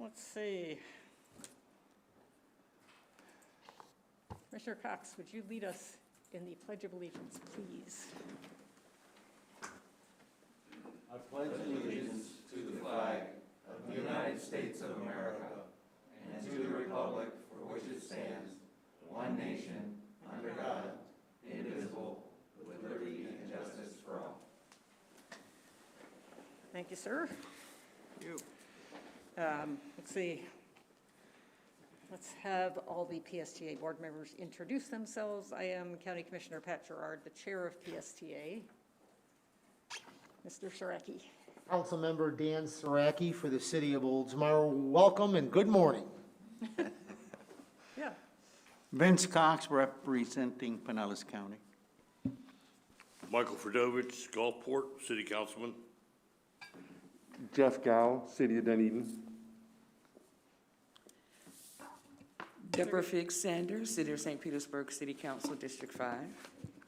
Let's see. Commissioner Cox, would you lead us in the Pledge of Allegiance, please? I pledge allegiance to the flag of the United States of America and to the republic for which it stands, one nation, under God, indivisible, with liberty and justice for all. Thank you, sir. You. Let's see. Let's have all the PSTA board members introduce themselves. I am County Commissioner Pat Gerard, the chair of PSTA. Mr. Saraki. Councilmember Dan Saraki for the City of Oldsmar. Welcome and good morning. Yeah. Vince Cox, representing Pinellas County. Michael Fredovich, Gulfport, City Councilman. Jeff Gow, City of Dunedin. Deborah Figgs Sanders, City of St. Petersburg, City Council, District 5.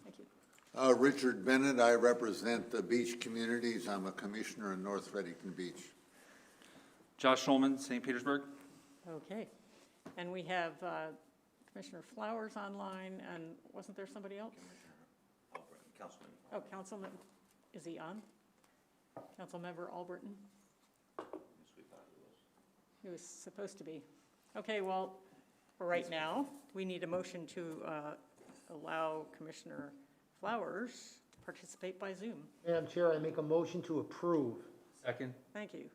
Thank you. Richard Bennett, I represent the beach communities. I'm a commissioner in North Fredericton Beach. Josh Schulman, St. Petersburg. Okay. And we have Commissioner Flowers online, and wasn't there somebody else? Councilman. Oh, Councilman, is he on? Councilmember Albritton? He was supposed to be. Okay, well, for right now, we need a motion to allow Commissioner Flowers to participate by Zoom. Madam Chair, I make a motion to approve. Second. Thank you.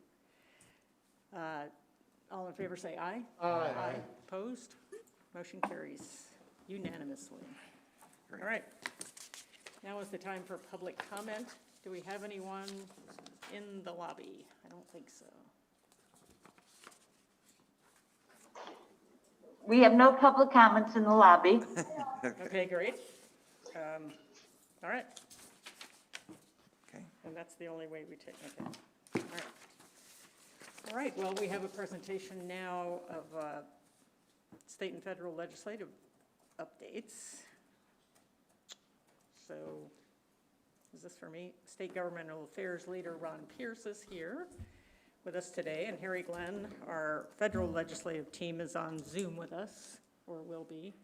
All in favor say aye. Aye. Opposed? Motion carries unanimously. All right. Now is the time for public comment. Do we have anyone in the lobby? I don't think so. We have no public comments in the lobby. Okay, great. All right. Okay. And that's the only way we take, okay. All right. All right, well, we have a presentation now of state and federal legislative updates. So, is this for me? State Governmental Affairs Leader Ron Pierce is here with us today, and Harry Glenn, our federal legislative team, is on Zoom with us, or will be.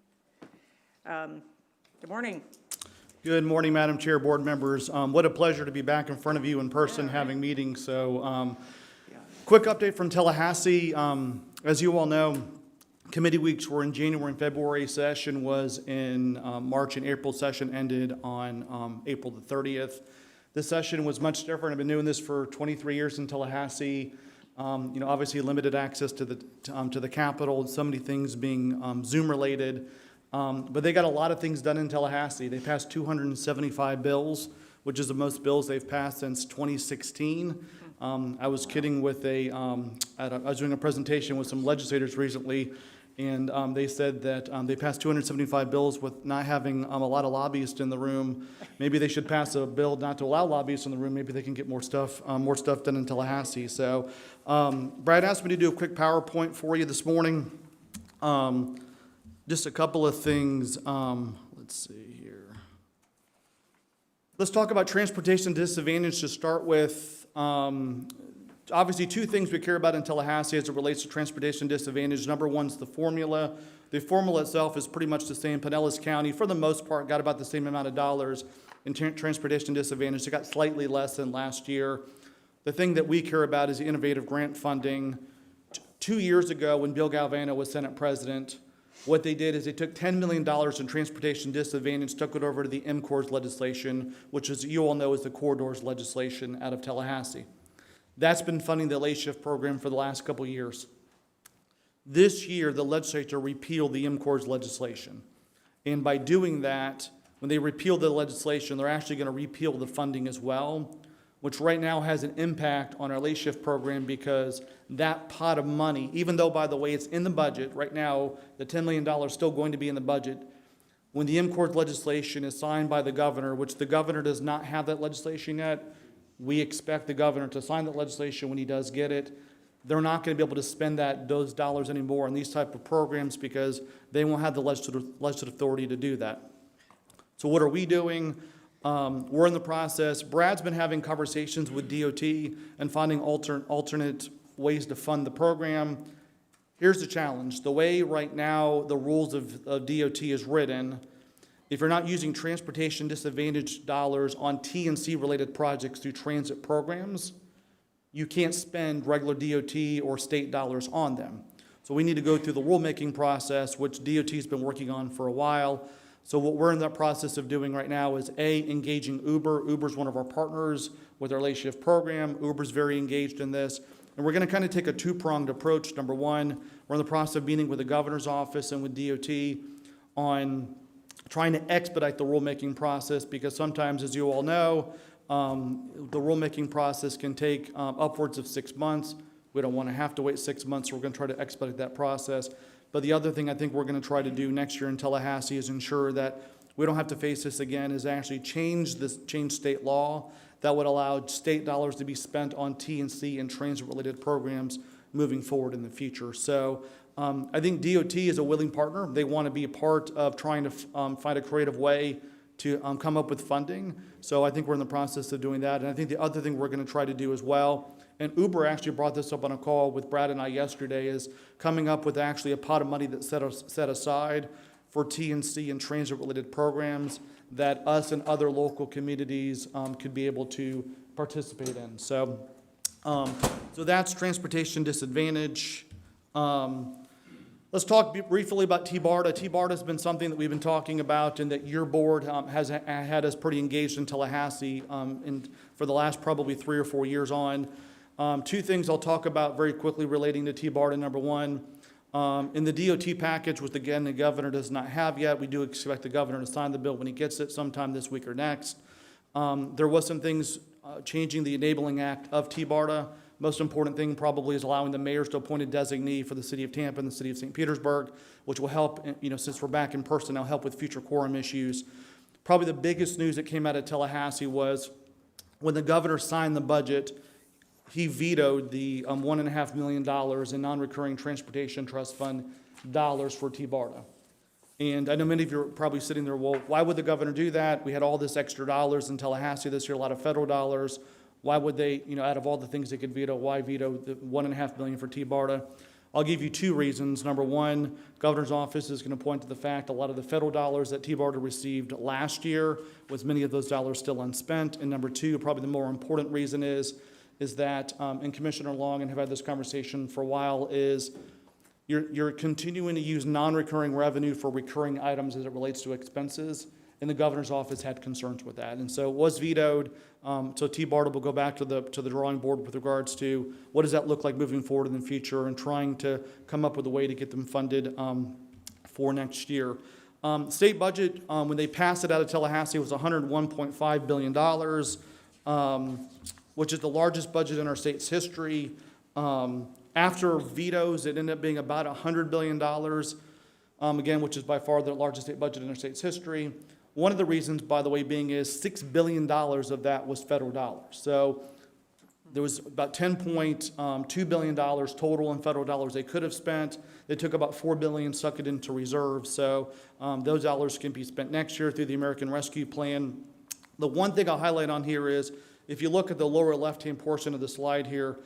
Good morning. Good morning, Madam Chair, board members. What a pleasure to be back in front of you in person having meetings. So quick update from Tallahassee. As you all know, committee weeks were in January and February. Session was in March and April. Session ended on April the 30th. This session was much different. I've been doing this for 23 years in Tallahassee. Obviously limited access to the Capitol, so many things being Zoom related. But they got a lot of things done in Tallahassee. They passed 275 bills, which is the most bills they've passed since 2016. I was kidding with I was doing a presentation with some legislators recently, and they said that they passed 275 bills with not having a lot of lobbyists in the room. Maybe they should pass a bill not to allow lobbyists in the room. Maybe they can get more stuff done in Tallahassee. So Brad asked me to do a quick PowerPoint for you this morning. Just a couple of things. Let's see here. Let's talk about transportation disadvantage to start with. Obviously, two things we care about in Tallahassee as it relates to transportation disadvantage. Number one is the formula. The formula itself is pretty much the same. Pinellas County, for the most part, got about the same amount of dollars in transportation disadvantage. It got slightly less than last year. The thing that we care about is the innovative grant funding. 2 years ago, when Bill Galvano was Senate President, what they did is they took $10 million in transportation disadvantage, took it over to the MCORS legislation, which, as you all know, is the corridors legislation out of Tallahassee. That's been funding the late shift program for the last couple of years. This year, the legislature repealed the MCORS legislation. And by doing that, when they repeal the legislation, they're actually going to repeal the funding as well, which right now has an impact on our late shift program because that pot of money, even though, by the way, it's in the budget, right now, the $10 million is still going to be in the budget. When the MCORS legislation is signed by the governor, which the governor does not have that legislation yet, we expect the governor to sign that legislation when he does get it. They're not going to be able to spend those dollars anymore on these type of programs because they won't have the legislative authority to do that. So what are we doing? We're in the process. Brad's been having conversations with DOT and finding alternate ways to fund the program. Here's the challenge. The way right now the rules of DOT is written, if you're not using transportation disadvantage dollars on T&C related projects through transit programs, you can't spend regular DOT or state dollars on them. So we need to go through the rulemaking process, which DOT's been working on for a while. So what we're in the process of doing right now is engaging Uber. Uber's one of our partners with our late shift program. Uber's very engaged in this. And we're gonna kind of take a two-pronged approach. Number one, we're in the process of meeting with the governor's office and with DOT on trying to expedite the rulemaking process, because sometimes, as you all know, the rulemaking process can take upwards of 6 months. We don't want to have to wait 6 months, so we're going to try to expedite that process. But the other thing I think we're going to try to do next year in Tallahassee is ensure that we don't have to face this again, is actually change state law that would allow state dollars to be spent on T&C and transit-related programs moving forward in the future. So I think DOT is a willing partner. They want to be a part of trying to find a creative way to come up with funding. So I think we're in the process of doing that. And I think the other thing we're going to try to do as well, and Uber actually brought this up on a call with Brad and I yesterday, is coming up with actually a pot of money that's set aside for T&C and transit-related programs that us and other local communities could be able to participate in. So, so that's transportation disadvantage. Let's talk briefly about T-BARTA. T-BARTA has been something that we've been talking about and that your board has had us pretty engaged in Tallahassee for the last probably 3 or 4 years on. Two things I'll talk about very quickly relating to T-BARTA. Number one, in the DOT package, which again the governor does not have yet, we do expect the governor to sign the bill when he gets it sometime this week or next. There was some things changing the enabling act of T-BARTA. Most important thing probably is allowing the mayors to appoint a designee for the city of Tampa and the city of St. Petersburg, which will help, since we're back in person, now help with future quorum issues. Probably the biggest news that came out of Tallahassee was when the governor signed the budget, he vetoed the $1.5 million in non-recurring transportation trust fund dollars for T-BARTA. And I know many of you are probably sitting there, well, why would the governor do that? We had all this extra dollars in Tallahassee this year, a lot of federal dollars. Why would they, out of all the things they could veto, why veto the $1.5 million for T-BARTA? I'll give you two reasons. Number one, governor's office is going to point to the fact a lot of the federal dollars that T-BARTA received last year, with many of those dollars still unspent. And number two, probably the more important reason is that, and Commissioner Long, and have had this conversation for a while, is you're continuing to use non-recurring revenue for recurring items as it relates to expenses. And the governor's office had concerns with that. And so it was vetoed. So T-BARTA will go back to the drawing board with regards to what does that look like moving forward in the future, and trying to come up with a way to get them funded for next year. State budget, when they passed it out of Tallahassee, was $101.5 billion, which is the largest budget in our state's history. After vetoes, it ended up being about $100 billion, again, which is by far the largest state budget in our state's history. One of the reasons, by the way, being is $6 billion of that was federal dollars. So there was about $10.2 billion total in federal dollars they could have spent. They took about $4 billion, stuck it into reserves. So those dollars can be spent next year through the American Rescue Plan. The one thing I'll highlight on here is, if you look at the lower left-hand portion of the slide here,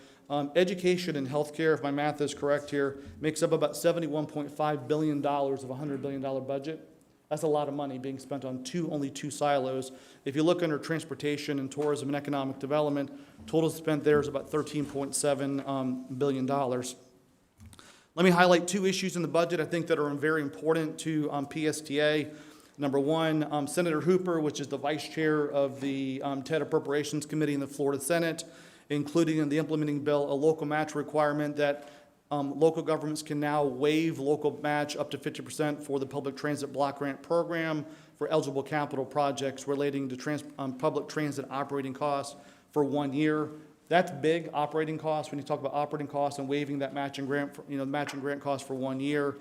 education and healthcare, if my math is correct here, makes up about $71.5 billion of a $100 billion budget. That's a lot of money being spent on only two silos. If you look under transportation and tourism and economic development, total spent there is about $13.7 billion. Let me highlight two issues in the budget I think that are very important to PSTA. Number one, Senator Hooper, which is the vice chair of the TED Appropriations Committee in the Florida Senate, including in the implementing bill a local match requirement that local governments can now waive local match up to 50% for the public transit block grant program for eligible capital projects relating to public transit operating costs for 1 year. That's big operating costs when you talk about operating costs and waiving that matching grant, matching grant cost for 1 year.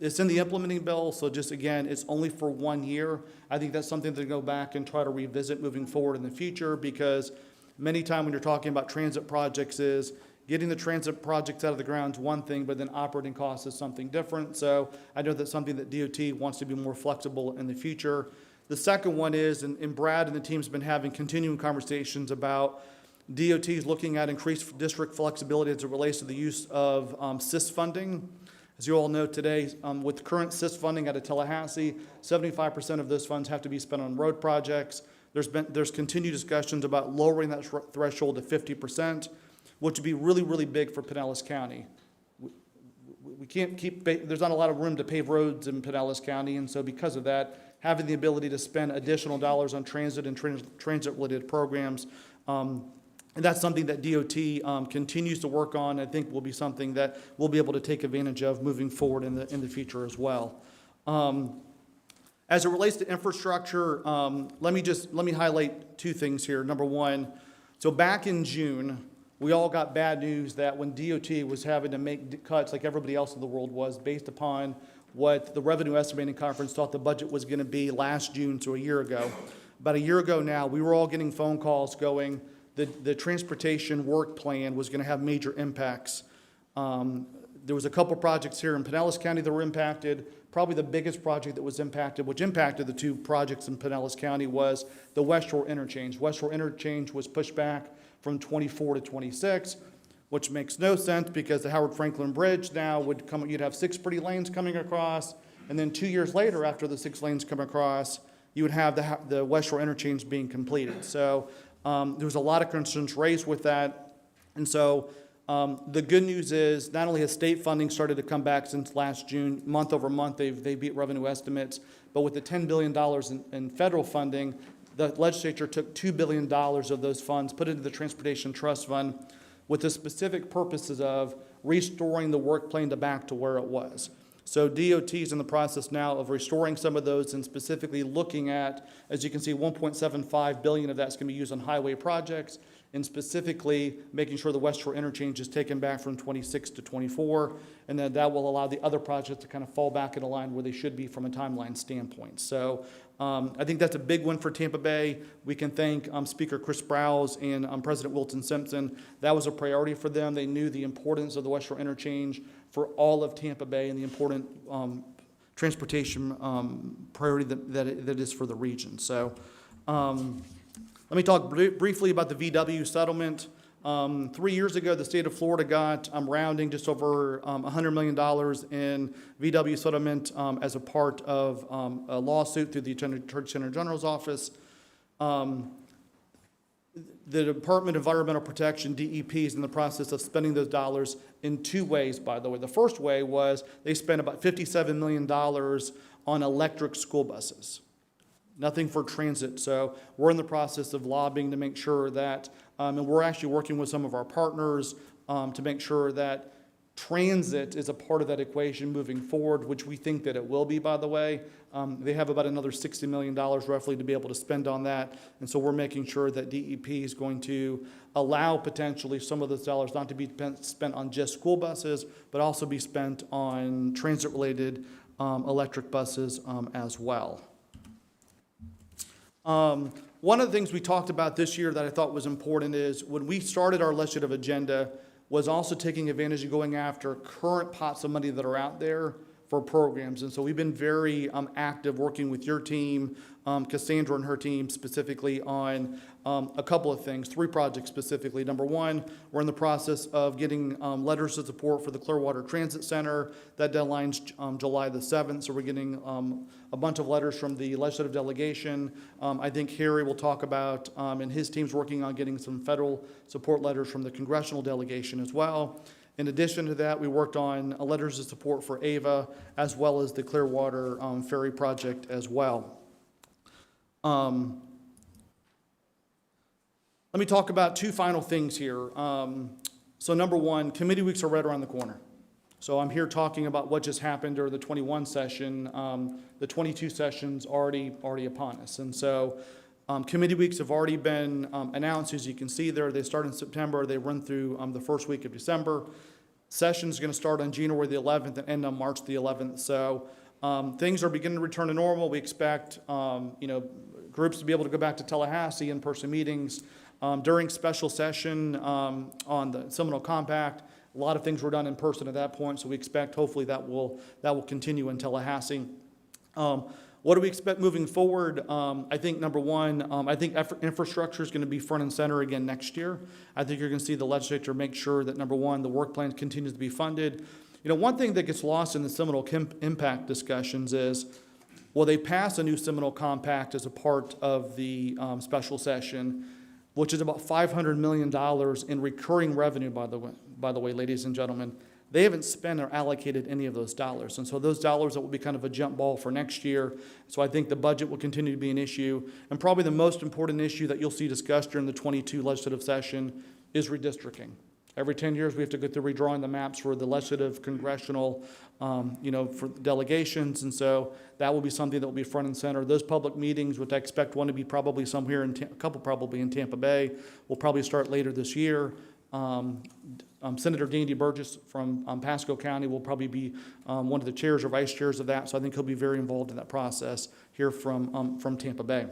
It's in the implementing bill, so just again, it's only for 1 year. I think that's something to go back and try to revisit moving forward in the future, because many times when you're talking about transit projects is getting the transit projects out of the ground is one thing, but then operating costs is something different. So I know that's something that DOT wants to be more flexible in the future. The second one is, and Brad and the team's been having continuing conversations about DOT is looking at increased district flexibility as it relates to the use of SIS funding. As you all know today, with current SIS funding out of Tallahassee, 75% of those funds have to be spent on road projects. There's continued discussions about lowering that threshold to 50%, which would be really, really big for Pinellas County. We can't keep, there's not a lot of room to pave roads in Pinellas County, and so because of that, having the ability to spend additional dollars on transit and transit-related programs, and that's something that DOT continues to work on. I think will be something that we'll be able to take advantage of moving forward in the future as well. As it relates to infrastructure, let me highlight two things here. Number one, so back in June, we all got bad news that when DOT was having to make cuts like everybody else in the world was based upon what the Revenue Estimating Conference thought the budget was going to be last June, so a year ago. About a year ago now, we were all getting phone calls going, the transportation work plan was going to have major impacts. There was a couple projects here in Pinellas County that were impacted. Probably the biggest project that was impacted, which impacted the two projects in Pinellas County, was the West Shore Interchange. West Shore Interchange was pushed back from 24 to 26, which makes no sense because the Howard Franklin Bridge now would come, you'd have 6 pretty lanes coming across, and then 2 years later, after the 6 lanes come across, you would have the West Shore Interchange being completed. So there was a lot of concerns raised with that, and so the good news is not only has state funding started to come back since last June, month over month, they beat revenue estimates, but with the $10 billion in federal funding, the legislature took $2 billion of those funds, put it into the Transportation Trust Fund with the specific purposes of restoring the work plan to back to where it was. So DOT is in the process now of restoring some of those and specifically looking at, as you can see, $1.75 billion of that's going to be used on highway projects, and specifically making sure the West Shore Interchange is taken back from 26 to 24, and then that will allow the other projects to kind of fall back in line where they should be from a timeline standpoint. So I think that's a big win for Tampa Bay. We can thank Speaker Chris Browse and President Wilton Simpson. That was a priority for them. They knew the importance of the West Shore Interchange for all of Tampa Bay and the important transportation priority that it is for the region. So let me talk briefly about the VW settlement. 3 years ago, the state of Florida got, rounding, just over $100 million in VW settlement as a part of a lawsuit through the Attorney General's office. The Department of Environmental Protection, DEP, is in the process of spending those dollars in 2 ways, by the way. The first way was they spent about $57 million on electric school buses. Nothing for transit. So we're in the process of lobbying to make sure that, and we're actually working with some of our partners to make sure that transit is a part of that equation moving forward, which we think that it will be, by the way. They have about another $60 million roughly to be able to spend on that. And so we're making sure that DEP is going to allow potentially some of those dollars not to be spent on just school buses, but also be spent on transit-related electric buses as well. One of the things we talked about this year that I thought was important is when we started our legislative agenda was also taking advantage of going after current pots of money that are out there for programs. And so we've been very active working with your team, Cassandra and her team specifically on a couple of things, 3 projects specifically. Number one, we're in the process of getting letters of support for the Clearwater Transit Center. That deadline's July the 7th, so we're getting a bunch of letters from the legislative delegation. I think Harry will talk about, and his team's working on getting some federal support letters from the congressional delegation as well. In addition to that, we worked on letters of support for AVA as well as the Clearwater Ferry project as well. Let me talk about 2 final things here. So number one, committee weeks are right around the corner. So I'm here talking about what just happened during the 21 session. The 22 session's already upon us. And so committee weeks have already been announced. As you can see there, they start in September. They run through the first week of December. Session's going to start on January the 11th and end on March the 11th. So things are beginning to return to normal. We expect groups to be able to go back to Tallahassee in-person meetings. During special session on the Seminole Compact, a lot of things were done in person at that point, so we expect hopefully that will continue in Tallahassee. What do we expect moving forward? I think number one, I think infrastructure is going to be front and center again next year. I think you're going to see the legislature make sure that number one, the work plan continues to be funded. You know, one thing that gets lost in the Seminole impact discussions is, well, they passed a new Seminole compact as a part of the special session, which is about $500 million in recurring revenue, by the way, ladies and gentlemen. They haven't spent or allocated any of those dollars. And so those dollars, that will be kind of a jump ball for next year. So I think the budget will continue to be an issue. And probably the most important issue that you'll see discussed during the 22 legislative session is redistricting. Every 10 years, we have to go through redrawing the maps for the legislative, congressional, for delegations. And so that will be something that will be front and center. Those public meetings, which I expect one to be probably somewhere a couple probably in Tampa Bay, will probably start later this year. Senator Dandy Burgess from Pasco County will probably be one of the chairs or vice chairs of that, so I think he'll be very involved in that process here from Tampa Bay.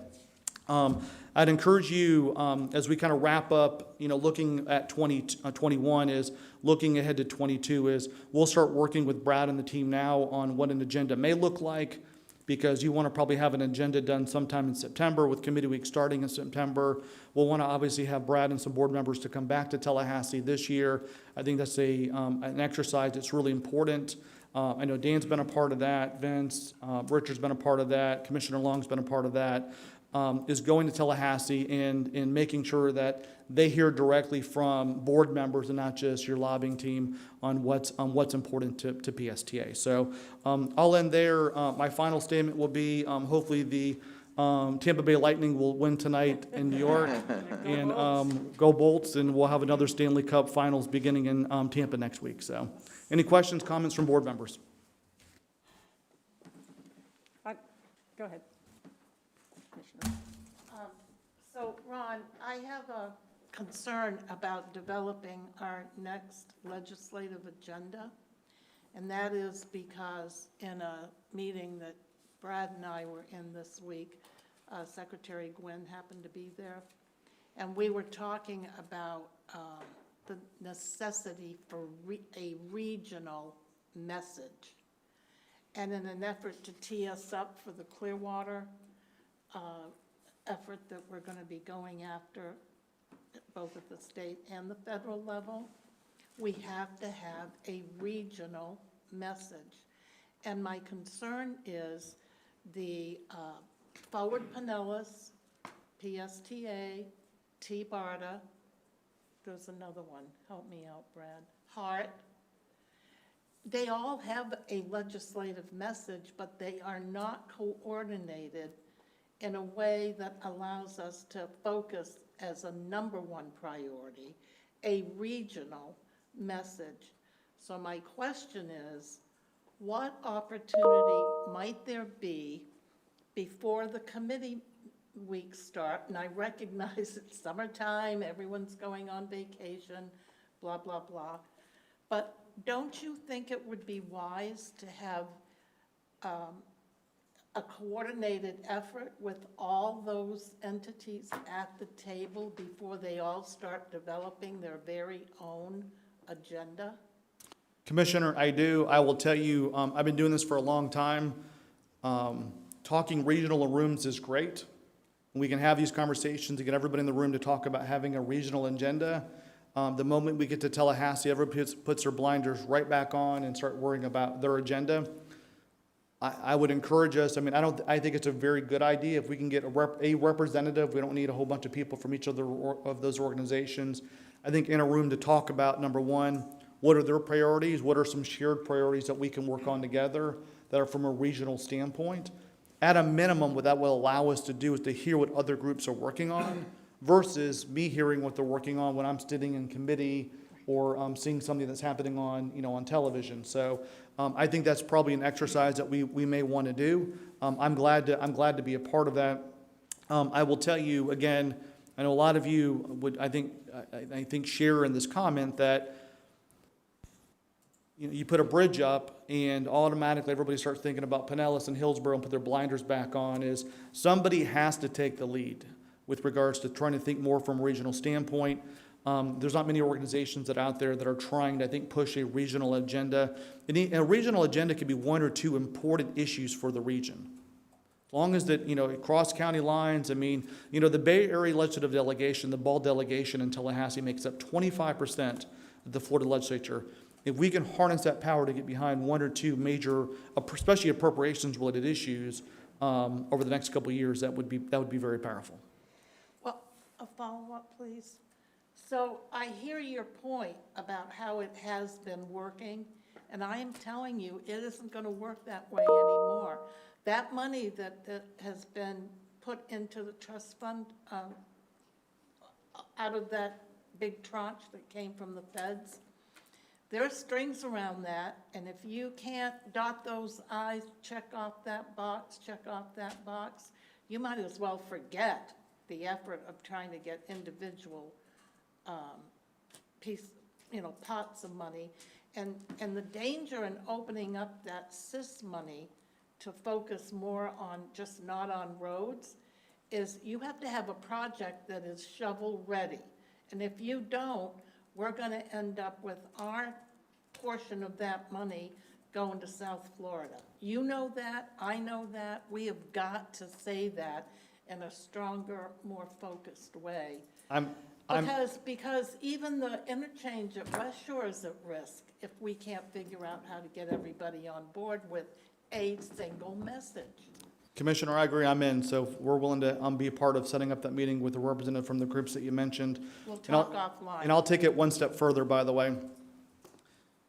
I'd encourage you, as we kind of wrap up, looking at 21 is looking ahead to 22 is we'll start working with Brad and the team now on what an agenda may look like, because you want to probably have an agenda done sometime in September with committee week starting in September. We'll want to obviously have Brad and some board members to come back to Tallahassee this year. I think that's an exercise that's really important. I know Dan's been a part of that, Vince, Richard's been a part of that, Commissioner Long's been a part of that, is going to Tallahassee and making sure that they hear directly from board members and not just your lobbying team on what's important to PSTA. So I'll end there. My final statement will be hopefully the Tampa Bay Lightning will win tonight in New York and go Bolts, and we'll have another Stanley Cup Finals beginning in Tampa next week. So any questions, comments from board members? Go ahead. So, Ron, I have a concern about developing our next legislative agenda, and that is because in a meeting that Brad and I were in this week, Secretary Gwynn happened to be there, and we were talking about the necessity for a regional message. And in an effort to tee us up for the Clearwater effort that we're going to be going after, both at the state and the federal level, we have to have a regional message. And my concern is the Forward Pinellas, PSTA, T-BARTA, there's another one, help me out, Brad, HART. They all have a legislative message, but they are not coordinated in a way that allows us to focus as a number one priority, a regional message. So my question is, what opportunity might there be before the committee weeks start? And I recognize it's summertime, everyone's going on vacation, blah, blah, blah. But don't you think it would be wise to have a coordinated effort with all those entities at the table before they all start developing their very own agenda? Commissioner, I do. I will tell you, I've been doing this for a long time. Talking regional rooms is great. We can have these conversations to get everybody in the room to talk about having a regional agenda. The moment we get to Tallahassee, everybody puts their blinders right back on and start worrying about their agenda. I would encourage us, I think it's a very good idea if we can get a representative. We don't need a whole bunch of people from each of those organizations. I think in a room to talk about, number one, what are their priorities? What are some shared priorities that we can work on together that are from a regional standpoint? At a minimum, what that will allow us to do is to hear what other groups are working on versus me hearing what they're working on when I'm sitting in committee or seeing something that's happening on television. So I think that's probably an exercise that we may want to do. I'm glad to be a part of that. I will tell you again, I know a lot of you would, I think share in this comment that you put a bridge up and automatically everybody starts thinking about Pinellas and Hillsborough and put their blinders back on. Is somebody has to take the lead with regards to trying to think more from a regional standpoint. There's not many organizations that are out there that are trying to, I think, push a regional agenda. And a regional agenda could be one or two important issues for the region. As long as that, across county lines, I mean, the Bay Area Legislative Delegation, the Ball delegation in Tallahassee makes up 25% of the Florida legislature. If we can harness that power to get behind one or two major, especially appropriations-related issues, over the next couple of years, that would be very powerful. Well, a follow-up, please. So I hear your point about how it has been working, and I am telling you, it isn't going to work that way anymore. That money that has been put into the trust fund out of that big tranche that came from the feds, there are strings around that, and if you can't dot those i's, check off that box, you might as well forget the effort of trying to get individual pots of money. And the danger in opening up that CIS money to focus more on just not on roads is you have to have a project that is shovel ready. And if you don't, we're going to end up with our portion of that money going to South Florida. You know that, I know that, we have got to say that in a stronger, more focused way. Because even the interchange at West Shore is at risk if we can't figure out how to get everybody on board with a single message. Commissioner, I agree, I'm in, so we're willing to be a part of setting up that meeting with a representative from the groups that you mentioned. We'll talk offline. And I'll take it one step further, by the way.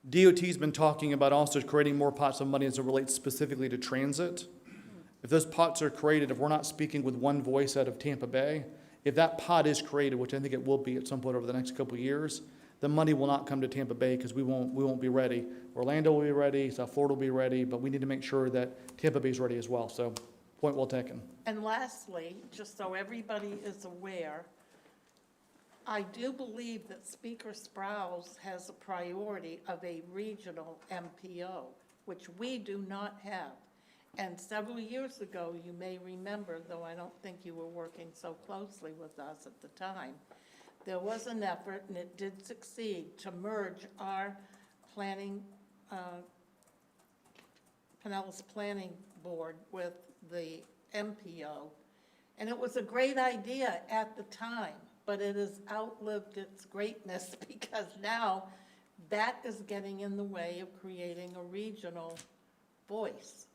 DOT's been talking about also creating more pots of money as it relates specifically to transit. If those pots are created, if we're not speaking with one voice out of Tampa Bay, if that pot is created, which I think it will be at some point over the next couple of years, the money will not come to Tampa Bay because we won't be ready. Orlando will be ready, South Florida will be ready, but we need to make sure that Tampa Bay is ready as well. So, point well taken. And lastly, just so everybody is aware, I do believe that Speaker Sprouse has a priority of a regional MPO, which we do not have. And several years ago, you may remember, though I don't think you were working so closely with us at the time, there was an effort, and it did succeed, to merge our planning, Pinellas Planning Board with the MPO. And it was a great idea at the time, but it has outlived its greatness because now that is getting in the way of creating a regional voice.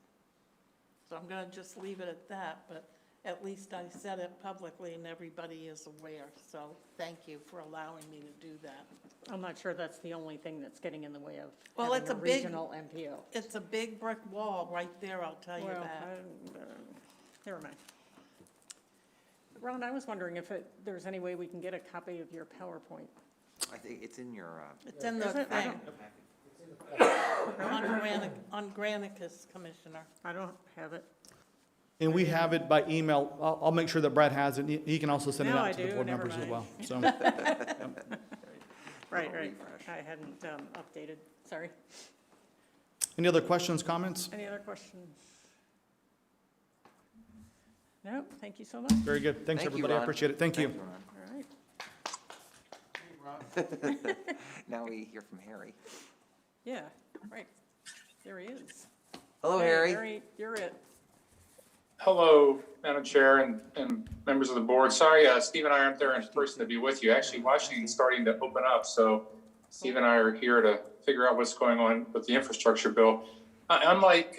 So I'm going to just leave it at that, but at least I said it publicly and everybody is aware. So thank you for allowing me to do that. I'm not sure that's the only thing that's getting in the way of Well, having it's a a big- regional MPO. It's a big brick wall right there, I'll tell you Well, that. never mind. Ron, I was wondering if there's any way we can get a copy of your PowerPoint. I think it's in your, It's in the Is it? I thing. On Granicus, Commissioner. I don't have it. And we have it by email. I'll make sure that Brad has it. He can also send it No, out I to the do. board Never members as mind. well. So, Right. I hadn't updated, sorry. any other questions, comments? Any other questions? No, thank you so much. Very good. Thanks, Thank you, everybody. I Ron. appreciate it. Thank you. All right. now we hear from Harry. Yeah, right. There he is. Hello, Hey, Harry. Harry, you're it. Hello, Madam Chair and members of the board. Sorry, Steve and I aren't there in person to be with you. Actually, Washington's starting to open up, so Steve and I are here to figure out what's going on with the infrastructure bill. Unlike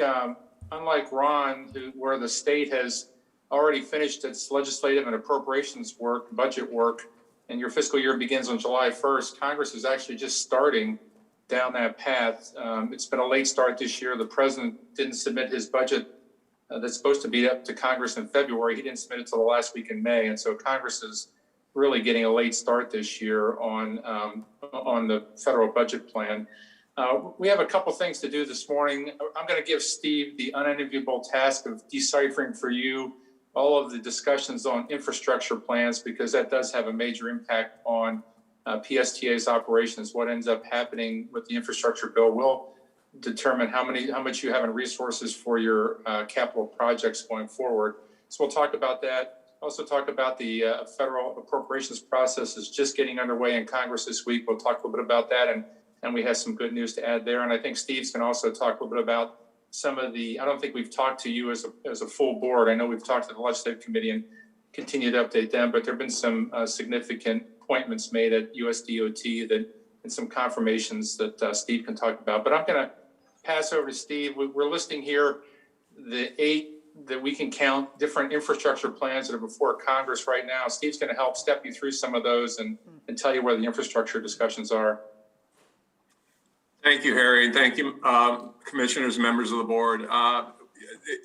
Ron, where the state has already finished its legislative and appropriations work, budget work, and your fiscal year begins on July 1st, Congress is actually just starting down that path. It's been a late start this year. The president didn't submit his budget that's supposed to be up to Congress in February. He didn't submit it till the last week in May. And so Congress is really getting a late start this year on the federal budget plan. We have a couple things to do this morning. I'm going to give Steve the unenviable task of deciphering for you all of the discussions on infrastructure plans, because that does have a major impact on PSTA's operations. What ends up happening with the infrastructure bill will determine how much you have in resources for your capital projects going forward. So we'll talk about that. Also talk about the federal appropriations process is just getting underway in Congress this week. We'll talk a little bit about that, and we have some good news to add there. And I think Steve's going to also talk a little bit about some of the, I don't think we've talked to you as a full board. I know we've talked to the legislative committee and continue to update them, but there've been some significant appointments made at USDOT and some confirmations that Steve can talk about. But I'm going to pass over to Steve. We're listing here the 8 that we can count different infrastructure plans that are before Congress right now. Steve's going to help step you through some of those and tell you where the infrastructure discussions are. Thank you, Harry, and thank you, commissioners and members of the board.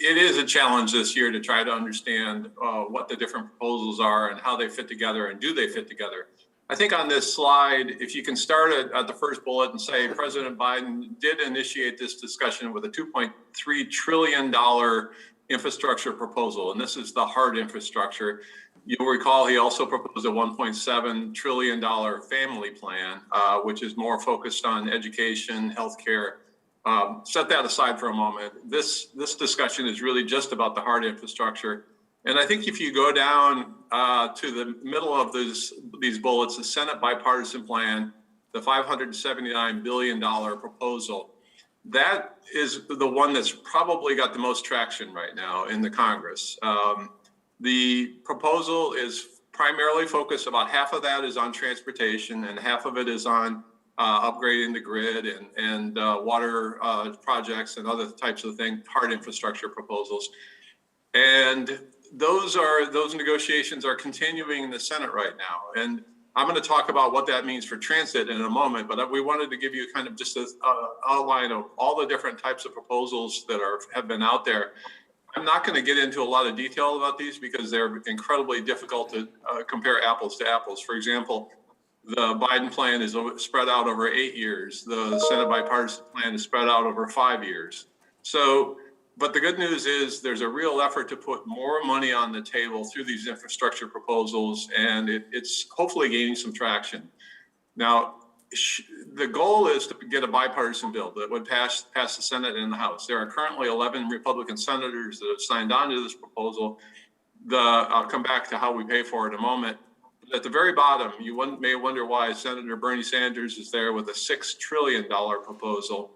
It is a challenge this year to try to understand what the different proposals are and how they fit together and do they fit together. I think on this slide, if you can start at the first bullet and say President Biden did initiate this discussion with a $2.3 trillion infrastructure proposal, and this is the hard infrastructure. You'll recall he also proposed a $1.7 trillion family plan, which is more focused on education, healthcare. Set that aside for a moment. This discussion is really just about the hard infrastructure. And I think if you go down to the middle of these bullets, the Senate bipartisan plan, the $579 billion proposal, that is the one that's probably got the most traction right now in the Congress. The proposal is primarily focused, about half of that is on transportation and half of it is on upgrading the grid and water projects and other types of things, hard infrastructure proposals. And those negotiations are continuing in the Senate right now. And I'm going to talk about what that means for transit in a moment, but we wanted to give you kind of just an outline of all the different types of proposals that have been out there. I'm not going to get into a lot of detail about these because they're incredibly difficult to compare apples to apples. For example, the Biden plan is spread out over 8 years. The Senate bipartisan plan is spread out over 5 years. So, but the good news is there's a real effort to put more money on the table through these infrastructure proposals, and it's hopefully gaining some traction. Now, the goal is to get a bipartisan bill that would pass the Senate and the House. There are currently 11 Republican senators that have signed on to this proposal. I'll come back to how we pay for it in a moment. But at the very bottom, you may wonder why Senator Bernie Sanders is there with a $6 trillion proposal.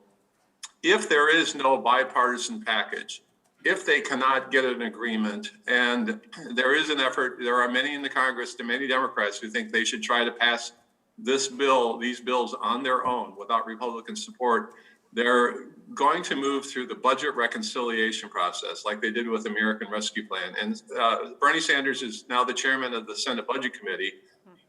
If there is no bipartisan package, if they cannot get an agreement, and there is an effort, there are many in the Congress, many Democrats who think they should try to pass these bills on their own without Republican support, they're going to move through the budget reconciliation process like they did with the American Rescue Plan. And Bernie Sanders is now the chairman of the Senate Budget Committee.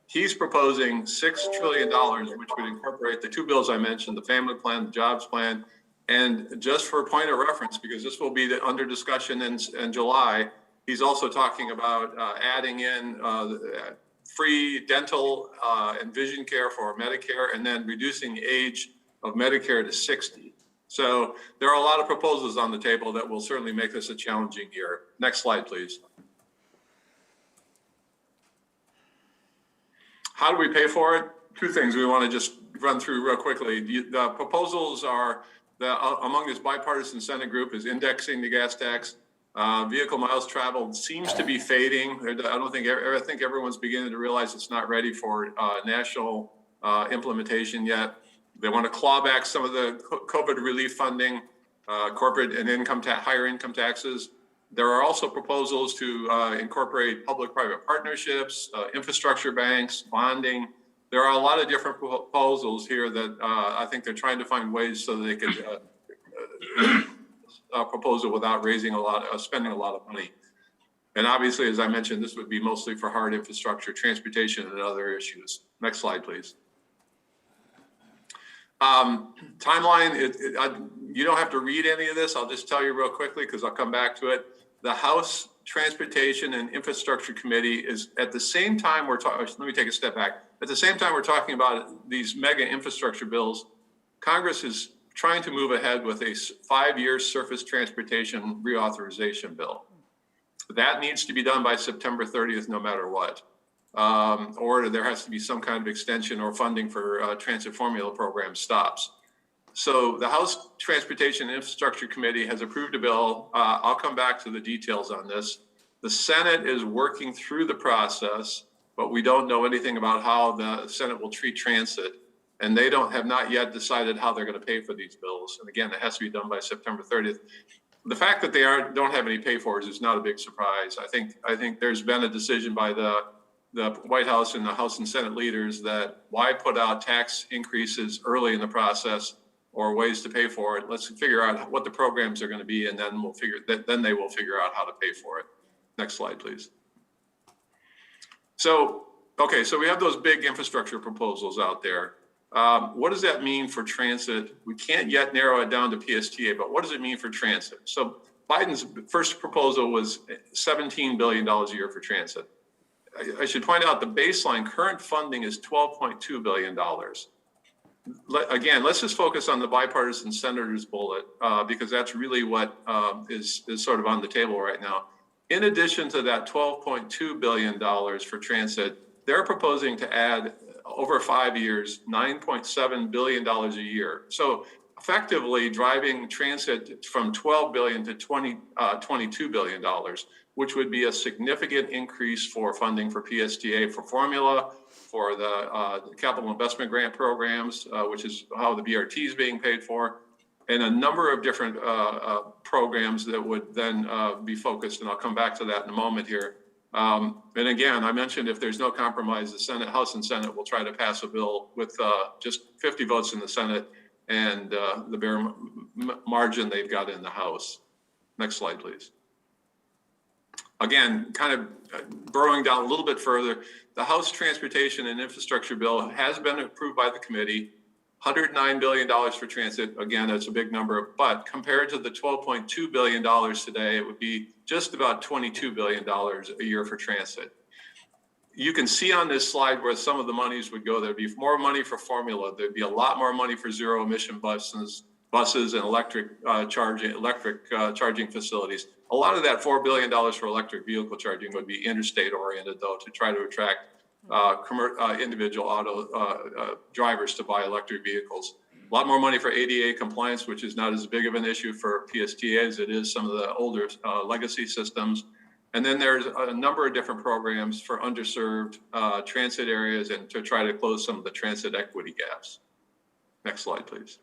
He's proposing $6 trillion, which would incorporate the 2 bills I mentioned, the family plan, the jobs plan. And just for a point of reference, because this will be under discussion in July, he's also talking about adding in free dental and vision care for Medicare, and then reducing the age of Medicare to 60. So there are a lot of proposals on the table that will certainly make this a challenging year. Next slide, please. How do we pay for it? 2 things we want to just run through real quickly. The proposals are among this bipartisan Senate group is indexing the gas tax. Vehicle miles traveled seems to be fading. I think everyone's beginning to realize it's not ready for national implementation yet. They want to claw back some of the COVID relief funding, corporate and higher income taxes. There are also proposals to incorporate public-private partnerships, infrastructure banks, bonding. There are a lot of different proposals here that I think they're trying to find ways so that they could propose it without spending a lot of money. And obviously, as I mentioned, this would be mostly for hard infrastructure, transportation, and other issues. Next slide, please. Timeline, you don't have to read any of this. I'll just tell you real quickly because I'll come back to it. The House Transportation and Infrastructure Committee is at the same time let me take a step back. At the same time we're talking about these mega infrastructure bills, Congress is trying to move ahead with a 5-year surface transportation reauthorization bill. That needs to be done by September 30th, no matter what. Or there has to be some kind of extension or funding for transit formula program stops. So the House Transportation and Infrastructure Committee has approved a bill. I'll come back to the details on this. The Senate is working through the process, but we don't know anything about how the Senate will treat transit. and they have not yet decided how they're going to pay for these bills. And again, it has to be done by September 30th. The fact that they don't have any pay-fors is not a big surprise. I think there's been a decision by the White House and the House and Senate leaders that why put out tax increases early in the process or ways to pay for it. Let's figure out what the programs are going to be, and then then they will figure out how to pay for it. Next slide, please. So, okay, so we have those big infrastructure proposals out there. What does that mean for transit? We can't yet narrow it down to PSTA, but what does it mean for transit? So Biden's first proposal was $17 billion a year for transit. I should point out the baseline current funding is $12.2 billion. Again, let's just focus on the bipartisan senator's bullet because that's really what is sort of on the table right now. In addition to that $12.2 billion for transit, they're proposing to add over 5 years, $9.7 billion a year. So effectively driving transit from $12 billion to $22 billion, which would be a significant increase for funding for PSTA, for formula, for the capital investment grant programs, which is how the BRT is being paid for, and a number of different programs that would then be focused, and I'll come back to that in a moment here. And again, I mentioned if there's no compromise, the Senate, House and Senate will try to pass a bill with just 50 votes in the Senate and the bare margin they've got in the House. Next slide, please. Again, kind of burrowing down a little bit further, the House Transportation and Infrastructure Bill has been approved by the committee. $109 billion for transit. Again, that's a big number, but compared to the $12.2 billion today, it would be just about $22 billion a year for transit. You can see on this slide where some of the monies would go. There'd be more money for formula. There'd be a lot more money for zero emission buses and electric charging facilities. A lot of that $4 billion for electric vehicle charging would be interstate oriented though, to try to attract individual auto drivers to buy electric vehicles. A lot more money for ADA compliance, which is not as big of an issue for PSTA as it is some of the older legacy systems. And then there's a number of different programs for underserved transit areas and to try to close some of the transit equity gaps. Next slide, please.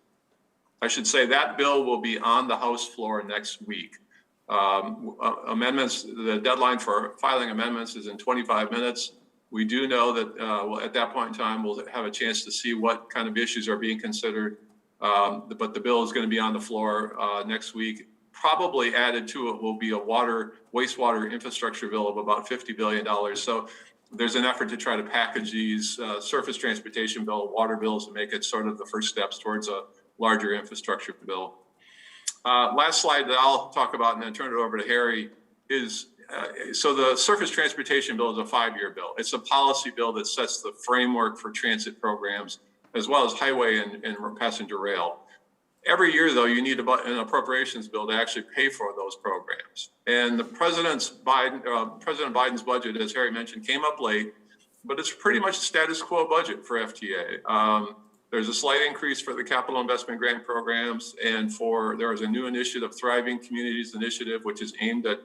I should say that bill will be on the House floor next week. Amendments, the deadline for filing amendments is in 25 minutes. We do know that at that point in time, we'll have a chance to see what kind of issues are being considered. But the bill is going to be on the floor next week. Probably added to it will be a wastewater infrastructure bill of about $50 billion. So there's an effort to try to package these surface transportation bill, water bills, and make it sort of the first steps towards a larger infrastructure bill. Last slide that I'll talk about and then turn it over to Harry is so the surface transportation bill is a 5-year bill. It's a policy bill that sets the framework for transit programs as well as highway and passenger rail. Every year, though, you need an appropriations bill to actually pay for those programs. And the President Biden's budget, as Harry mentioned, came up late, but it's pretty much a status quo budget for FTA. There's a slight increase for the capital investment grant programs, and there is a new initiative, Thriving Communities Initiative, which is aimed at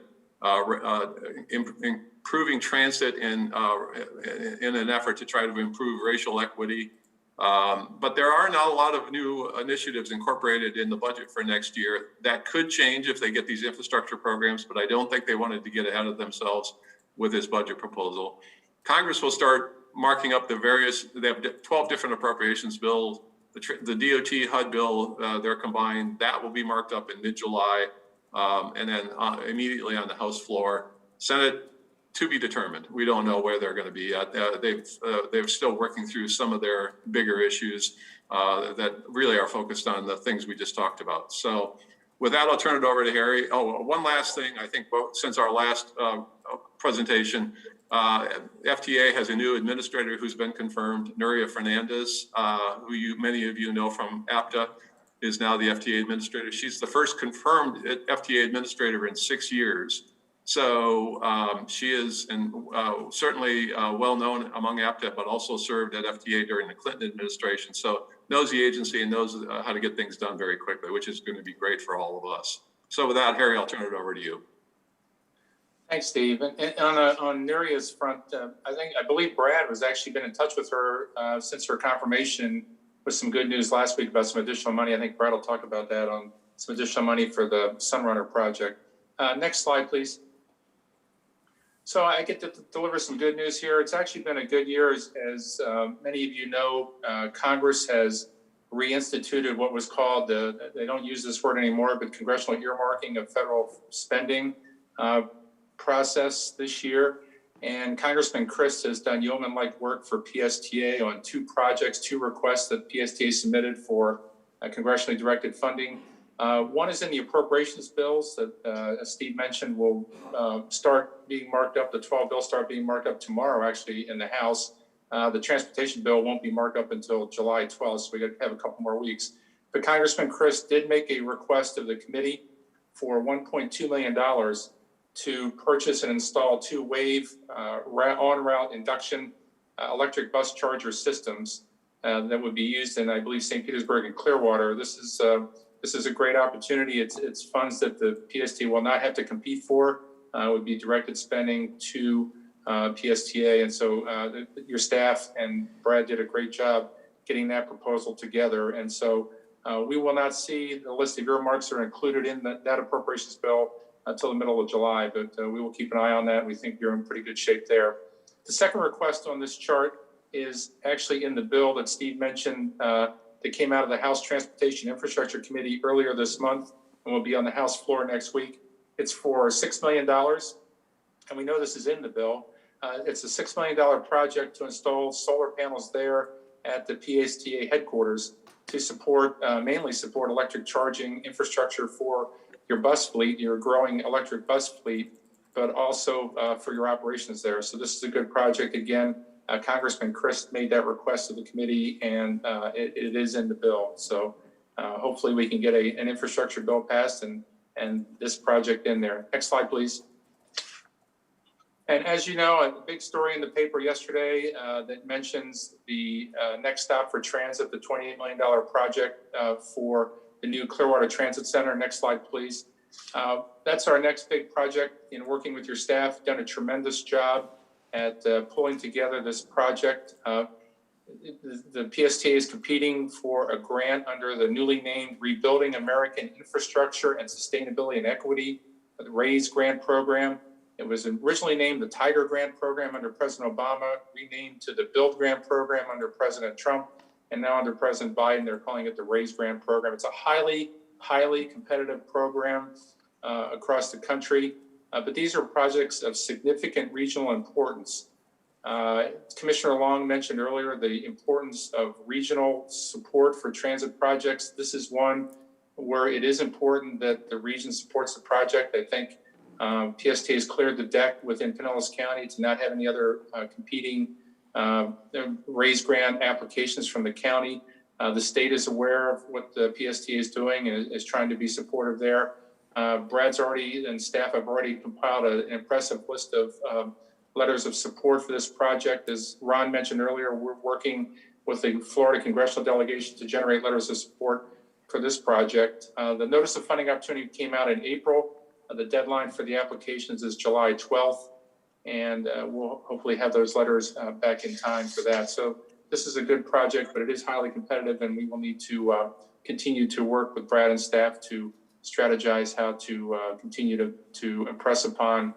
improving transit in an effort to try to improve racial equity. But there are not a lot of new initiatives incorporated in the budget for next year. That could change if they get these infrastructure programs, but I don't think they wanted to get ahead of themselves with this budget proposal. Congress will start marking up they have 12 different appropriations bills. The DOT HUD bill, they're combined, that will be marked up in mid-July. And then immediately on the House floor. Senate, to be determined. We don't know where they're going to be at. They're still working through some of their bigger issues that really are focused on the things we just talked about. So with that, I'll turn it over to Harry. Oh, one last thing. I think since our last presentation, FTA has a new administrator who's been confirmed, Nuria Fernandez, who many of you know from APTA. Is now the FTA administrator. She's the first confirmed FTA administrator in 6 years. So she is certainly well known among APTA, but also served at FTA during the Clinton administration. So knows the agency and knows how to get things done very quickly, which is going to be great for all of us. So with that, Harry, I'll turn it over to you. Thanks, Steve. And on Nuria's front, I believe Brad has actually been in touch with her since her confirmation with some good news last week about some additional money. I think Brad will talk about that on some additional money for the Sunrunner project. Next slide, please. So I get to deliver some good news here. It's actually been a good year. As many of you know, Congress has reinstituted what was called, they don't use this word anymore, but congressional earmarking of federal spending process this year. And Congressman Christ has done yeoman-like work for PSTA on 2 projects, 2 requests that PSTA submitted for congressionally directed funding. One is in the appropriations bills that, as Steve mentioned, will start being marked up. The 12 bills start being marked up tomorrow, actually, in the House. The transportation bill won't be marked up until July 12th, so we got to have a couple more weeks. But Congressman Chris did make a request of the committee for $1.2 million to purchase and install 2 Wave on-route induction electric bus charger systems that would be used in, I believe, St. Petersburg and Clearwater. This is a great opportunity. It's funds that the PSTA will not have to compete for. It would be directed spending to PSTA. And so your staff and Brad did a great job getting that proposal together. And so we will not see the list of earmarks that are included in that appropriations bill until the middle of July, but we will keep an eye on that. We think you're in pretty good shape there. The second request on this chart is actually in the bill that Steve mentioned that came out of the House Transportation Infrastructure Committee earlier this month and will be on the House floor next week. It's for $6 million, and we know this is in the bill. It's a $6 million project to install solar panels there at the PSTA headquarters to support, mainly support electric charging infrastructure for your bus fleet, your growing electric bus fleet, but also for your operations there. So this is a good project. Again, Congressman Chris made that request to the committee, and it is in the bill. So hopefully we can get an infrastructure bill passed and this project in there. Next slide, please. And as you know, a big story in the paper yesterday that mentions the next stop for transit, the $28 million project for the new Clearwater Transit Center. Next slide, please. That's our next big project. In working with your staff, done a tremendous job at pulling together this project. The PSTA is competing for a grant under the newly named Rebuilding American Infrastructure and Sustainability and Equity, the RAISE grant program. It was originally named the Tiger Grant Program under President Obama, renamed to the Build Grant Program under President Trump, and now under President Biden, they're calling it the RAISE Grant Program. It's a highly, highly competitive program across the country, but these are projects of significant regional importance. Commissioner Long mentioned earlier the importance of regional support for transit projects. This is one where it is important that the region supports the project. I think PSTA has cleared the deck within Pinellas County to not have any other competing RAISE grant applications from the county. The state is aware of what the PSTA is doing and is trying to be supportive there. Brad's already and staff have already compiled an impressive list of letters of support for this project. As Ron mentioned earlier, we're working with the Florida congressional delegation to generate letters of support for this project. The notice of funding opportunity came out in April. The deadline for the applications is July 12th, and we'll hopefully have those letters back in time for that. So this is a good project, but it is highly competitive, and we will need to continue to work with Brad and staff to strategize how to continue to impress upon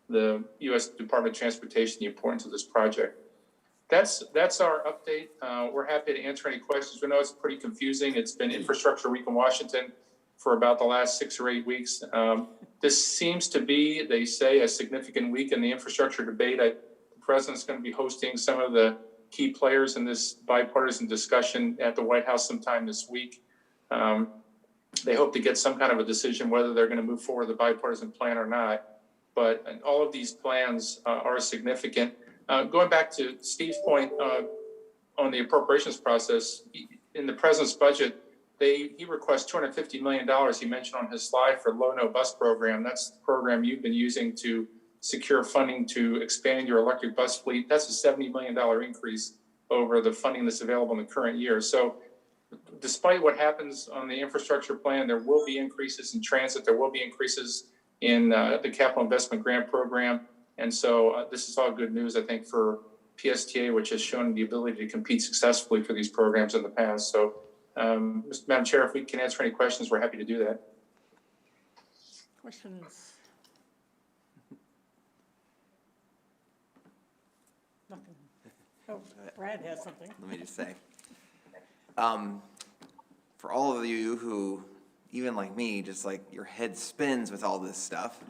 the U.S. Department of Transportation the importance of this project. That's our update. We're happy to answer any questions. We know it's pretty confusing. It's been Infrastructure Week in Washington for about the last 6 or 8 weeks. This seems to be, they say, a significant week in the infrastructure debate. The president's going to be hosting some of the key players in this bipartisan discussion at the White House sometime this week. They hope to get some kind of a decision whether they're going to move forward the bipartisan plan or not. But all of these plans are significant. Going back to Steve's point on the appropriations process, in the president's budget, he requests $250 million, he mentioned on his slide, for low-no bus program. That's the program you've been using to secure funding to expand your electric bus fleet. That's a $70 million increase over the funding that's available in the current year. So despite what happens on the infrastructure plan, there will be increases in transit. There will be increases in the capital investment grant program. And so this is all good news, I think, for PSTA, which has shown the ability to compete successfully for these programs in the past. So, Madam Chair, if we can answer any questions, we're happy to do that. Questions? Nothing. Oh, Brad has something. Let me just say, for all of you who, even like me, just like your head spins with all this stuff,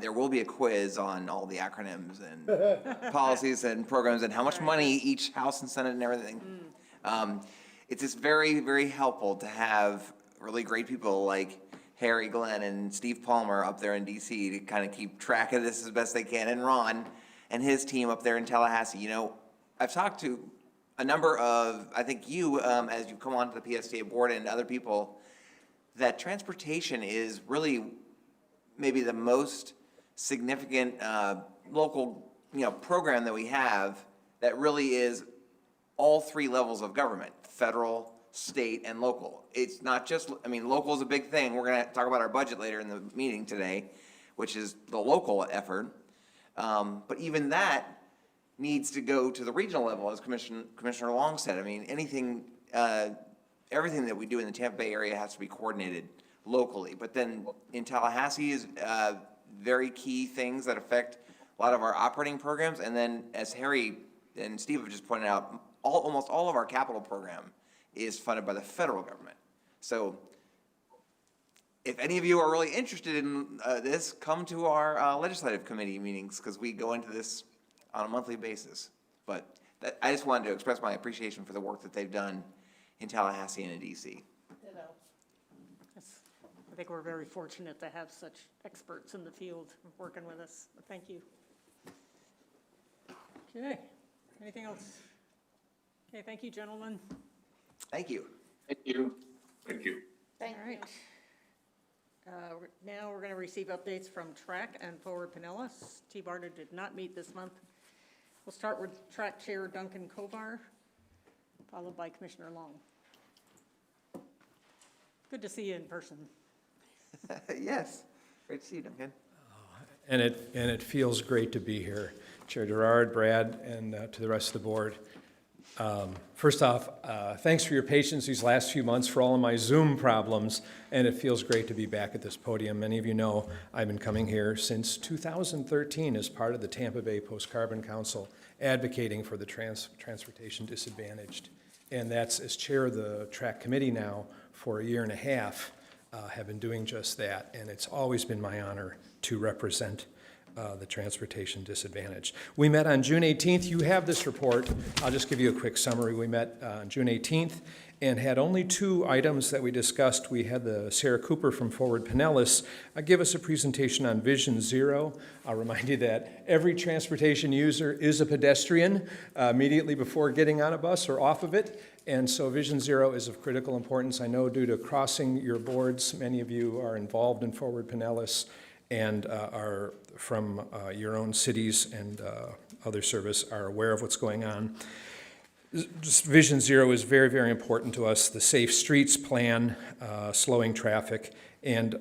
there will be a quiz on all the acronyms and policies and programs and how much money each House and Senate and everything. It's just very, very helpful to have really great people like Harry Glenn and Steve Palmer up there in DC to kind of keep track of this as best they can, and Ron and his team up there in Tallahassee. You know, I've talked to a number of, I think you, as you come onto the PSTA board, and other people, that transportation is really maybe the most significant local, program that we have that really is all three levels of government: federal, state, and local. It's not just, local is a big thing. We're gonna talk about our budget later in the meeting today, which is the local effort. But even that needs to go to the regional level, as Commissioner Long said. Everything that we do in the Tampa Bay area has to be coordinated locally. But then in Tallahassee is very key things that affect a lot of our operating programs. And then, as Harry and Steve have just pointed out, almost all of our capital program is funded by the federal government. So if any of you are really interested in this, come to our legislative committee meetings, because we go into this on a monthly basis. But I just wanted to express my appreciation for the work that they've done in Tallahassee and in DC. Yes. I think we're very fortunate to have such experts in the field working with us. Thank you. Okay, anything else? Okay, thank you, gentlemen. Thank you. Thank you. Thank you. Thank All right. Now we're going to receive updates from TRAC and Forward Pinellas. T-Barta did not meet this month. We'll start with TRAC Chair Duncan Kovar, followed by Commissioner Long. Good to see you in person. Yes, great to see you, Duncan. And it feels great to be here. Chair Gerard, Brad, and to the rest of the board. First off, thanks for your patience these last few months for all of my Zoom problems, and it feels great to be back at this podium. Many of you know I've been coming here since 2013 as part of the Tampa Bay Post-Carbon Council, advocating for the transportation disadvantaged. And that's as chair of the TRAC committee now for a year and a half, have been doing just that. And it's always been my honor to represent the transportation disadvantage. We met on June 18th. You have this report. I'll just give you a quick summary. We met on June 18th and had only 2 items that we discussed. We had the Sarah Cooper from Forward Pinellas give us a presentation on Vision Zero. I'll remind you that every transportation user is a pedestrian immediately before getting on a bus or off of it. And so Vision Zero is of critical importance. I know due to crossing your boards, many of you are involved in Forward Pinellas and are from your own cities and other service are aware of what's going on. Just Vision Zero is very, very important to us. The Safe Streets Plan, slowing traffic, and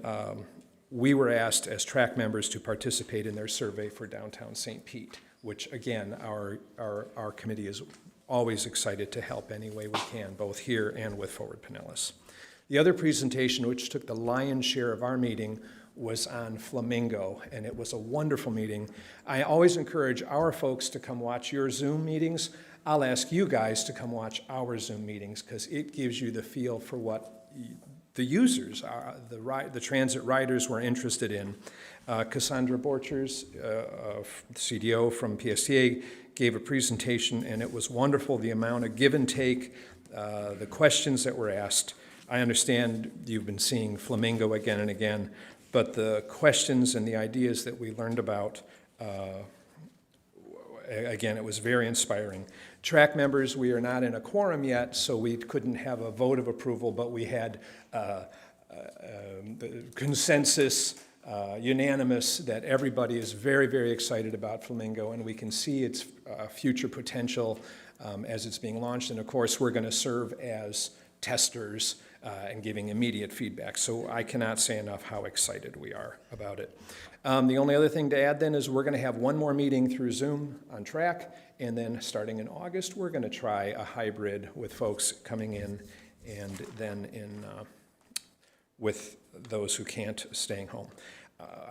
we were asked as TRAC members to participate in their survey for downtown St. Pete, which again, our committee is always excited to help any way we can, both here and with Forward Pinellas. The other presentation, which took the lion's share of our meeting, was on Flamingo, and it was a wonderful meeting. I always encourage our folks to come watch your Zoom meetings. I'll ask you guys to come watch our Zoom meetings, because it gives you the feel for what the users are, the transit riders were interested in. Cassandra Borchers, CDO from PSTA, gave a presentation, and it was wonderful, the amount of give and take, the questions that were asked. I understand you've been seeing Flamingo again and again, but the questions and the ideas that we learned about, again, it was very inspiring. TRAC members, we are not in a quorum yet, so we couldn't have a vote of approval, but we had the consensus, unanimous, that everybody is very, very excited about Flamingo, and we can see its future potential as it's being launched. And of course, we're going to serve as testers and giving immediate feedback. So I cannot say enough how excited we are about it. The only other thing to add then is we're going to have one more meeting through Zoom on track, and then starting in August, we're going to try a hybrid with folks coming in and then with those who can't, staying home.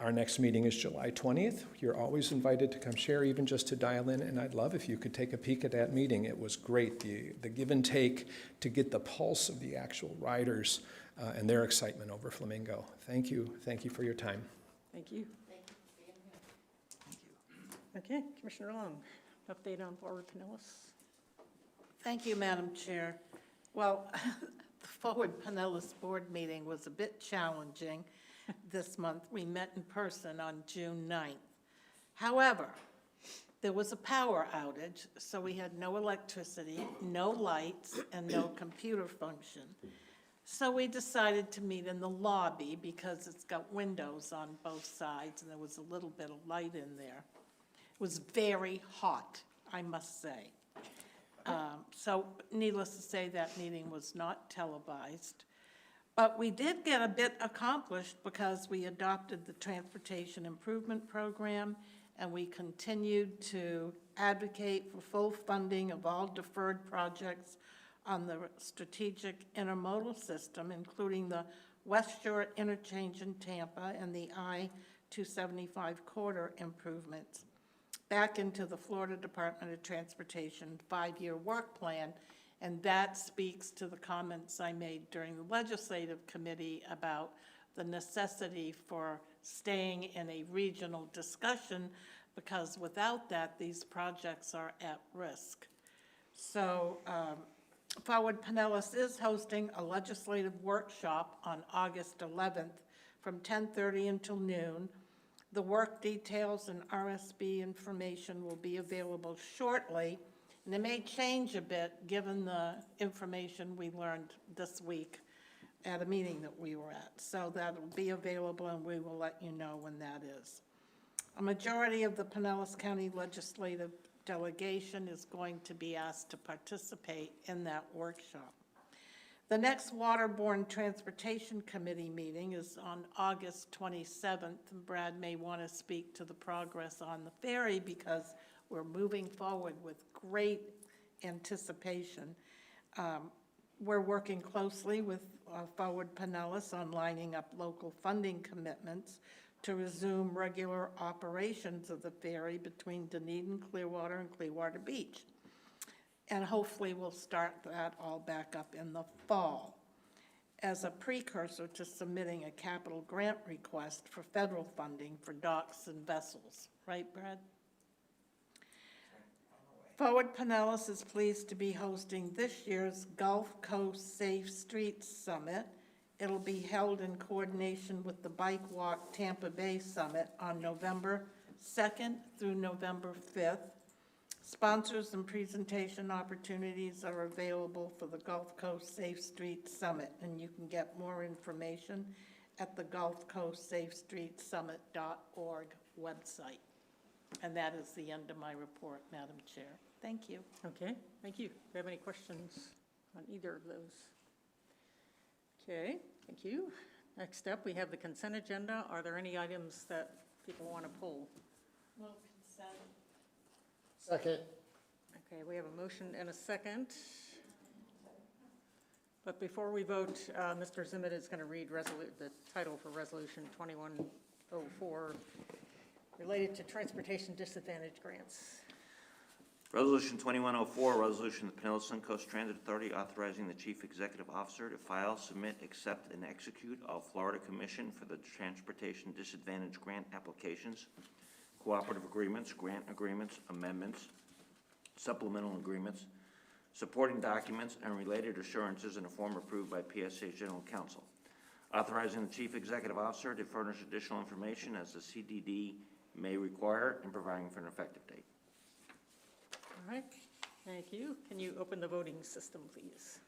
Our next meeting is July 20th. You're always invited to come share, even just to dial in, and I'd love if you could take a peek at that meeting. It was great, the give and take to get the pulse of the actual riders and their excitement over Flamingo. Thank you for your time. Thank you. Thank you for being here. Okay, Commissioner Long, update on Forward Pinellas. Thank you, Madam Chair. Well, the Forward Pinellas Board meeting was a bit challenging this month. We met in person on June 9th. However, there was a power outage, so we had no electricity, no lights, and no computer function. So we decided to meet in the lobby because it's got windows on both sides and there was a little bit of light in there. It was very hot, I must say. So needless to say, that meeting was not televised. But we did get a bit accomplished because we adopted the Transportation Improvement Program and we continued to advocate for full funding of all deferred projects on the strategic intermodal system, including the West Shore Interchange in Tampa and the I-275 corridor improvements, back into the Florida Department of Transportation 5-year work plan. And that speaks to the comments I made during the legislative committee about the necessity for staying in a regional discussion, because without that, these projects are at risk. So Forward Pinellas is hosting a legislative workshop on August 11th from 10:30 until noon. The work details and RSB information will be available shortly, and it may change a bit given the information we learned this week at a meeting that we were at. So that'll be available and we will let you know when that is. A majority of the Pinellas County Legislative delegation is going to be asked to participate in that workshop. The next Waterborne Transportation Committee meeting is on August 27th. And Brad may want to speak to the progress on the ferry because we're moving forward with great anticipation. We're working closely with Forward Pinellas on lining up local funding commitments to resume regular operations of the ferry between Dunedin, Clearwater, and Clearwater Beach. And hopefully we'll start that all back up in the fall as a precursor to submitting a capital grant request for federal funding for docks and vessels. Right, Brad? Forward Pinellas is pleased to be hosting this year's Gulf Coast Safe Streets Summit. It'll be held in coordination with the Bike Walk Tampa Bay Summit on November 2nd through November 5th. Sponsors and presentation opportunities are available for the Gulf Coast Safe Streets Summit, and you can get more information at the Gulf Coast Safe Streets Summit.org website. And that is the end of my report, Madam Chair. Thank you. Okay, thank you. Do you have any questions on either of those? Okay, thank you. Next up, we have the consent agenda. Are there any items that people want to pull? Move consent. Second. Okay, we have a motion and a second. But before we vote, Mr. Zimmett is going to read the title for Resolution 2104 related to transportation disadvantage grants. Resolution 2104, resolution of the Pinellas Suncoast Transit Authority authorizing the Chief Executive Officer to file, submit, accept, and execute all Florida Commission for the Transportation Disadvantage Grant applications, cooperative agreements, grant agreements, amendments, supplemental agreements, supporting documents, and related assurances in a form approved by PSA General Counsel. Authorizing the Chief Executive Officer to furnish additional information as the CDD may require and providing for an effective date. All right, thank you. Can you open the voting system, please?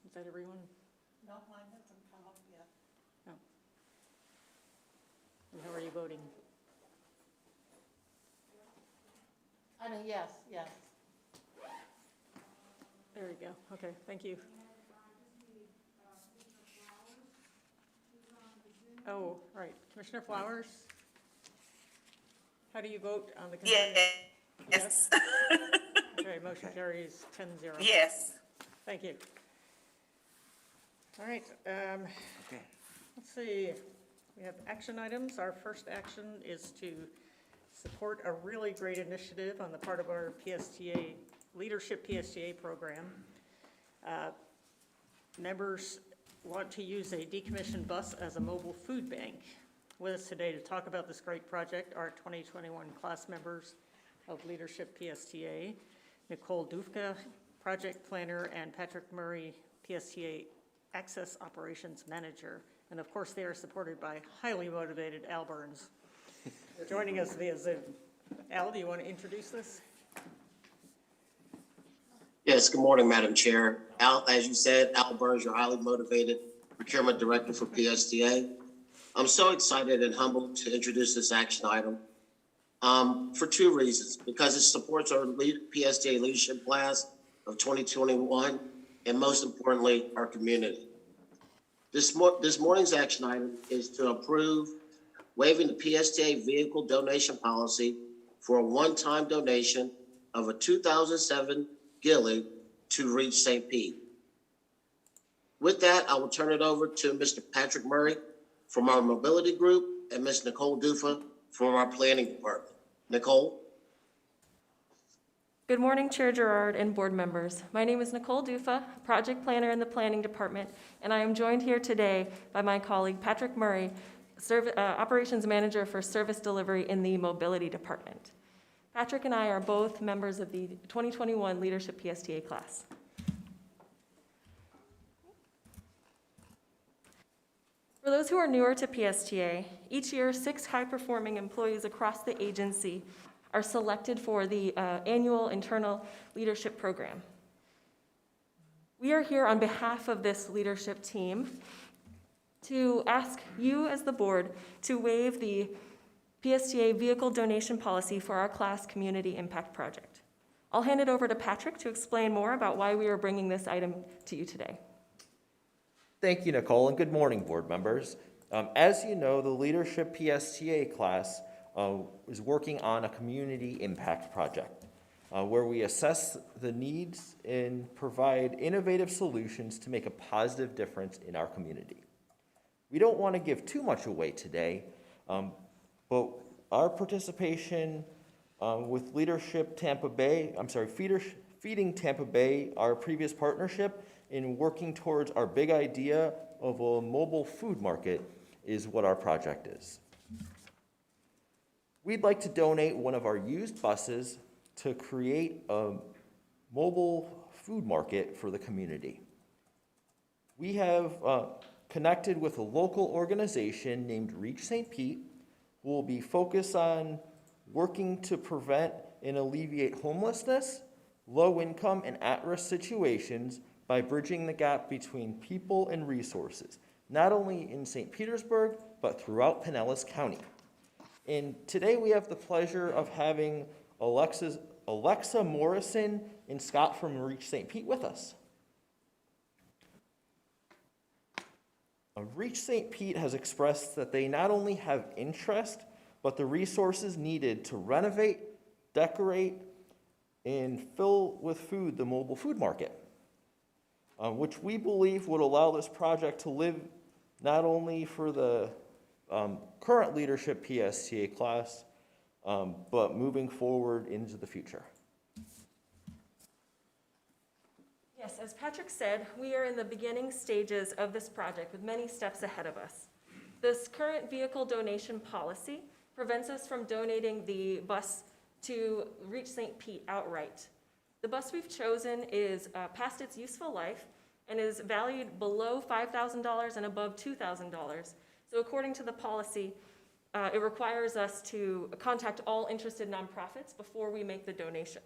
Is that everyone? No, mine hasn't come up yet. No. And how are you voting? Yes, yes. There you go. Okay, thank you. Oh, right. Commissioner Flowers? How do you vote on the consent? Yes. Okay, motion carries 10-0. Yes. Thank you. All right, Okay. let's see. We have action items. Our first action is to support a really great initiative on the part of our PSTA, Leadership PSTA program. Members want to use a decommissioned bus as a mobile food bank. With us today to talk about this great project are 2021 class members of Leadership PSTA, Nicole Dufka, project planner, and Patrick Murray, PSTA Access Operations Manager. And of course, they are supported by highly motivated Al Burns, joining us via Zoom. Al, do you want to introduce this? Yes, good morning, Madam Chair. Al, as you said, Al Burns, your highly motivated procurement director for PSTA. I'm so excited and humbled to introduce this action item for two reasons. Because it supports our PSTA leadership class of 2021, and most importantly, our community. This morning's action item is to approve waiving the PSTA vehicle donation policy for a one-time donation of a 2007 Gilly to Reach St. Pete. With that, I will turn it over to Mr. Patrick Murray from our mobility group and Ms. Nicole Dufa from our planning department. Nicole? Good morning, Chair Gerard and board members. My name is Nicole Dufa, project planner in the planning department, and I am joined here today by my colleague Patrick Murray, operations manager for service delivery in the mobility department. Patrick and I are both members of the 2021 Leadership PSTA class. For those who are newer to PSTA, each year 6 high-performing employees across the agency are selected for the annual internal leadership program. We are here on behalf of this leadership team to ask you as the board to waive the PSTA vehicle donation policy for our class community impact project. I'll hand it over to Patrick to explain more about why we are bringing this item to you today. Thank you, Nicole, and good morning, board members. As you know, the Leadership PSTA class is working on a community impact project where we assess the needs and provide innovative solutions to make a positive difference in our community. We don't want to give too much away today, but our participation with Leadership Tampa Bay, Feeding Tampa Bay, our previous partnership in working towards our big idea of a mobile food market is what our project is. We'd like to donate one of our used buses to create a mobile food market for the community. We have connected with a local organization named Reach St. Pete, who will be focused on working to prevent and alleviate homelessness, low income, and at-risk situations by bridging the gap between people and resources, not only in St. Petersburg, but throughout Pinellas County. And today we have the pleasure of having Alexa Morrison and Scott from Reach St. Pete with us. Reach St. Pete has expressed that they not only have interest, but the resources needed to renovate, decorate, and fill with food the mobile food market, which we believe would allow this project to live not only for the current Leadership PSTA class, but moving forward into the future. Yes, as Patrick said, we are in the beginning stages of this project with many steps ahead of us. This current vehicle donation policy prevents us from donating the bus to Reach St. Pete outright. The bus we've chosen is past its useful life and is valued below $5,000 and above $2,000. So according to the policy, it requires us to contact all interested nonprofits before we make the donation.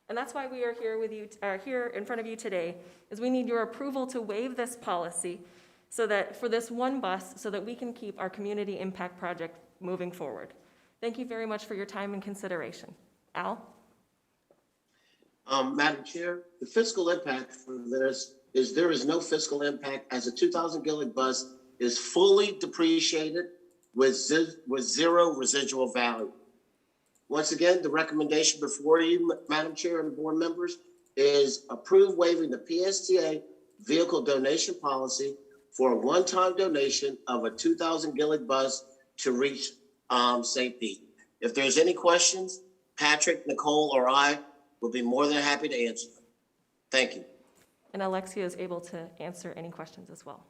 And that's why we are here with you, here in front of you today, is we need your approval to waive this policy so that for this one bus, so that we can keep our community impact project moving forward. Thank you very much for your time and consideration. Al? Madam Chair, the fiscal impact for this is there is no fiscal impact as a 2,000 gallon bus is fully depreciated with zero residual value. Once again, the recommendation before you, Madam Chair and board members, is approve waiving the PSTA vehicle donation policy for a one-time donation of a 2,000 gallon bus to reach St. Pete. If there's any questions, Patrick, Nicole, or I will be more than happy to answer them. Thank you. And Alexia is able to answer any questions as well.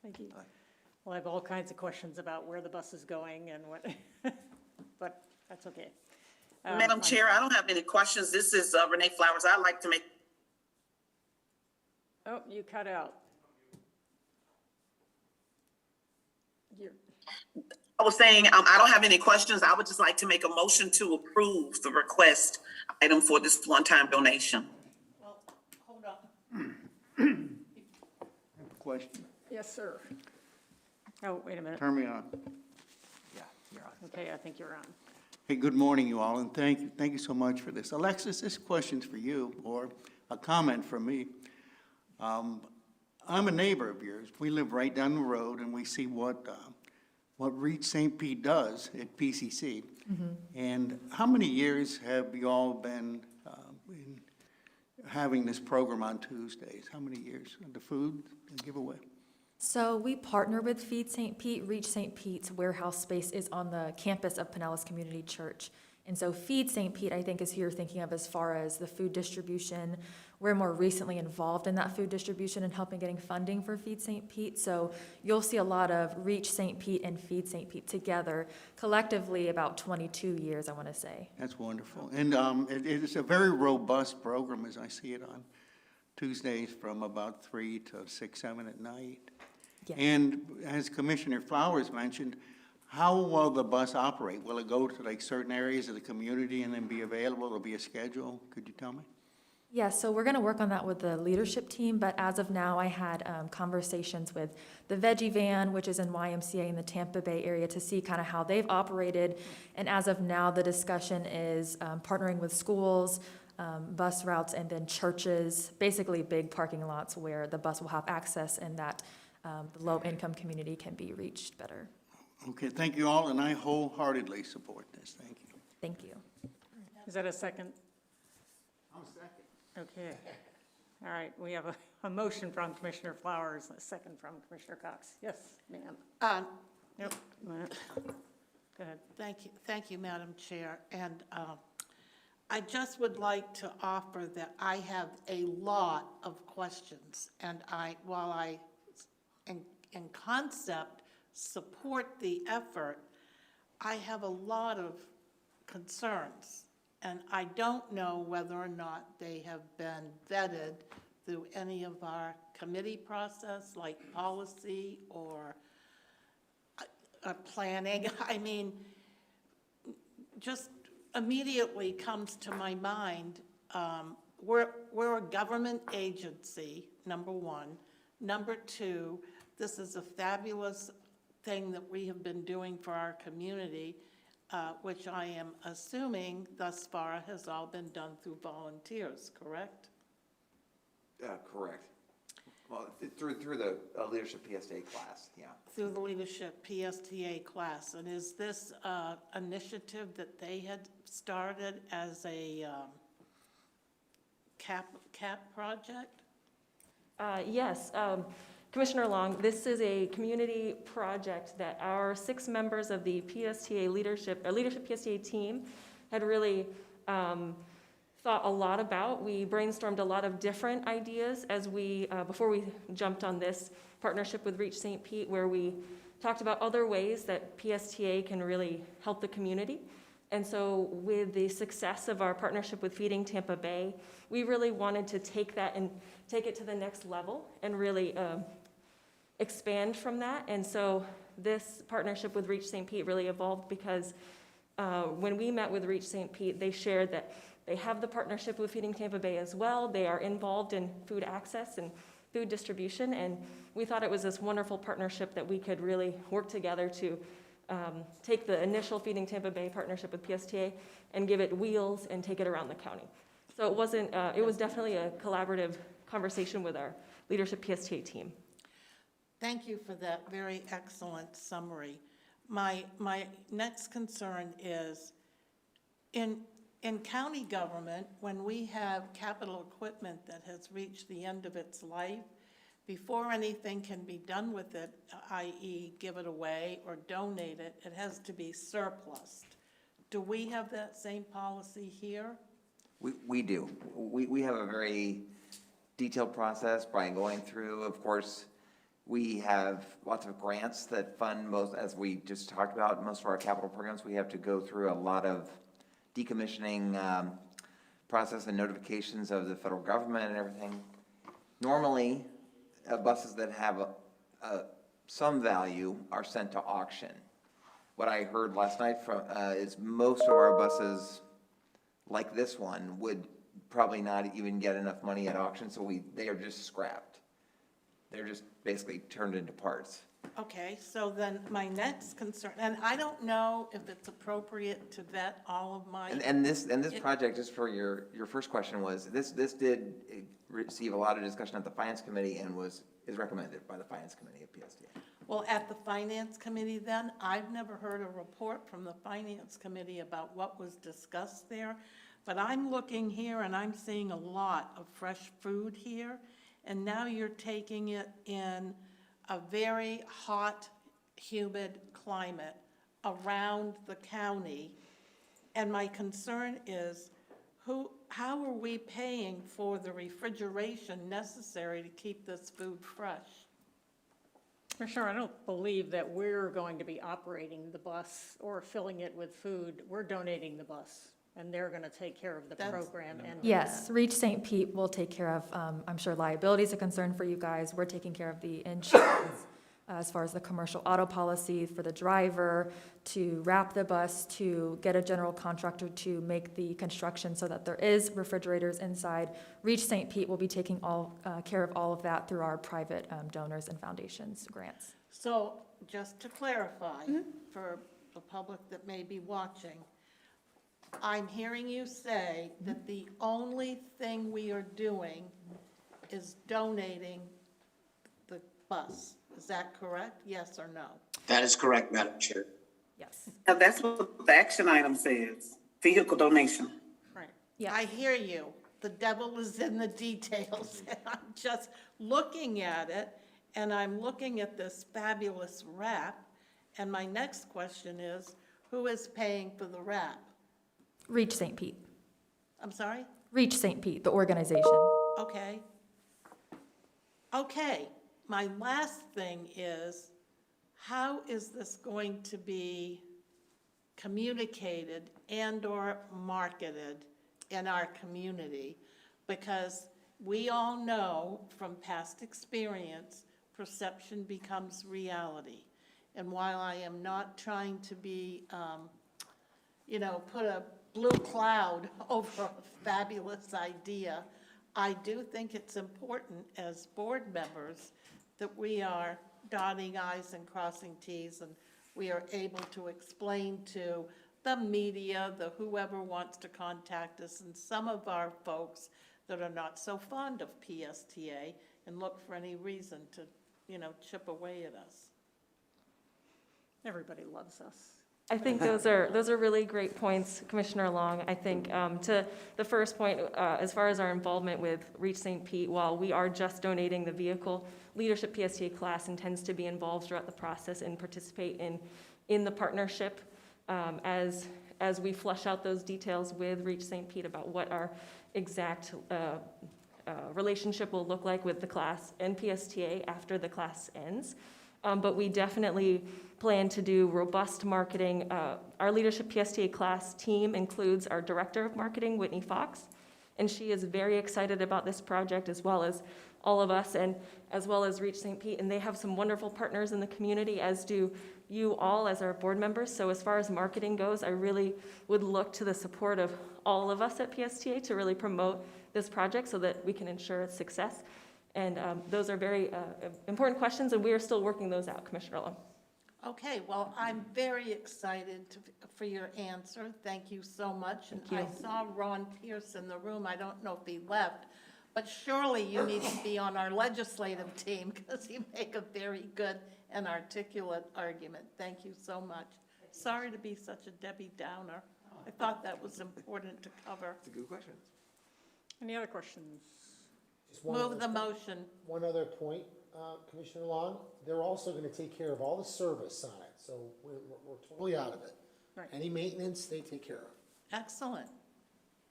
Thank you. Well, I have all kinds of questions about where the bus is going and what, but that's okay. Madam Chair, I don't have any questions. This is Renee Flowers. I'd like to make. Oh, you cut out. I was saying, I don't have any questions. I would just like to make a motion to approve the request item for this one-time donation. Well, hold on. Question? Yes, sir. Oh, wait a minute. Turn me on. Yeah, you're on. Okay, I think you're on. Hey, good morning, you all, and thank you so much for this. Alexis, this question's for you, or a comment from me. I'm a neighbor of yours. We live right down the road, and we see what Reach St. Pete does at PCC. And how many years have you all been having this program on Tuesdays? How many years? The food giveaway? So we partner with Feed St. Pete. Reach St. Pete's warehouse space is on the campus of Pinellas Community Church. And so Feed St. Pete, I think, is who you're thinking of as far as the food distribution. We're more recently involved in that food distribution and helping getting funding for Feed St. Pete. So you'll see a lot of Reach St. Pete and Feed St. Pete together, collectively about 22 years, I want to say. That's wonderful. And it is a very robust program as I see it on Tuesdays from about 3 to 6, 7 at night. Yes. And as Commissioner Flowers mentioned, how will the bus operate? Will it go to like certain areas of the community and then be available? There'll be a schedule? Could you tell me? Yeah, so we're going to work on that with the leadership team, but as of now, I had conversations with the Veggie Van, which is in YMCA in the Tampa Bay area, to see kind of how they've operated. And as of now, the discussion is partnering with schools, bus routes, and then churches, basically big parking lots where the bus will have access and that the low-income community can be reached better. Okay, thank you all, and I wholeheartedly support this. Thank you. Thank you. Is that a second? I'm second. Okay. All right, we have a motion from Commissioner Flowers, a second from Commissioner Cox. Yes, ma'am. Yep. Go ahead. Thank you, Madam Chair. And I just would like to offer that I have a lot of questions, and while I, in concept, support the effort, I have a lot of concerns. And I don't know whether or not they have been vetted through any of our committee process, like policy or planning. I mean, just immediately comes to my mind, we're a government agency, number one. Number two, this is a fabulous thing that we have been doing for our community, which I am assuming thus far has all been done through volunteers, correct? Correct. Well, through the leadership PSTA class, yeah. Through the leadership PSTA class. And is this initiative that they had started as a CAP project? Yes. Commissioner Long, this is a community project that our 6 members of the PSTA leadership PSTA team had really thought a lot about. We brainstormed a lot of different ideas as we, before we jumped on this partnership with Reach St. Pete, where we talked about other ways that PSTA can really help the community. And so with the success of our partnership with Feeding Tampa Bay, we really wanted to take that and take it to the next level and really expand from that. And so this partnership with Reach St. Pete really evolved because when we met with Reach St. Pete, they shared that they have the partnership with Feeding Tampa Bay as well. They are involved in food access and food distribution, and we thought it was this wonderful partnership that we could really work together to take the initial Feeding Tampa Bay partnership with PSTA and give it wheels and take it around the county. So it wasn't, it was definitely a collaborative conversation with our leadership PSTA team. Thank you for that very excellent summary. My next concern is, in county government, when we have capital equipment that has reached the end of its life, before anything can be done with it, i.e. give it away or donate it, it has to be surplused. Do we have that same policy here? We do. We have a very detailed process by going through, of course, we have lots of grants that fund most, as we just talked about, most of our capital programs. We have to go through a lot of decommissioning process and notifications of the federal government and everything. Normally, buses that have some value are sent to auction. What I heard last night from is most of our buses, like this one, would probably not even get enough money at auction, so they are just scrapped. They're just basically turned into parts. Okay, so then my next concern, and I don't know if it's appropriate to vet all of my. And this project, just for your first question, was this did receive a lot of discussion at the Finance Committee and is recommended by the Finance Committee of PSTA. Well, at the Finance Committee then, I've never heard a report from the Finance Committee about what was discussed there. But I'm looking here and I'm seeing a lot of fresh food here. And now you're taking it in a very hot, humid climate around the county. And my concern is, how are we paying for the refrigeration necessary to keep this food fresh? Commissioner, I don't believe that we're going to be operating the bus or filling it with food. We're donating the bus, and they're going to take care of the program. And Yes, Reach St. Pete will take care of, I'm sure liability is a concern for you guys. We're taking care of the insurance as far as the commercial auto policy for the driver, to wrap the bus, to get a general contractor to make the construction so that there is refrigerators inside. Reach St. Pete will be taking care of all of that through our private donors and foundations grants. So just to clarify for the public that may be watching, I'm hearing you say that the only thing we are doing is donating the bus. Is that correct? Yes or no? That is correct, Madam Chair. Yes. Now, that's what the action item says, vehicle donation. Right. Yeah. I hear you. The devil is in the details. And I'm just looking at it, and I'm looking at this fabulous wrap. And my next question is, who is paying for the wrap? Reach St. Pete. I'm sorry? Reach St. Pete, the organization. Okay. Okay, my last thing is, how is this going to be communicated and/or marketed in our community? Because we all know from past experience, perception becomes reality. And while I am not trying to be, put a blue cloud over a fabulous idea, I do think it's important as board members that we are dotting i's and crossing t's, and we are able to explain to the media, the whoever wants to contact us, and some of our folks that are not so fond of PSTA and look for any reason to, chip away at us. everybody loves us. I think those are really great points, Commissioner Long. I think to the first point, as far as our involvement with Reach St. Pete, while we are just donating the vehicle, Leadership PSTA class intends to be involved throughout the process and participate in the partnership as we flesh out those details with Reach St. Pete about what our exact relationship will look like with the class and PSTA after the class ends. But we definitely plan to do robust marketing. Our Leadership PSTA class team includes our Director of Marketing, Whitney Fox, and she is very excited about this project, as well as all of us, and as well as Reach St. Pete. And they have some wonderful partners in the community, as do you all as our board members. So as far as marketing goes, I really would look to the support of all of us at PSTA to really promote this project so that we can ensure its success. And those are very important questions, and we are still working those out, Commissioner Long. Okay, well, I'm very excited for your answer. Thank you so much. And I saw Ron Pierce in the room. I don't know if he left, but surely you need to be on our legislative team because you make a very good and articulate argument. Thank you so much. Sorry to be such a Debbie Downer. I thought that was important to cover. It's a good question. Any other questions? Just one Move other- the motion. One other point, Commissioner Long, they're also gonna take care of all the service on it, so we're totally out of it. Right. Any maintenance, they take care of. Excellent.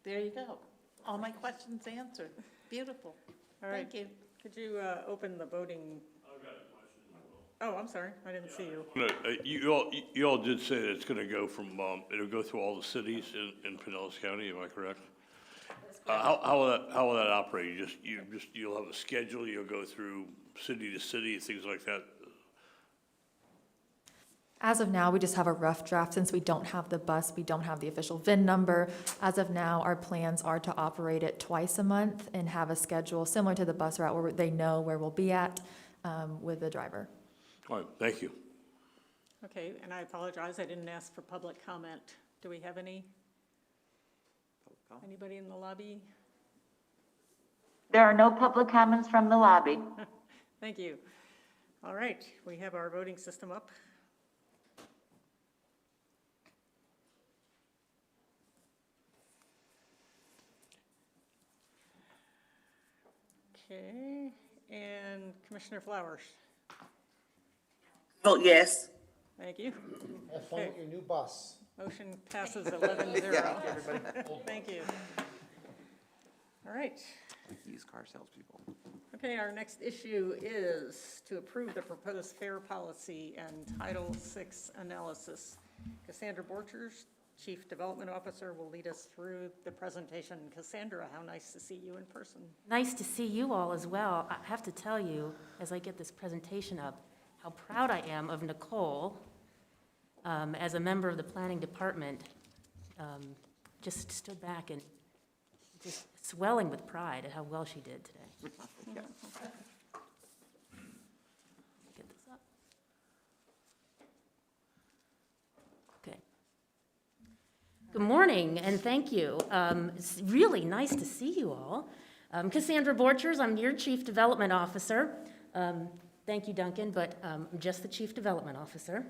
There you go. All my questions answered. Beautiful. All right. Thank you. Could you open the voting? I've got a question as well. Oh, I'm sorry, I didn't see you. No, you all did say that it's gonna go from, it'll go through all the cities in Pinellas County, am I correct? How will that operate? You'll have a schedule, you'll go through city to city, things like that? As of now, we just have a rough draft. Since we don't have the bus, we don't have the official VIN number. As of now, our plans are to operate it twice a month and have a schedule similar to the bus route where they know where we'll be at with the driver. All right, thank you. Okay, and I apologize, I didn't ask for public comment. Do we have any? Anybody in the lobby? There are no public comments from the lobby. Thank you. All right, we have our voting system up. Okay, and Commissioner Flowers, Vote yes. thank you. Have fun Okay. with your new bus. Motion passes 11-0. Yeah, everybody. Thank you. All right. Like used car salespeople. Okay, our next issue is to approve the proposed fare policy and Title VI analysis. Cassandra Borchers, Chief Development Officer, will lead us through the presentation. Cassandra, how nice to see you in person. Nice to see you all as well. I have to tell you, as I get this presentation up, how proud I am of Nicole as a member of the planning department. Just stood back and just swelling with pride at how well she did today. Yeah. Get this up. Okay. Good morning, and thank you. It's really nice to see you all. Cassandra Borchers, I'm your Chief Development Officer. Thank you, Duncan, but I'm just the Chief Development Officer.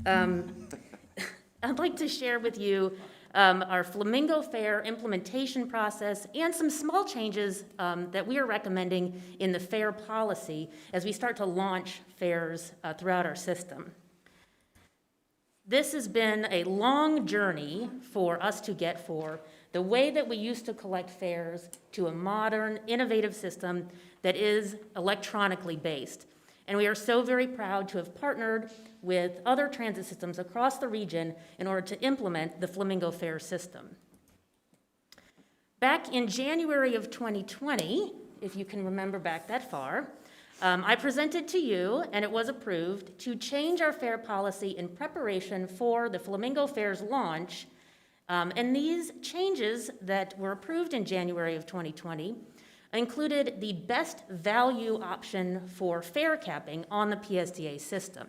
I'd like to share with you our Flamingo Fare implementation process and some small changes that we are recommending in the fare policy as we start to launch fares throughout our system. This has been a long journey for us to get for the way that we used to collect fares to a modern, innovative system that is electronically based. And we are so very proud to have partnered with other transit systems across the region in order to implement the Flamingo Fare system. Back in January of 2020, if you can remember back that far, I presented to you, and it was approved, to change our fare policy in preparation for the Flamingo Fare's launch. And these changes that were approved in January of 2020 included the best value option for fare capping on the PSTA system.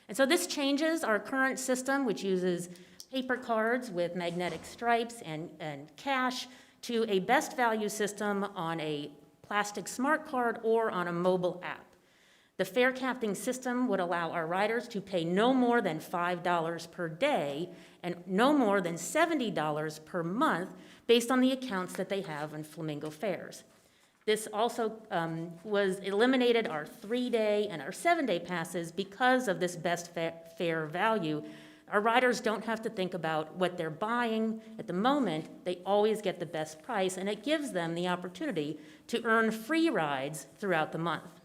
And so this changes our current system, which uses paper cards with magnetic stripes and cash, to a best value system on a plastic smart card or on a mobile app. The fare capping system would allow our riders to pay no more than $5 per day and no more than $70 per month based on the accounts that they have on Flamingo Fares. This also eliminated our 3-day and our 7-day passes because of this best fare value. Our riders don't have to think about what they're buying at the moment. They always get the best price, and it gives them the opportunity to earn free rides throughout the month.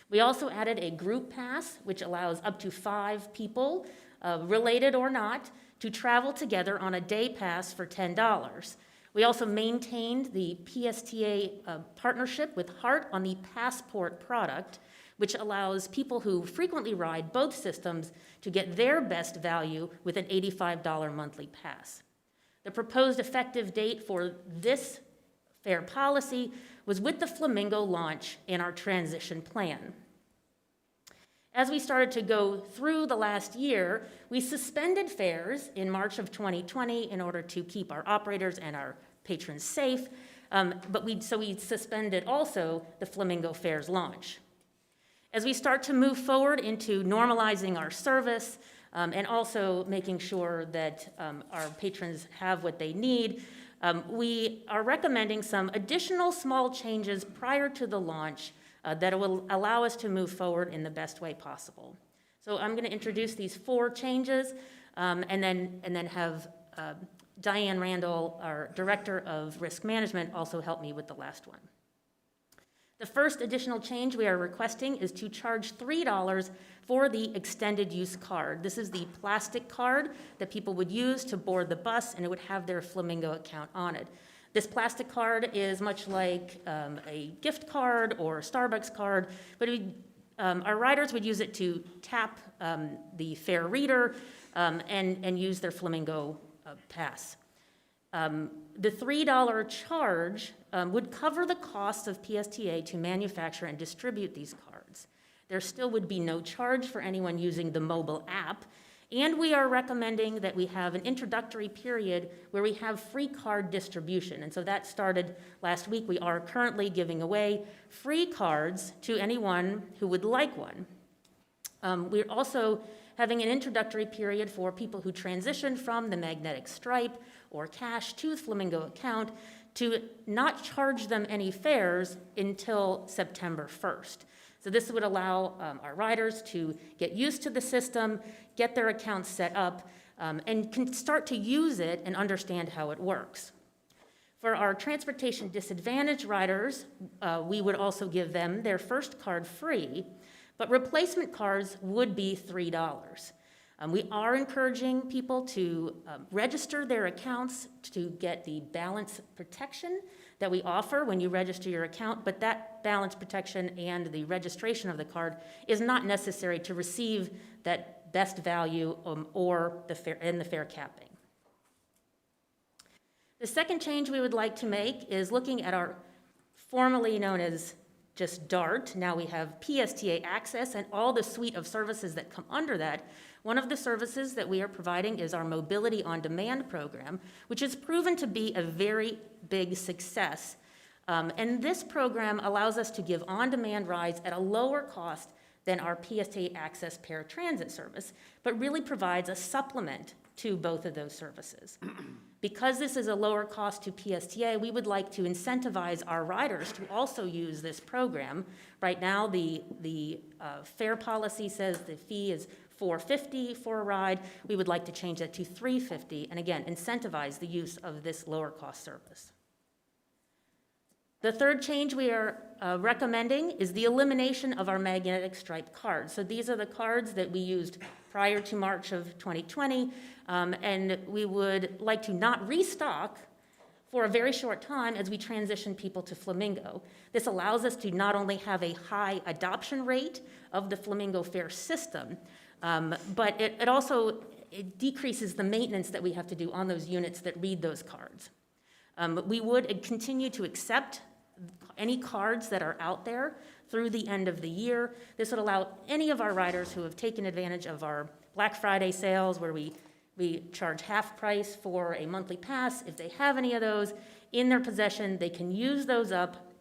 We also added a group pass, which allows up to 5 people, related or not, to travel together on a day pass for $10. We also maintained the PSTA partnership with Hart on the Passport product, which allows people who frequently ride both systems to get their best value with an $85 monthly pass. The proposed effective date for this fare policy was with the Flamingo launch in our transition plan. As we started to go through the last year, we suspended fares in March of 2020 in order to keep our operators and our patrons safe, but we suspended also the Flamingo Fares launch. As we start to move forward into normalizing our service and also making sure that our patrons have what they need, we are recommending some additional small changes prior to the launch that will allow us to move forward in the best way possible. So I'm going to introduce these 4 changes and then have Diane Randall, our Director of Risk Management, also help me with the last one. The first additional change we are requesting is to charge $3 for the extended use card. This is the plastic card that people would use to board the bus, and it would have their Flamingo account on it. This plastic card is much like a gift card or a Starbucks card, but our riders would use it to tap the fare reader and use their Flamingo pass. The $3 charge would cover the cost of PSTA to manufacture and distribute these cards. There still would be no charge for anyone using the mobile app, and we are recommending that we have an introductory period where we have free card distribution. And so that started last week. We are currently giving away free cards to anyone who would like one. We're also having an introductory period for people who transition from the magnetic stripe or cash to the Flamingo account to not charge them any fares until September 1st. So this would allow our riders to get used to the system, get their accounts set up, and can start to use it and understand how it works. For our transportation disadvantaged riders, we would also give them their first card free, but replacement cards would be $3. We are encouraging people to register their accounts to get the balance protection that we offer when you register your account, but that balance protection and the registration of the card is not necessary to receive that best value or the fare capping. The second change we would like to make is looking at our formerly known as just DART. Now we have PSTA Access and all the suite of services that come under that. One of the services that we are providing is our Mobility on Demand program, which has proven to be a very big success. And this program allows us to give on-demand rides at a lower cost than our PSTA Access paratransit service, but really provides a supplement to both of those services. Because this is a lower cost to PSTA, we would like to incentivize our riders to also use this program. Right now, the fare policy says the fee is $4.50 for a ride. We would like to change that to $3.50, and again, incentivize the use of this lower cost service. The third change we are recommending is the elimination of our magnetic stripe cards. So these are the cards that we used prior to March of 2020, and we would like to not restock for a very short time as we transition people to Flamingo. This allows us to not only have a high adoption rate of the Flamingo fare system, but it also decreases the maintenance that we have to do on those units that read those cards. We would continue to accept any cards that are out there through the end of the year. This would allow any of our riders who have taken advantage of our Black Friday sales where we charge half price for a monthly pass. If they have any of those in their possession, they can use those up.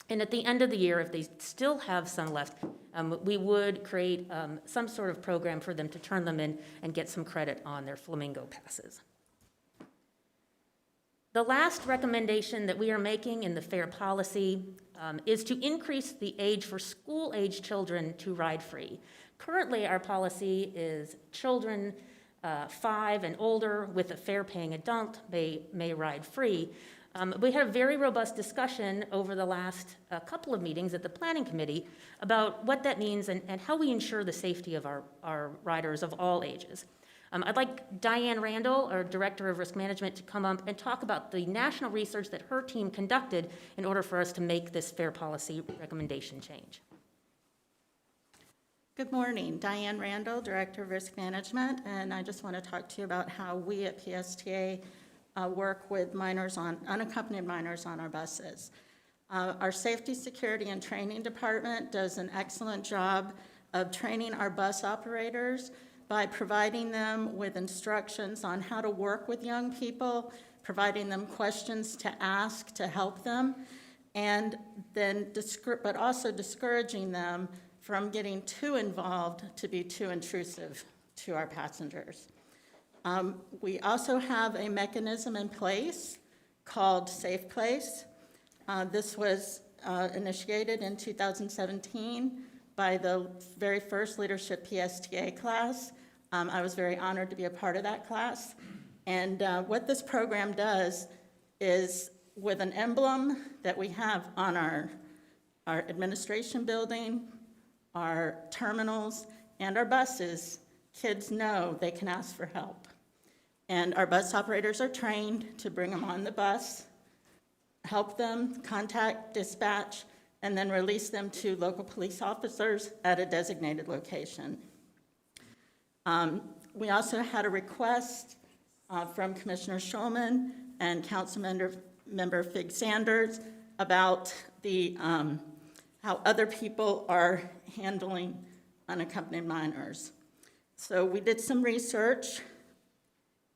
And at the end of the year, if they still have some left, we would create some sort of program for them to turn them in and get some credit on their Flamingo passes. The last recommendation that we are making in the fare policy is to increase the age for school-age children to ride free. Currently, our policy is children 5 and older with a fare-paying adult may ride free. We had a very robust discussion over the last couple of meetings at the Planning Committee about what that means and how we ensure the safety of our riders of all ages. I'd like Diane Randall, our Director of Risk Management, to come up and talk about the national research that her team conducted in order for us to make this fare policy recommendation change. Good morning, Diane Randall, Director of Risk Management, and I just want to talk to you about how we at PSTA work with unaccompanied minors on our buses. Our Safety, Security, and Training Department does an excellent job of training our bus operators by providing them with instructions on how to work with young people, providing them questions to ask to help them, and then but also discouraging them from getting too involved to be too intrusive to our passengers. We also have a mechanism in place called Safe Place. This was initiated in 2017 by the very first Leadership PSTA class. I was very honored to be a part of that class. And what this program does is, with an emblem that we have on our administration building, our terminals, and our buses, kids know they can ask for help. And our bus operators are trained to bring them on the bus, help them, contact dispatch, and then release them to local police officers at a designated location. We also had a request from Commissioner Schulman and Councilmember Fig Sanders about the how other people are handling unaccompanied minors. So we did some research,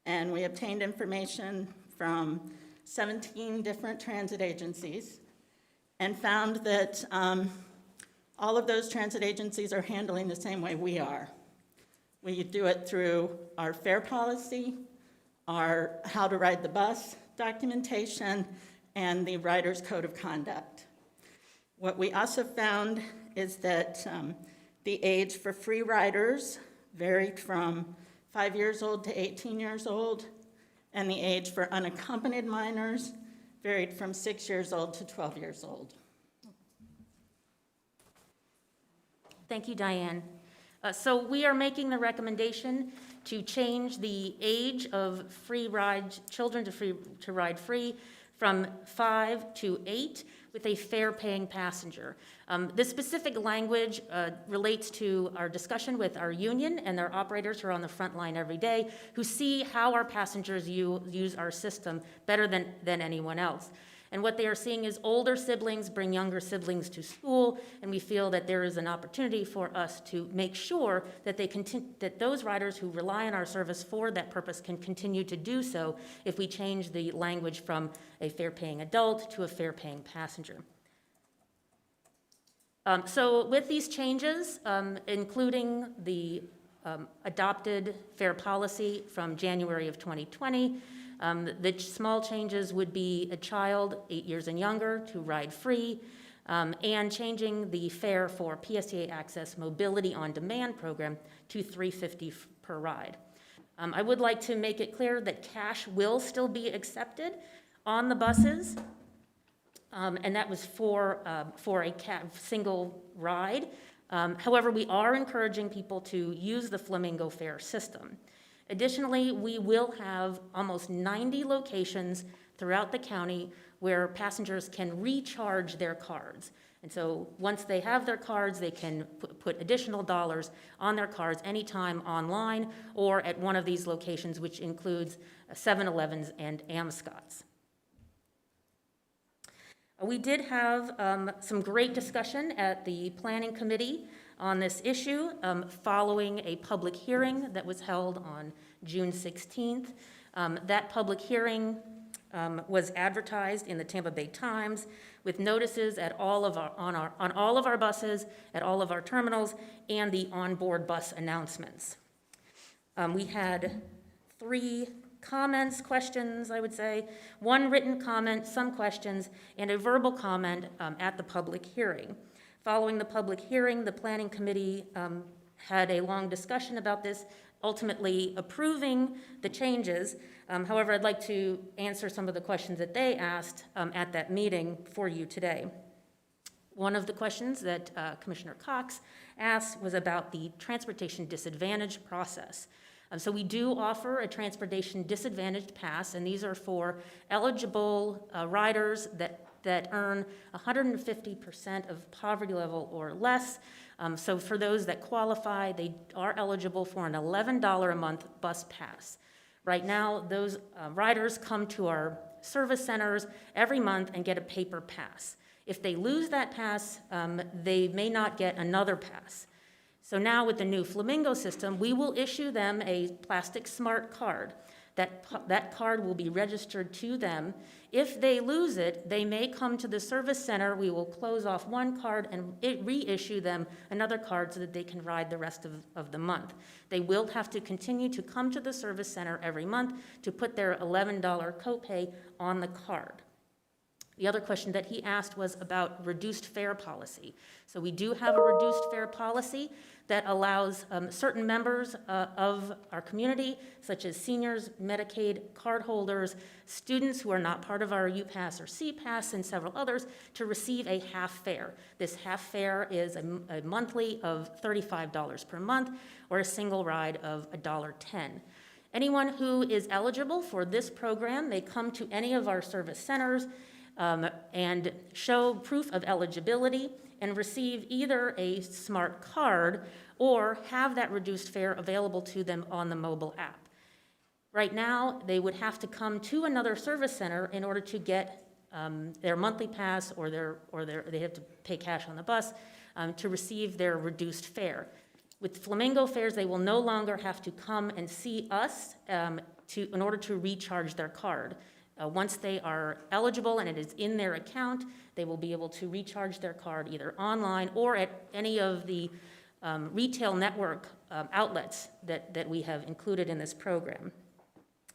and we obtained information from 17 different transit agencies and found that all of those transit agencies are handling the same way we are. We do it through our fare policy, our how to ride the bus documentation, and the rider's code of conduct. What we also found is that the age for free riders varied from 5 years old to 18 years old, and the age for unaccompanied minors varied from 6 years old to 12 years old. Thank you, Diane. So we are making the recommendation to change the age of free ride, children to ride free from 5 to 8 with a fare-paying passenger. This specific language relates to our discussion with our union and their operators who are on the front line every day, who see how our passengers use our system better than anyone else. And what they are seeing is older siblings bring younger siblings to school, and we feel that there is an opportunity for us to make sure that that those riders who rely on our service for that purpose can continue to do so if we change the language from a fare-paying adult to a fare-paying passenger. So with these changes, including the adopted fare policy from January of 2020, the small changes would be a child 8 years and younger to ride free, and changing the fare for PSTA Access Mobility on Demand program to $3.50 per ride. I would like to make it clear that cash will still be accepted on the buses, and that was for a single ride. However, we are encouraging people to use the Flamingo fare system. Additionally, we will have almost 90 locations throughout the county where passengers can recharge their cards. And so once they have their cards, they can put additional dollars on their cards anytime online or at one of these locations, which includes 7-Elevens and Amscott's. We did have some great discussion at the Planning Committee on this issue following a public hearing that was held on June 16th. That public hearing was advertised in the Tampa Bay Times with notices at on all of our buses, at all of our terminals, and the onboard bus announcements. We had 3 comments, questions, I would say, 1 written comment, some questions, and a verbal comment at the public hearing. Following the public hearing, the Planning Committee had a long discussion about this, ultimately approving the changes. However, I'd like to answer some of the questions that they asked at that meeting for you today. One of the questions that Commissioner Cox asked was about the transportation disadvantage process. So we do offer a transportation disadvantaged pass, and these are for eligible riders that earn 150% of poverty level or less. So for those that qualify, they are eligible for an $11 a month bus pass. Right now, those riders come to our service centers every month and get a paper pass. If they lose that pass, they may not get another pass. So now with the new Flamingo system, we will issue them a plastic smart card. That card will be registered to them. If they lose it, they may come to the service center. We will close off one card and reissue them another card so that they can ride the rest of the month. They will have to continue to come to the service center every month to put their $11 copay on the card. The other question that he asked was about reduced fare policy. So we do have a reduced fare policy that allows certain members of our community, such as seniors, Medicaid cardholders, students who are not part of our UPass or CPass, and several others, to receive a half fare. This half fare is a monthly of $35 per month, or a single ride of $1.10. Anyone who is eligible for this program may come to any of our service centers and show proof of eligibility and receive either a smart card or have that reduced fare available to them on the mobile app. Right now, they would have to come to another service center in order to get their monthly pass or they have to pay cash on the bus to receive their reduced fare. With Flamingo fares, they will no longer have to come and see us in order to recharge their card. Once they are eligible and it is in their account, they will be able to recharge their card either online or at any of the retail network outlets that we have included in this program.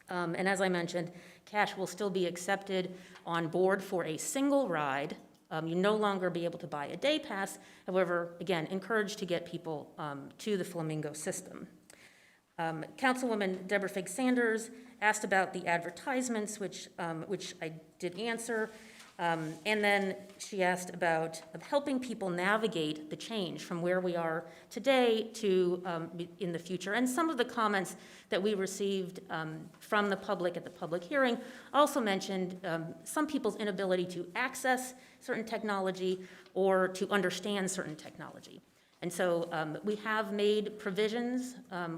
And as I mentioned, cash will still be accepted on board for a single ride. You no longer be able to buy a day pass. However, again, encouraged to get people to the Flamingo system. Councilwoman Deborah Figgs Sanders asked about the advertisements, which I did answer. And then she asked about helping people navigate the change from where we are today to in the future. And some of the comments that we received from the public at the public hearing also mentioned some people's inability to access certain technology or to understand certain technology. And so we have made provisions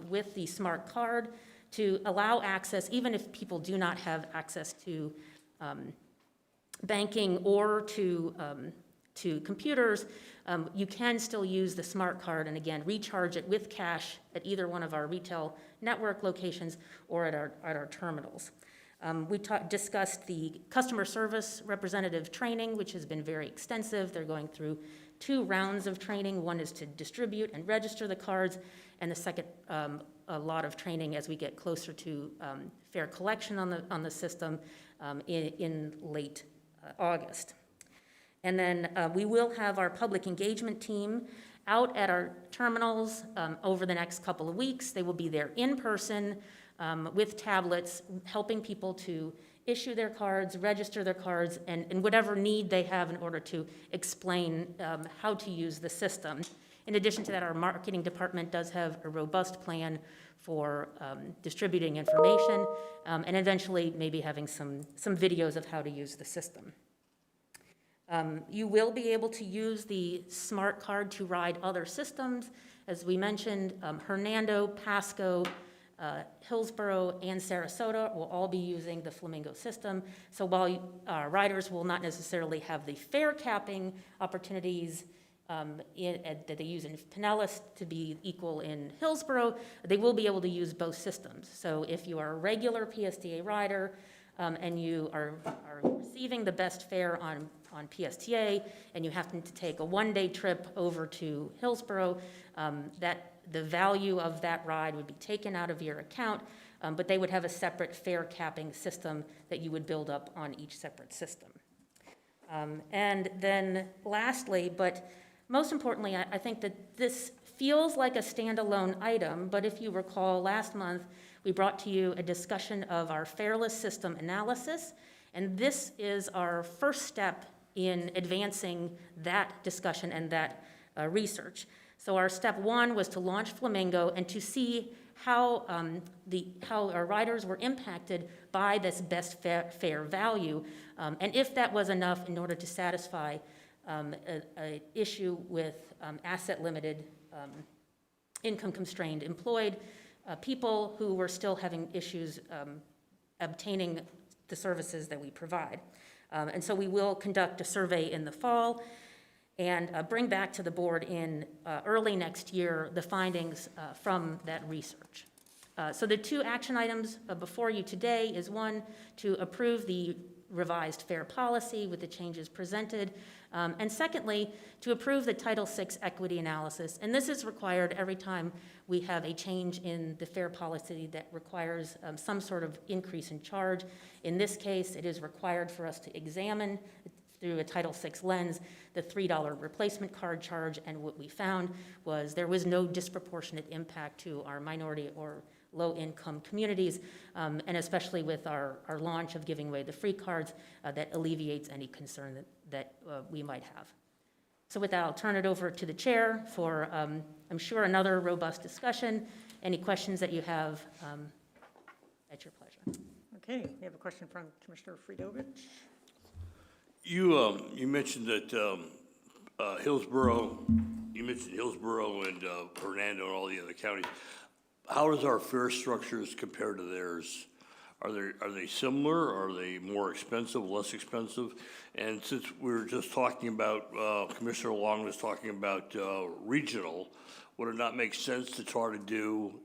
with the smart card to allow access, even if people do not have access to banking or to computers, you can still use the smart card and again, recharge it with cash at either one of our retail network locations or at our terminals. We discussed the customer service representative training, which has been very extensive. They're going through 2 rounds of training. One is to distribute and register the cards, and the second, a lot of training as we get closer to fare collection on the system in late August. And then we will have our public engagement team out at our terminals over the next couple of weeks. They will be there in person with tablets, helping people to issue their cards, register their cards, and whatever need they have in order to explain how to use the system. In addition to that, our marketing department does have a robust plan for distributing information and eventually maybe having some videos of how to use the system. You will be able to use the smart card to ride other systems. As we mentioned, Hernando, Pasco, Hillsborough, and Sarasota will all be using the Flamingo system. So while riders will not necessarily have the fare capping opportunities that they use in Pinellas to be equal in Hillsborough, they will be able to use both systems. So if you are a regular PSTA rider and you are receiving the best fare on PSTA and you happen to take a one-day trip over to Hillsborough, the value of that ride would be taken out of your account, but they would have a separate fare capping system that you would build up on each separate system. And then lastly, but most importantly, I think that this feels like a standalone item, but if you recall, last month we brought to you a discussion of our fareless system analysis, and this is our first step in advancing that discussion and that research. So our step 1 was to launch Flamingo and to see how our riders were impacted by this best fare value, and if that was enough in order to satisfy an issue with asset-limited, income-constrained employed people who were still having issues obtaining the services that we provide. And so we will conduct a survey in the fall. and bring back to the board in early next year the findings from that research. So the two action items before you today is one, to approve the revised fare policy with the changes presented, and secondly, to approve the Title VI equity analysis. And this is required every time we have a change in the fare policy that requires some sort of increase in charge. In this case, it is required for us to examine through a Title VI lens the $3 replacement card charge, and what we found was there was no disproportionate impact to our minority or low-income communities, and especially with our launch of giving away the free cards, that alleviates any concern that we might have. So with that, I'll turn it over to the chair for, I'm sure, another robust discussion. Any questions that you have, at your pleasure. Okay, we have a question from Commissioner Fridovich. You mentioned that Hillsborough, and Hernando and all the other counties. How does our fare structures compare to theirs? Are they similar? Are they more expensive, less expensive? And since we were just talking about, Commissioner Long was talking about regional, would it not make sense to try to do,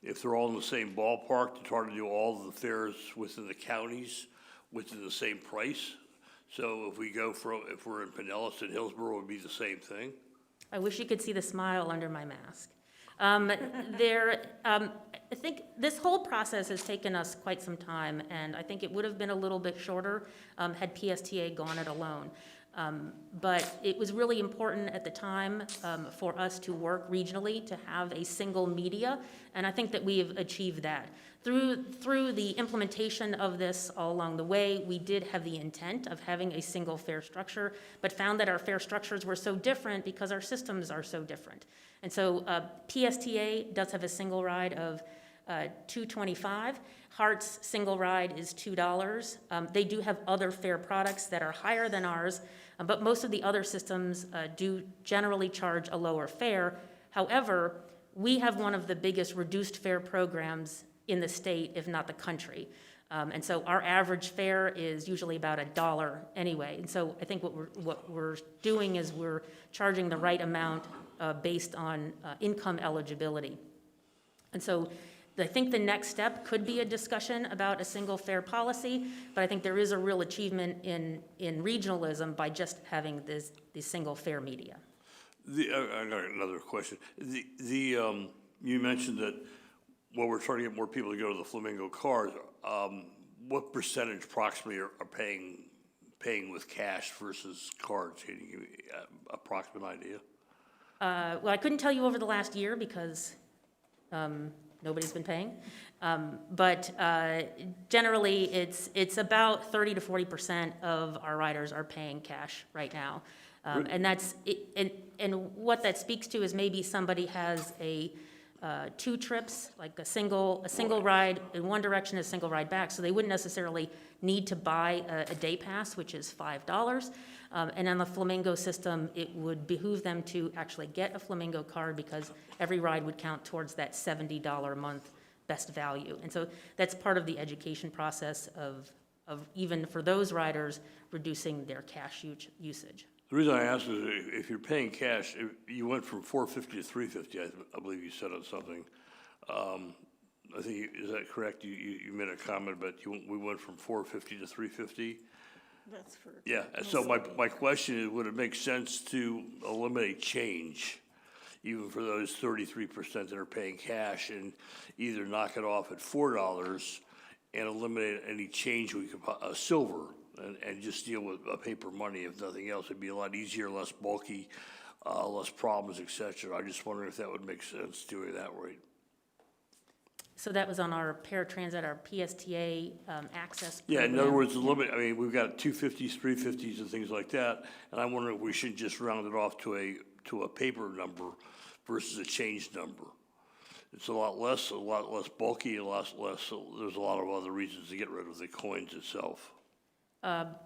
if they're all in the same ballpark, to try to do all the fares within the counties within the same price? So if we're in Pinellas and Hillsborough, it would be the same thing? I wish you could see the smile under my mask. I think this whole process has taken us quite some time, and I think it would have been a little bit shorter had PSTA gone it alone. But it was really important at the time for us to work regionally, to have a single media, and I think that we have achieved that. Through the implementation of this all along the way, we did have the intent of having a single fare structure, but found that our fare structures were so different because our systems are so different. And so PSTA does have a single ride of $2.25. Hart's single ride is $2. They do have other fare products that are higher than ours, but most of the other systems do generally charge a lower fare. However, we have one of the biggest reduced fare programs in the state, if not the country. And so our average fare is usually about $1 anyway. And so I think what we're doing is we're charging the right amount based on income eligibility. And so I think the next step could be a discussion about a single fare policy, but I think there is a real achievement in regionalism by just having this single fare media. I got another question. You mentioned that we're trying to get more people to go to the Flamingo cars. What percentage approximately are paying with cash versus cards? Can you give me an approximate idea? Well, I couldn't tell you over the last year because nobody's been paying. But generally, it's about 30 to 40% of our riders are paying cash right now. And that's and what that speaks to is maybe somebody has two trips, like a single ride in one direction, a single ride back, so they wouldn't necessarily need to buy a day pass, which is $5. And on the Flamingo system, it would behoove them to actually get a Flamingo card because every ride would count towards that $70 a month best value. And so that's part of the education process of even for those riders, reducing their cash usage. The reason I ask is if you're paying cash, you went from $4.50 to $3.50, I believe you said on something. I think, is that correct? You made a comment, but we went from $4.50 to $3.50? That's for. Yeah, so my question is, would it make sense to eliminate change, even for those 33% that are paying cash, and either knock it off at $4 and eliminate any change we could, silver, and just deal with paper money, if nothing else? It'd be a lot easier, less bulky, less problems, et cetera. I just wondering if that would make sense doing that right. So that was on our paratransit, our PSTA access Yeah, program. in other words, the limit, I mean, we've got 250s, 350s, and things like that, and I'm wondering if we should just round it off to a paper number versus a change number. It's a lot less bulky, a lot less, there's a lot of other reasons to get rid of the coins itself.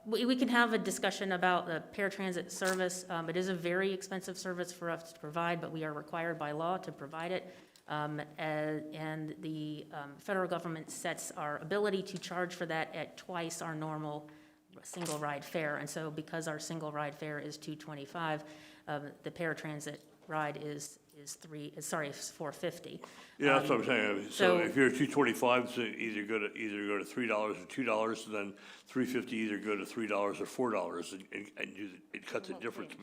We can have a discussion about the paratransit service. It is a very expensive service for us to provide, but we are required by law to provide it. And the federal government sets our ability to charge for that at twice our normal single ride fare. And so because our single ride fare is $225, the paratransit ride is $450. Yeah, that's what I'm saying. So so- if you're 225, so either go to $3 or $2, and then 350 either go to $3 or $4, and it cuts the difference.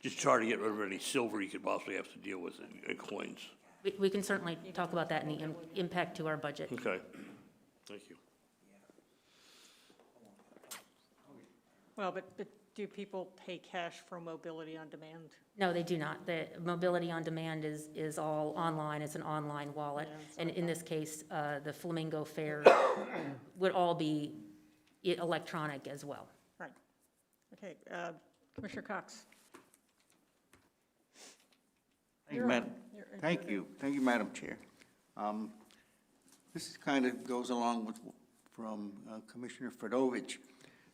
Just try to get rid of any silver you could possibly have to deal with in coins. We can certainly talk about that and the impact to our budget. Okay, thank you. Well, but do people pay cash for mobility on demand? No, they do not. The mobility on demand is all online. It's an online wallet. And in this case, the Flamingo fare would all be electronic as well. Right. Okay, Commissioner Cox. Thank you, Madam Chair. This kind of goes along with, from Commissioner Fedovich.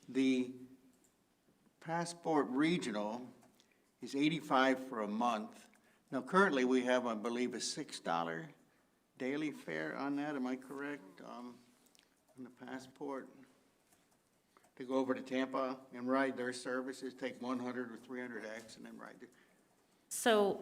The Passport Regional is $85 for a month. Now, currently, we have, I believe, a $6 daily fare on that, am I correct? On the Passport, to go over to Tampa and ride their services, take 100 or 300X and then ride it. So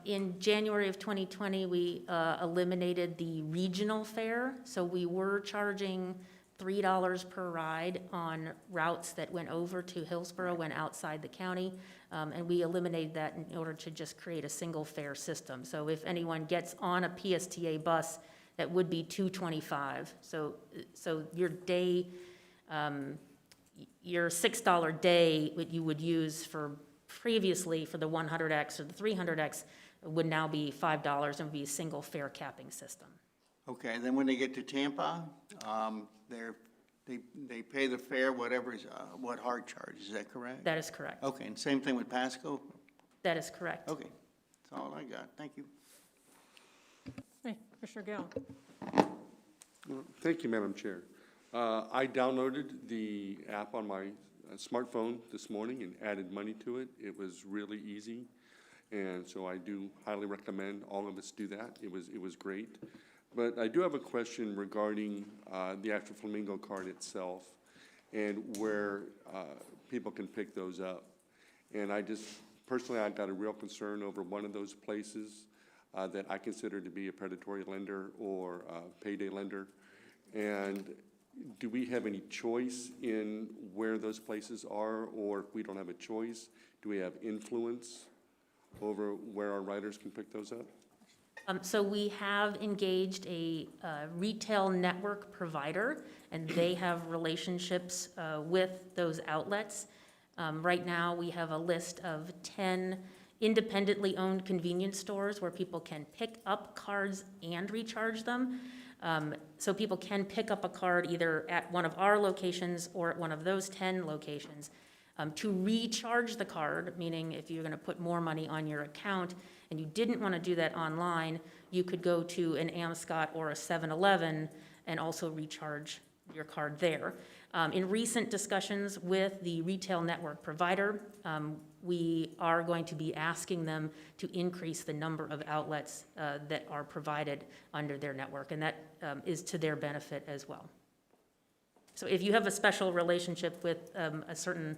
in January of 2020, we eliminated the regional fare. So we were charging $3 per ride on routes that went over to Hillsborough, went outside the county. And we eliminated that in order to just create a single fare system. So if anyone gets on a PSTA bus, that would be $225. So your day, your $6 day that you would use for previously for the 100X or the 300X would now be $5 and would be a single fare capping system. Okay, and then when they get to Tampa, they pay the fare, whatever's, what hard charge, is that correct? That is correct. Okay, and same thing with Pasco? That is correct. Okay, that's all I got, thank you. Hey, Commissioner Gale. Thank you, Madam Chair. I downloaded the app on my smartphone this morning and added money to it. It was really easy, and so I do highly recommend all of us do that. It was great. But I do have a question regarding the actual Flamingo card itself and where people can pick those up. And I just, personally, I've got a real concern over one of those places that I consider to be a predatory lender or a payday lender. And do we have any choice in where those places are, or if we don't have a choice, do we have influence over where our riders can pick those up? So we have engaged a retail network provider, and they have relationships with those outlets. Right now, we have a list of 10 independently owned convenience stores where people can pick up cards and recharge them. So people can pick up a card either at one of our locations or at one of those 10 locations. To recharge the card, meaning if you're going to put more money on your account and you didn't want to do that online, you could go to an Amscot or a 7-Eleven and also recharge your card there. In recent discussions with the retail network provider, we are going to be asking them to increase the number of outlets that are provided under their network, and that is to their benefit as well. So if you have a special relationship with a certain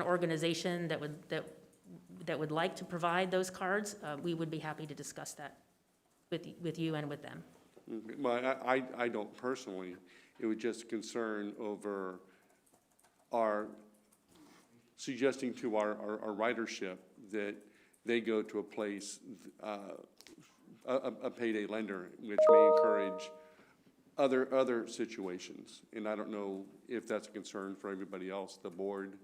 organization that would like to provide those cards, we would be happy to discuss that with you and with them. Well, I don't personally. It was just a concern over our suggesting to our ridership that they go to a place, a payday lender, which may encourage other situations. And I don't know if that's a concern for everybody else, the board,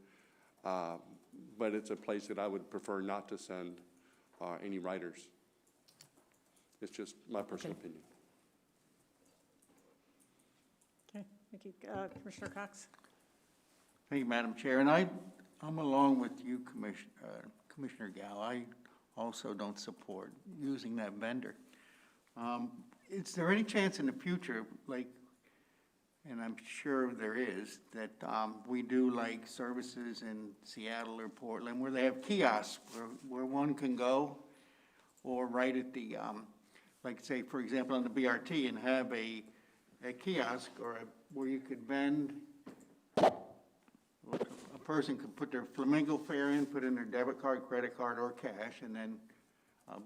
but it's a place that I would prefer not to send any riders. It's just my personal opinion. Okay, thank you. Commissioner Cox? Thank you, Madam Chair, and I'm along with you, Commissioner Gall. I also don't support using that vendor. Is there any chance in the future, like, and I'm sure there is, that we do like services in Seattle or Portland where they have kiosks where one can go, or right at the, like say, for example, on the BRT, and have a kiosk or where you could vend person could put their Flamingo fare in, put in their debit card, credit card, or cash, and then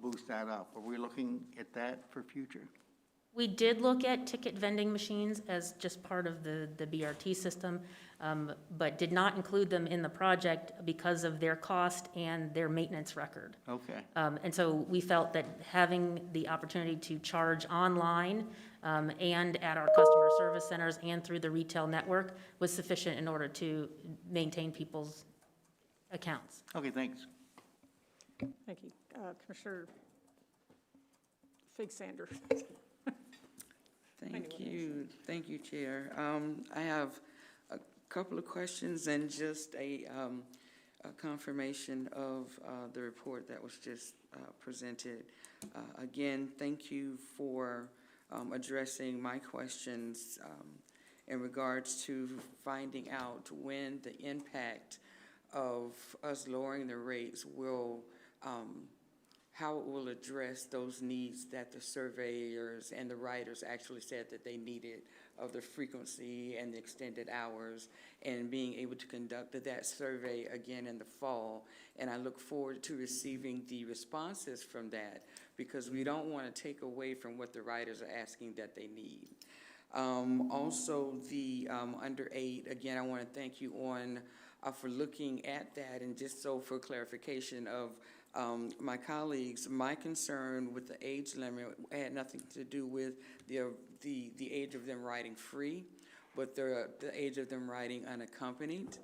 boost that up. Are we looking at that for future? We did look at ticket vending machines as just part of the BRT system, but did not include them in the project because of their cost and their maintenance record. Okay. And so we felt that having the opportunity to charge online and at our customer service centers and through the retail network was sufficient in order to maintain people's accounts. Okay, thanks. Thank you. Commissioner Fig Sander. Thank you, Chair. I have a couple of questions and just a confirmation of the report that was just presented. Again, thank you for addressing my questions in regards to finding out when the impact of us lowering the rates will how it will address those needs that the surveyors and the writers actually said that they needed of the frequency and the extended hours, and being able to conduct that survey again in the fall. And I look forward to receiving the responses from that, because we don't want to take away from what the writers are asking that they need. Also, the under 8, again, I want to thank you on for looking at that. And just so for clarification of my colleagues, my concern with the age limit had nothing to do with the age of them riding free, but the age of them riding unaccompanied.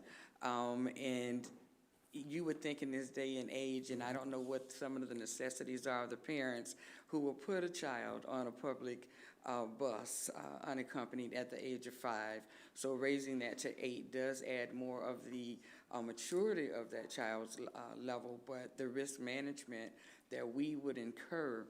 And you would think in this day and age, and I don't know what some of the necessities are of the parents who will put a child on a public bus unaccompanied at the age of 5. So raising that to 8 does add more of the maturity of that child's level, but the risk management that we would incur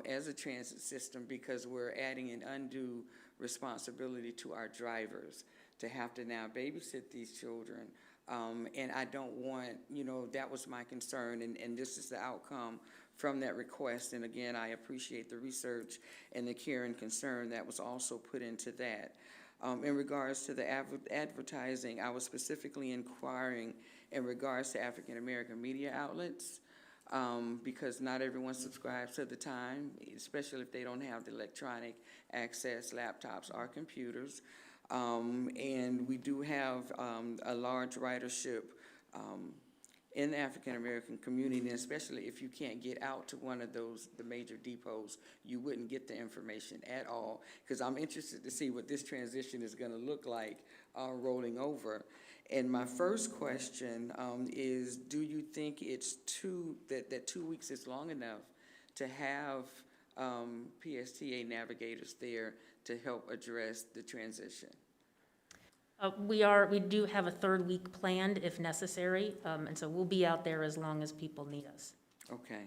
as a transit system, because we're adding an undue responsibility to our drivers to have to now babysit these children. And I don't want, that was my concern, and this is the outcome from that request. And again, I appreciate the research and the care and concern that was also put into that. In regards to the advertising, I was specifically inquiring in regards to African American media outlets, because not everyone subscribes to the Time, especially if they don't have the electronic access, laptops or computers. And we do have a large ridership in the African American community, and especially if you can't get out to one of the major depots, you wouldn't get the information at all, because I'm interested to see what this transition is going to look like rolling over. And my first question is, do you think it's that 2 weeks is long enough to have PSTA navigators there to help address the transition? We do have a 3rd week planned if necessary, and so we'll be out there as long as people need us. Okay.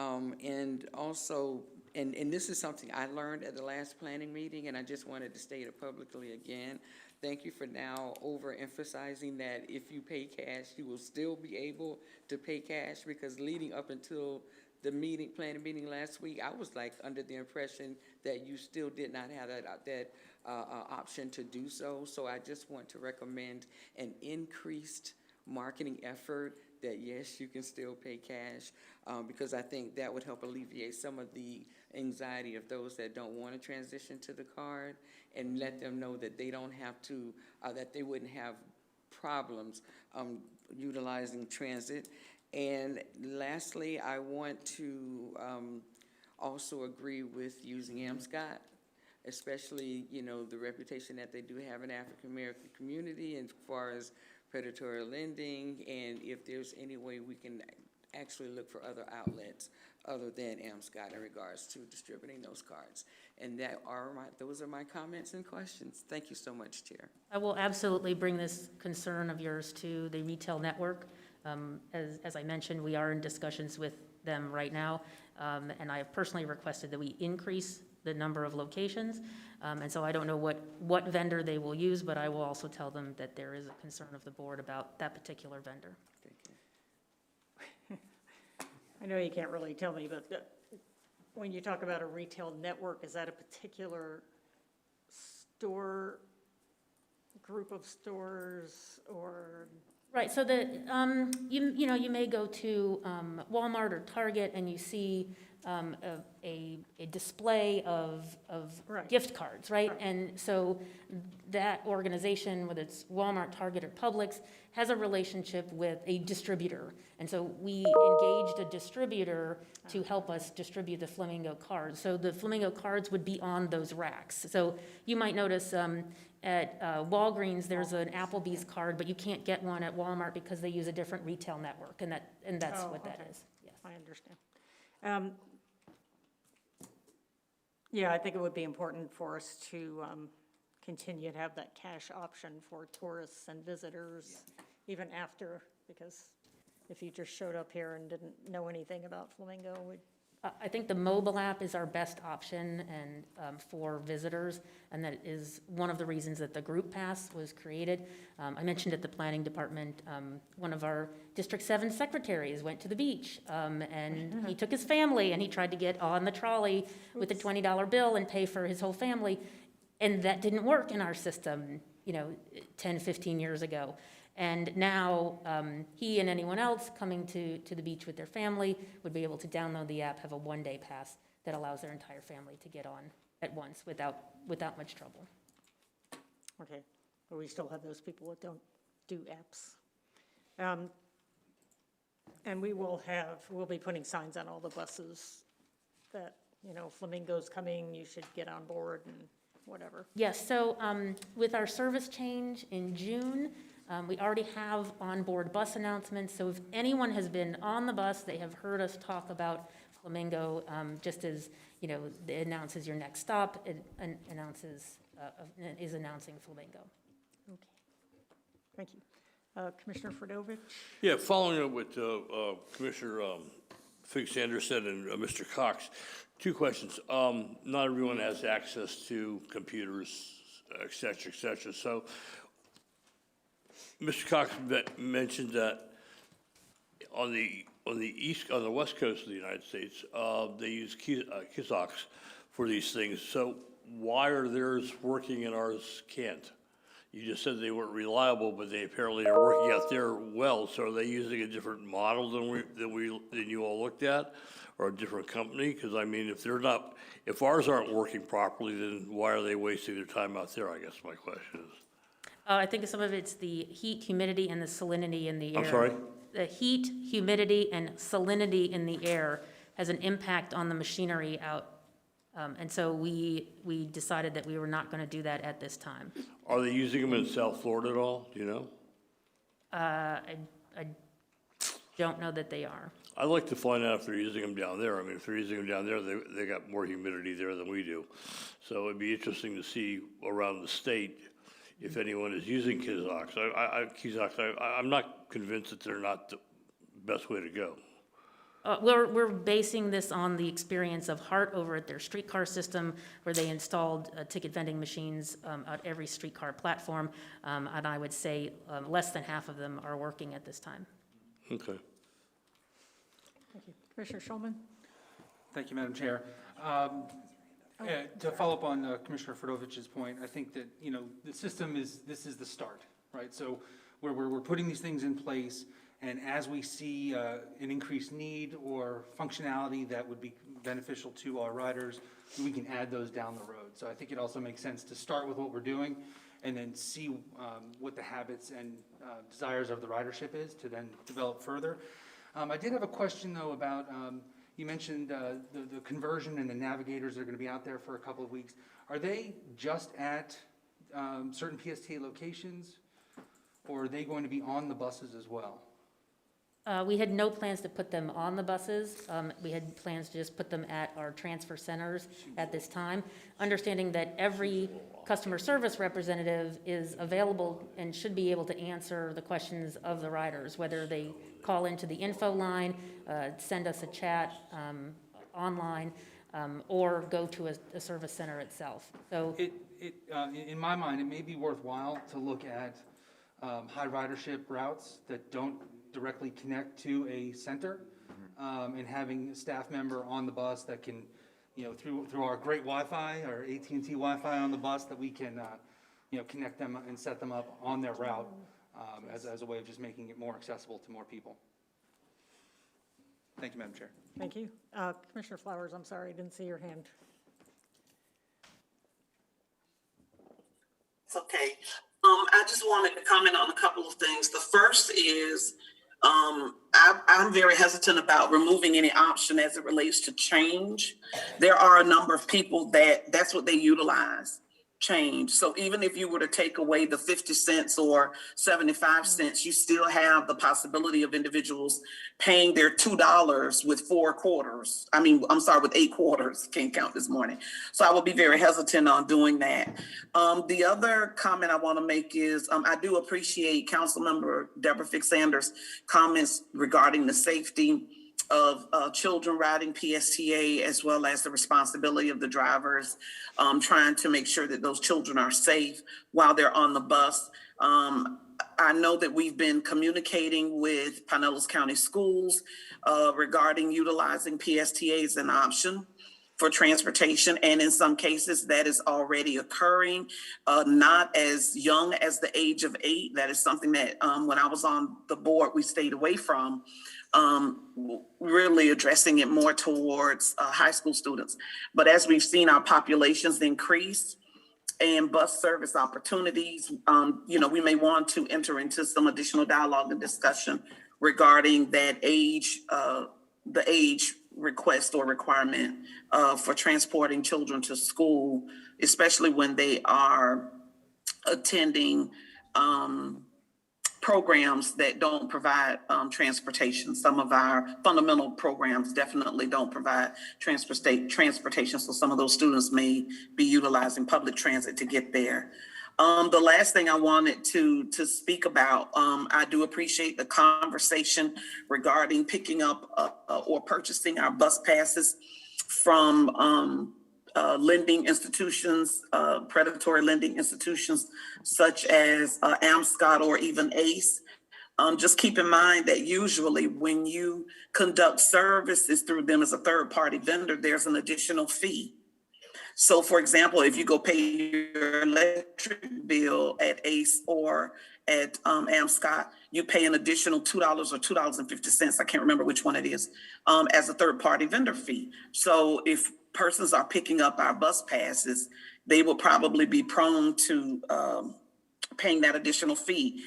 And also, and this is something I learned at the last planning meeting, and I just wanted to state it publicly again. Thank you for now overemphasizing that if you pay cash, you will still be able to pay cash, because leading up until the planning meeting last week, I was like under the impression that you still did not have that option to do so. So I just want to recommend an increased marketing effort that yes, you can still pay cash, because I think that would help alleviate some of the anxiety of those that don't want to transition to the card, and let them know that they don't have to, that they wouldn't have problems utilizing transit. And lastly, I want to also agree with using AMSCOT, especially, the reputation that they do have in the African American community as far as predatory lending, and if there's any way we can actually look for other outlets other than AMSCOT in regards to distributing those cards. And those are my comments and questions. Thank you so much, Chair. I will absolutely bring this concern of yours to the retail network. As I mentioned, we are in discussions with them right now, and I have personally requested that we increase the number of locations, and so I don't know what vendor they will use, but I will also tell them that there is a concern of the board about that particular vendor. I know you can't really tell me, but when you talk about a retail network, is that a particular store, group of stores, or Right, so you may go to Walmart or Target and you see a display of Right. gift cards, right? And so that organization, whether it's Walmart, Target, or Publix, has a relationship with a distributor. And so we engaged a distributor to help us distribute the Flamingo cards. So the Flamingo cards would be on those racks. So you might notice at Walgreens, there's an Applebee's card, but you can't get one at Walmart because they use a different retail network, and that's Oh, what that okay. is. Yes. I understand. Yeah, I think it would be important for us to continue to have that cash option for tourists and visitors even after, because if you just showed up here and didn't know anything about Flamingo, I think the mobile app is our best option and for visitors, and that is one of the reasons that the Group Pass was created. I mentioned at the planning department, one of our District 7 secretaries went to the beach, and he took his family and he tried to get on the trolley with a $20 bill and pay for his whole family, and that didn't work in our system, 10, 15 years ago. And now he and anyone else coming to the beach with their family would be able to download the app, have a one-day pass that allows their entire family to get on at once without much trouble. okay, but we still have those people that don't do apps. And we'll be putting signs on all the buses that, Flamingo's coming, you should get on board and whatever. Yes, so with our service change in June, we already have onboard bus announcements, so if anyone has been on the bus, they have heard us talk about Flamingo, just as, it announces your next stop, it is announcing Flamingo. Okay, thank you. Commissioner Fredovich? Yeah, following up with Commissioner Fig Sanderson and Mr. Cox, two questions. Not everyone has access to computers, et cetera, so Mr. Cox mentioned that on the west coast of the United States, they use kiosks for these things. So why are theirs working and ours can't? You just said they weren't reliable, but they apparently are working out there well. So are they using a different model than you all looked at, or a different company? Because I mean, if ours aren't working properly, then why are they wasting their time out there? I guess my question is. I think some of it's the heat, humidity, and the salinity in the air. I'm sorry? The heat, humidity, and salinity in the air has an impact on the machinery out. And so we decided that we were not going to do that at this time. Are they using them in South Florida at all? Do you know? I don't know that they are. I'd like to find out if they're using them down there. I mean, if they're using them down there, they got more humidity there than we do. So it'd be interesting to see around the state if anyone is using kiosks. I'm not convinced that they're not the best way to go. We're basing this on the experience of Hart over at their streetcar system, where they installed ticket vending machines at every streetcar platform, and I would say less than half of them are working at this time. Okay. Thank you. Commissioner Schulman? Thank you, Madam Chair. To follow up on Commissioner Fredovich's point, I think that, the system this is the start, right? So we're putting these things in place, and as we see an increased need or functionality that would be beneficial to our riders, we can add those down the road. So I think it also makes sense to start with what we're doing and then see what the habits and desires of the ridership is to then develop further. I did have a question, though, about you mentioned the conversion and the navigators that are going to be out there for a couple of weeks. Are they just at certain PSTA locations, or are they going to be on the buses as well? We had no plans to put them on the buses. We had plans to just put them at our transfer centers at this time, understanding that every customer service representative is available and should be able to answer the questions of the riders, whether they call into the info line, send us a chat online, or go to a service center itself. So in my mind, it may be worthwhile to look at high ridership routes that don't directly connect to a center, and having a staff member on the bus that can, through our great Wi-Fi, our AT&T Wi-Fi on the bus, that we can, connect them and set them up on their route. as a way of just making it more accessible to more people. Thank you, Madam Chair. Thank you. Commissioner Flowers, I'm sorry, I didn't see your hand. It's okay. I just wanted to comment on a couple of things. The first is, I'm very hesitant about removing any option as it relates to change. There are a number of people that's what they utilize, change. So even if you were to take away the 50 cents or 75 cents, you still have the possibility of individuals paying their $2 with 4 quarters. With 8 quarters. Can't count this morning. So I will be very hesitant on doing that. The other comment I want to make is I do appreciate Councilmember Deborah Fix-Sanders' comments regarding the safety of children riding PSTA, as well as the responsibility of the drivers, trying to make sure that those children are safe while they're on the bus. I know that we've been communicating with Pinellas County Schools regarding utilizing PSTA as an option for transportation, and in some cases that is already occurring, not as young as the age of 8. That is something that when I was on the board, we stayed away from, really addressing it more towards high school students. But as we've seen our populations increase and bus service opportunities, we may want to enter into some additional dialogue and discussion regarding that age, the age request or requirement for transporting children to school, especially when they are attending programs that don't provide transportation. Some of our fundamental programs definitely don't provide transportation, so some of those students may be utilizing public transit to get there. The last thing I wanted to speak about, I do appreciate the conversation regarding picking up or purchasing our bus passes from lending institutions, predatory lending institutions such as AMSCOT or even ACE. Just keep in mind that usually when you conduct services through them as a third-party vendor, there's an additional fee. So for example, if you go pay your electric bill at ACE or at AMSCOT, you pay an additional $2 or $2.50, I can't remember which one it is, as a third-party vendor fee. So if persons are picking up our bus passes, they will probably be prone to paying that additional fee.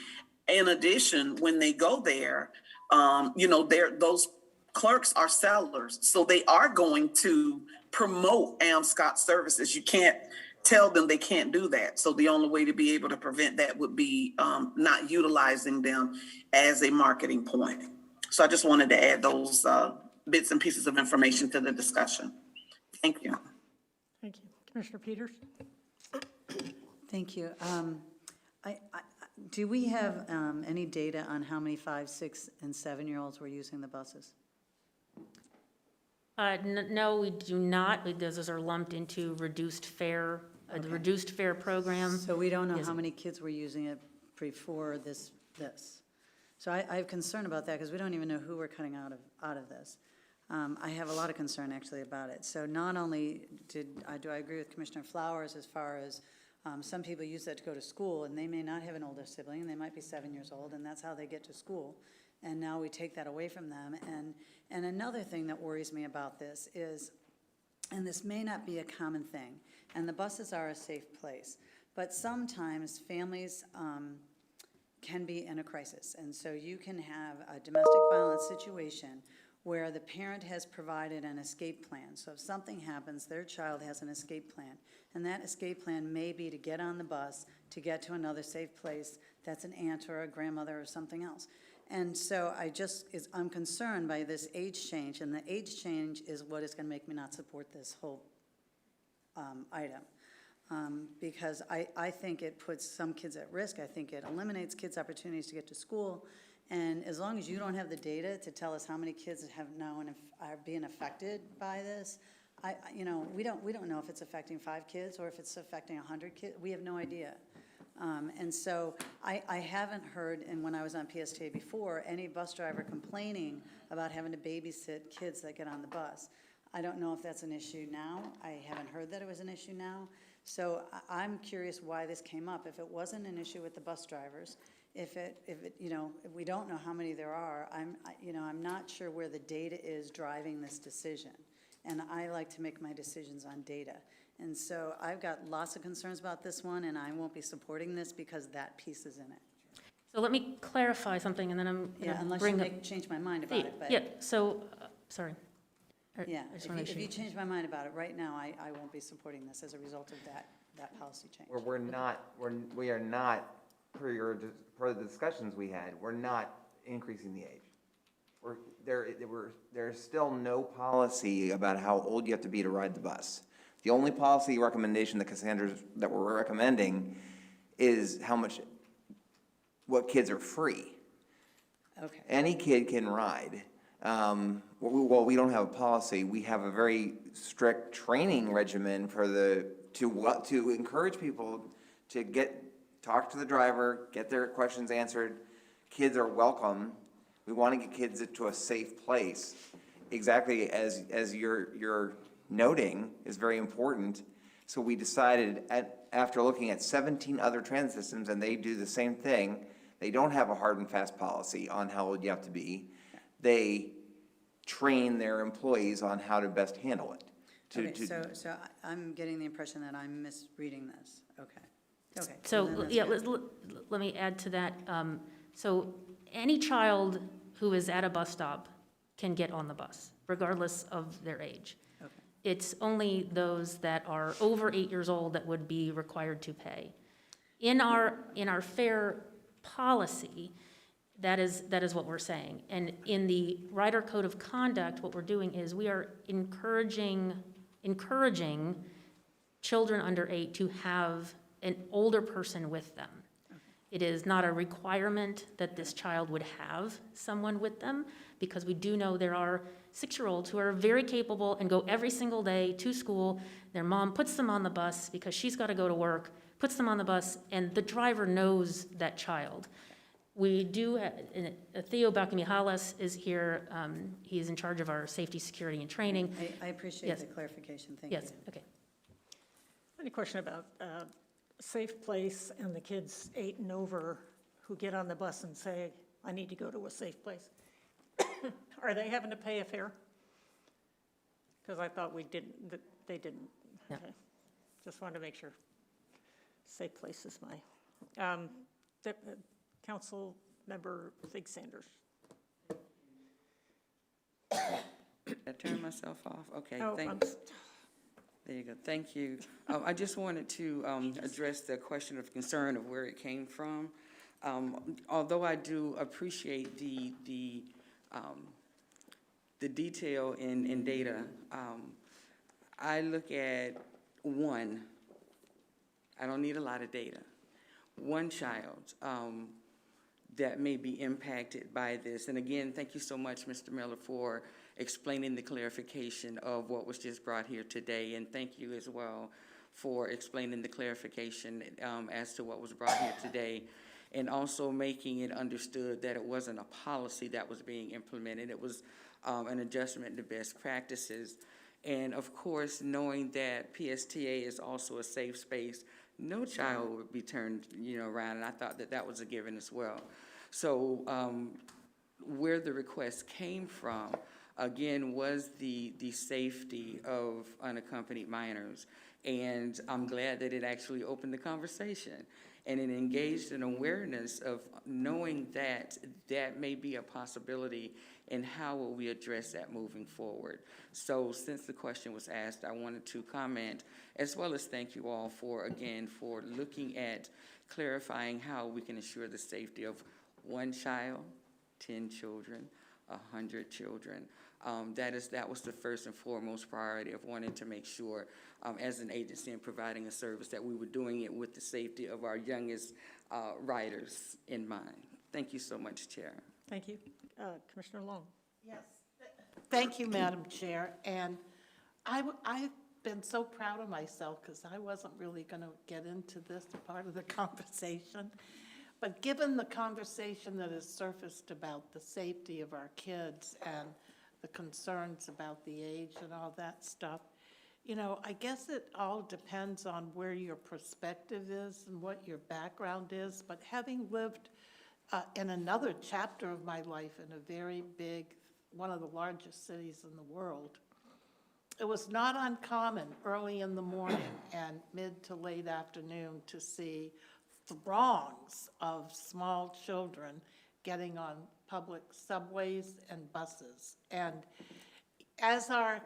In addition, when they go there, those clerks are sellers, so they are going to promote AMSCOT services. You can't tell them they can't do that. So the only way to be able to prevent that would be not utilizing them as a marketing point. So I just wanted to add those bits and pieces of information to the discussion. Thank you. Thank you. Commissioner Peters? Thank you. Do we have any data on how many 5, 6, and 7-year-olds were using the buses? No, we do not. Those are lumped into reduced fare, the reduced fare program. So we don't know how many kids were using it before this. So I have concern about that because we don't even know who we're cutting out of this. I have a lot of concern actually about it. So not only do I agree with Commissioner Flowers as far as some people use that to go to school, and they may not have an older sibling, and they might be 7 years old, and that's how they get to school. And now we take that away from them. And another thing that worries me about this is, and this may not be a common thing, and the buses are a safe place, but sometimes families can be in a crisis. And so you can have a domestic violence situation where the parent has provided an escape plan. So if something happens, their child has an escape plan. And that escape plan may be to get on the bus to get to another safe place that's an aunt or a grandmother or something else. And so I'm concerned by this age change, and the age change is what is gonna make me not support this whole item. Because I think it puts some kids at risk. I think it eliminates kids' opportunities to get to school. And as long as you don't have the data to tell us how many kids have known are being affected by this, we don't know if it's affecting 5 kids or if it's affecting 100 kids. We have no idea. And so I haven't heard, and when I was on PSTA before, any bus driver complaining about having to babysit kids that get on the bus. I don't know if that's an issue now. I haven't heard that it was an issue now. So I'm curious why this came up. If it wasn't an issue with the bus drivers, if we don't know how many there are, I'm not sure where the data is driving this decision. And I like to make my decisions on data. And so I've got lots of concerns about this one, and I won't be supporting this because that piece is in it. So let me clarify something, and then I'm Yeah, going to unless bring you up. change my mind about it, but. Yeah, so, sorry. Yeah, I just if wanna you, make if sure. you change my mind about it, right now, I won't be supporting this as a result of that policy change. We are not, per the discussions we had, we're not increasing the age. There's still no policy about how old you have to be to ride the bus. The only policy recommendation that we're recommending is what kids are free. Okay. Any kid can ride. Well, we don't have a policy. We have a very strict training regimen to encourage people to talk to the driver, get their questions answered. Kids are welcome. We want to get kids to a safe place. Exactly as you're noting is very important. So we decided after looking at 17 other transit systems, and they do the same thing. They don't have a hard and fast policy on how old you have to be. They train their employees on how to best handle it. So I'm getting the impression that I'm misreading this. Okay. So, yeah, let me add to that. So any child who is at a bus stop can get on the bus, regardless of their age. Okay. It's only those that are over 8 years old that would be required to pay. In our fare policy, that is what we're saying. And in the Rider Code of Conduct, what we're doing is we are encouraging children under 8 to have an older person with them. It is not a requirement that this child would have someone with them, because we do know there are 6-year-olds who are very capable and go every single day to school. Their mom puts them on the bus because she's got to go to work, puts them on the bus, and the driver knows that child. We do, Theo Bakamihalis is here. He's in charge of our safety, security, and training. I appreciate the clarification. Thank you. Yes, okay. Any question about safe place and the kids 8 and over who get on the bus and say, I need to go to a safe place? Are they having to pay a fare? Because I thought they didn't. No. Okay. Just wanted to make sure. Safe place is my. Council Member Fig Sanders. I turned myself off. Okay, Oh, thanks. There you go. Thank you. I just wanted to address the question of concern of where it came from. Although I do appreciate the detail in data, I look at one. I don't need a lot of data. One child that may be impacted by this. And again, thank you so much, Mr. Miller, for explaining the clarification of what was just brought here today. And thank you as well for explaining the clarification as to what was brought here today. And also making it understood that it wasn't a policy that was being implemented. It was an adjustment to best practices. And of course, knowing that PSTA is also a safe space, no child would be turned, around, and I thought that was a given as well. So where the request came from, again, was the safety of unaccompanied minors. And I'm glad that it actually opened the conversation. And it engaged in awareness of knowing that that may be a possibility, and how will we address that moving forward. So since the question was asked, I wanted to comment, as well as thank you all for looking at clarifying how we can ensure the safety of 1 child, 10 children, 100 children. That was the first and foremost priority of wanting to make sure, as an agency and providing a service, that we were doing it with the safety of our youngest riders in mind. Thank you so much, Chair. Thank you. Commissioner Long. Yes, thank you, Madam Chair. And I've been so proud of myself because I wasn't really going to get into this part of the conversation. But given the conversation that has surfaced about the safety of our kids and the concerns about the age and all that stuff, I guess it all depends on where your perspective is and what your background is. But having lived in another chapter of my life in a very big, one of the largest cities in the world, it was not uncommon early in the morning and mid to late afternoon to see throngs of small children getting on public subways and buses. And as our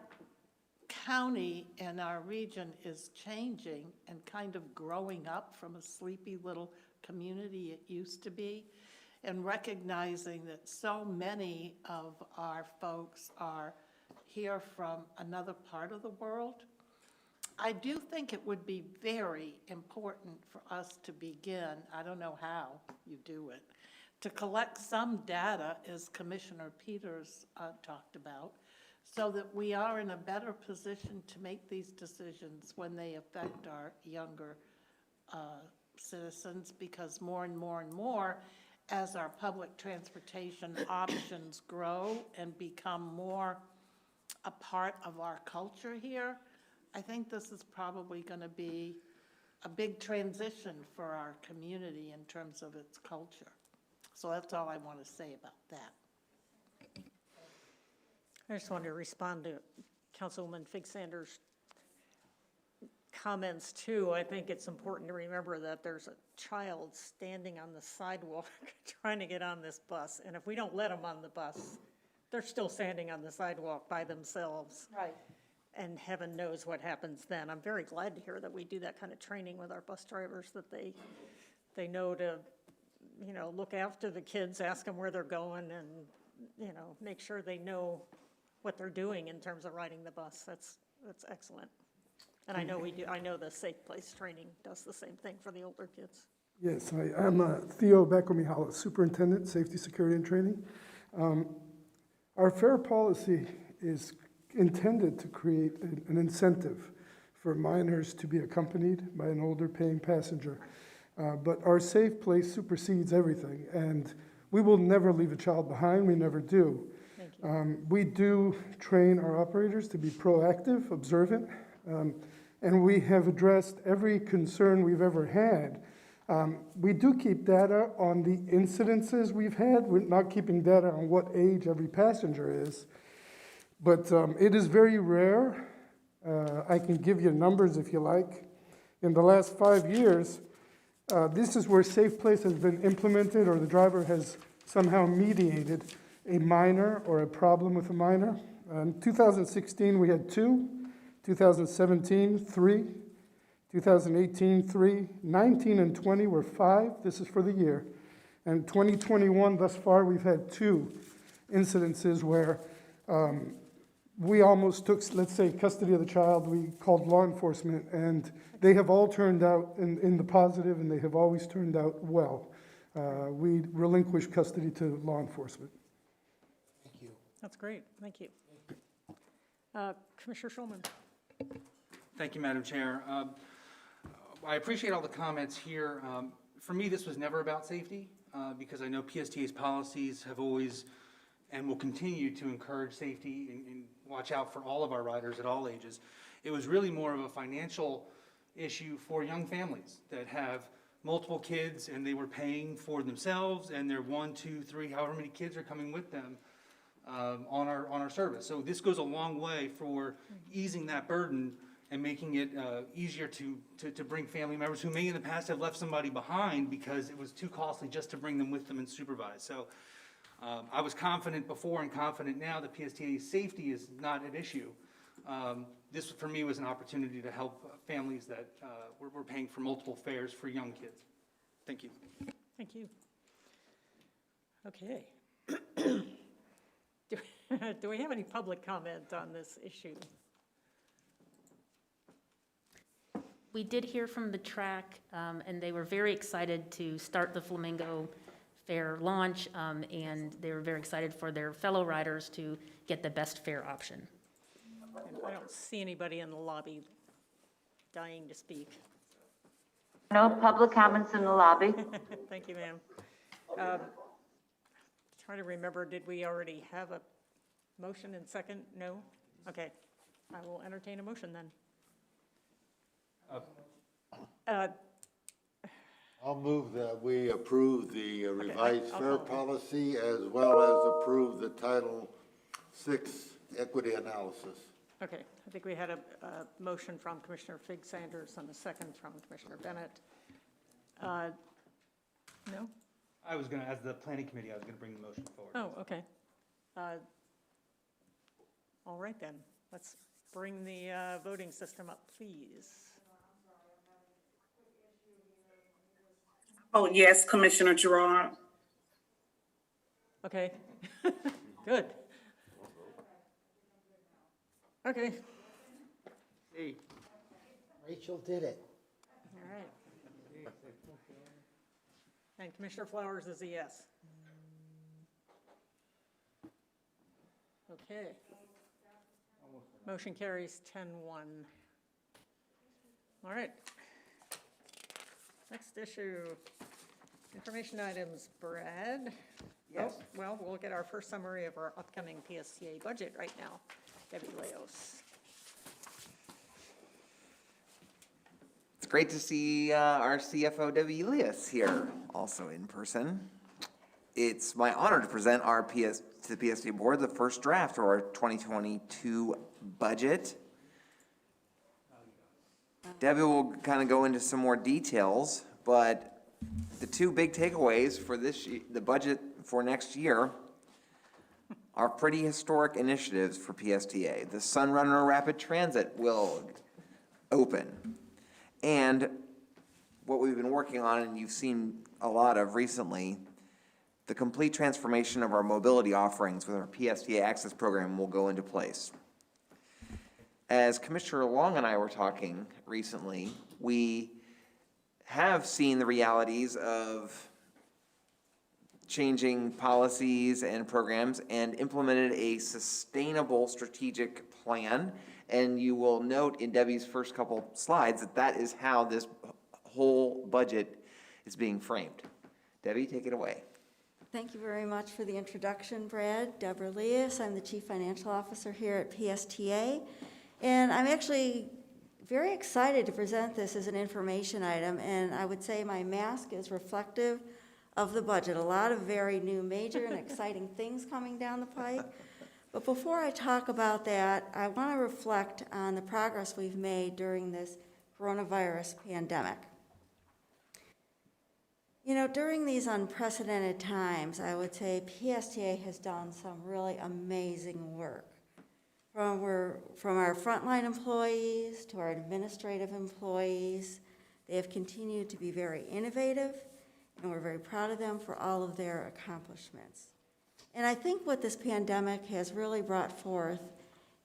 county and our region is changing and kind of growing up from a sleepy little community it used to be, and recognizing that so many of our folks are here from another part of the world, I do think it would be very important for us to begin, I don't know how you do it, to collect some data, as Commissioner Peters talked about, so that we are in a better position to make these decisions when they affect our younger citizens, because more and more and more, as our public transportation options grow and become more a part of our culture here, I think this is probably going to be a big transition for our community in terms of its culture. So that's all I want to say about that. I just wanted to respond to Councilwoman Fig Sanders' comments too. I think it's important to remember that there's a child standing on the sidewalk trying to get on this bus, and if we don't let them on the bus, they're still standing on the sidewalk by themselves. Right. And heaven knows what happens then. I'm very glad to hear that we do that kind of training with our bus drivers, that they know to, you know, look after the kids, ask them where they're going, and, you know, make sure they know what they're doing in terms of riding the bus. That's excellent. And I know we do. I know the Safe Place training does the same thing for the older kids. Yes, I'm Theo Becco-Mihalis, Superintendent, Safety, Security, and Training. Our fare policy is intended to create an incentive for minors to be accompanied by an older paying passenger. But our Safe Place supersedes everything, and we will never leave a child behind. We never do. We do train our operators to be proactive, observant, and we have addressed every concern we've ever had. We do keep data on the incidences we've had. We're not keeping data on what age every passenger is, but it is very rare. I can give you numbers if you like. In the last 5 years, this is where Safe Place has been implemented, or the driver has somehow mediated a minor or a problem with a minor. In 2016, we had 2. 2017, 3. 2018, 3. 19 and 20 were 5. This is for the year. And 2021, thus far, we've had 2 incidences where we almost took, let's say, custody of the child. We called law enforcement, and they have all turned out in the positive, and they have always turned out well. We relinquish custody to law enforcement. Thank you. That's great. Thank you. Commissioner Schulman. Thank you, Madam Chair. I appreciate all the comments here. For me, this was never about safety, because I know PSTA's policies have always and will continue to encourage safety and watch out for all of our riders at all ages. It was really more of a financial issue for young families that have multiple kids, and they were paying for themselves and their 1, 2, 3, however many kids are coming with them on our service. So this goes a long way for easing that burden and making it easier to bring family members who may in the past have left somebody behind because it was too costly just to bring them with them and supervise. So I was confident before and confident now that PSTA's safety is not an issue. This, for me, was an opportunity to help families that were paying for multiple fares for young kids. Thank you. Thank you. Okay. Do we have any public comment on this issue? We did hear from the track, and they were very excited to start the Flamingo Fair launch, and they were very excited for their fellow riders to get the best fare option. And I don't see anybody in the lobby dying to speak. No public comments in the lobby. Thank you, ma'am. Trying to remember, did we already have a motion and second? No? Okay. I will entertain a motion then. I'll move that we approve the revised I'll fare follow. policy as well as approve the Title VI equity analysis. Okay, I think we had a motion from Commissioner Fig Sanders and a second from Commissioner Bennett. No? I was gonna, as the planning committee, I was gonna bring the motion forward. Oh, okay. All right then, let's bring the voting system up, please. Oh, yes, Commissioner Gerard. Okay, good. Okay. Hey. Rachel did it. All right. And Commissioner Flowers is a yes. Okay. Motion carries 10-1. All right. Next issue, information items, Brad. Yes. Oh, well, we'll get our first summary of our upcoming PSTA budget right now. Debbie Leos. It's great to see our CFO, Debbie Elias, here, also in person. It's my honor to present to the PSTA board the first draft of our 2022 budget. Debbie will kind of go into some more details, but the two big takeaways for the budget for next year are pretty historic initiatives for PSTA. The Sunrunner Rapid Transit will open. And what we've been working on, and you've seen a lot of recently, the complete transformation of our mobility offerings with our PSTA Access Program will go into place. As Commissioner Long and I were talking recently, we have seen the realities of changing policies and programs and implemented a sustainable strategic plan. And you will note in Debbie's first couple slides that that is how this whole budget is being framed. Debbie, take it away. Thank you very much for the introduction, Brad. Deborah Leas, I'm the Chief Financial Officer here at PSTA. And I'm actually very excited to present this as an information item, and I would say my mask is reflective of the budget. A lot of very new, major, and exciting things coming down the pike. But before I talk about that, I want to reflect on the progress we've made during this coronavirus pandemic. You know, during these unprecedented times, I would say PSTA has done some really amazing work. From our frontline employees to our administrative employees, they have continued to be very innovative, and we're very proud of them for all of their accomplishments. And I think what this pandemic has really brought forth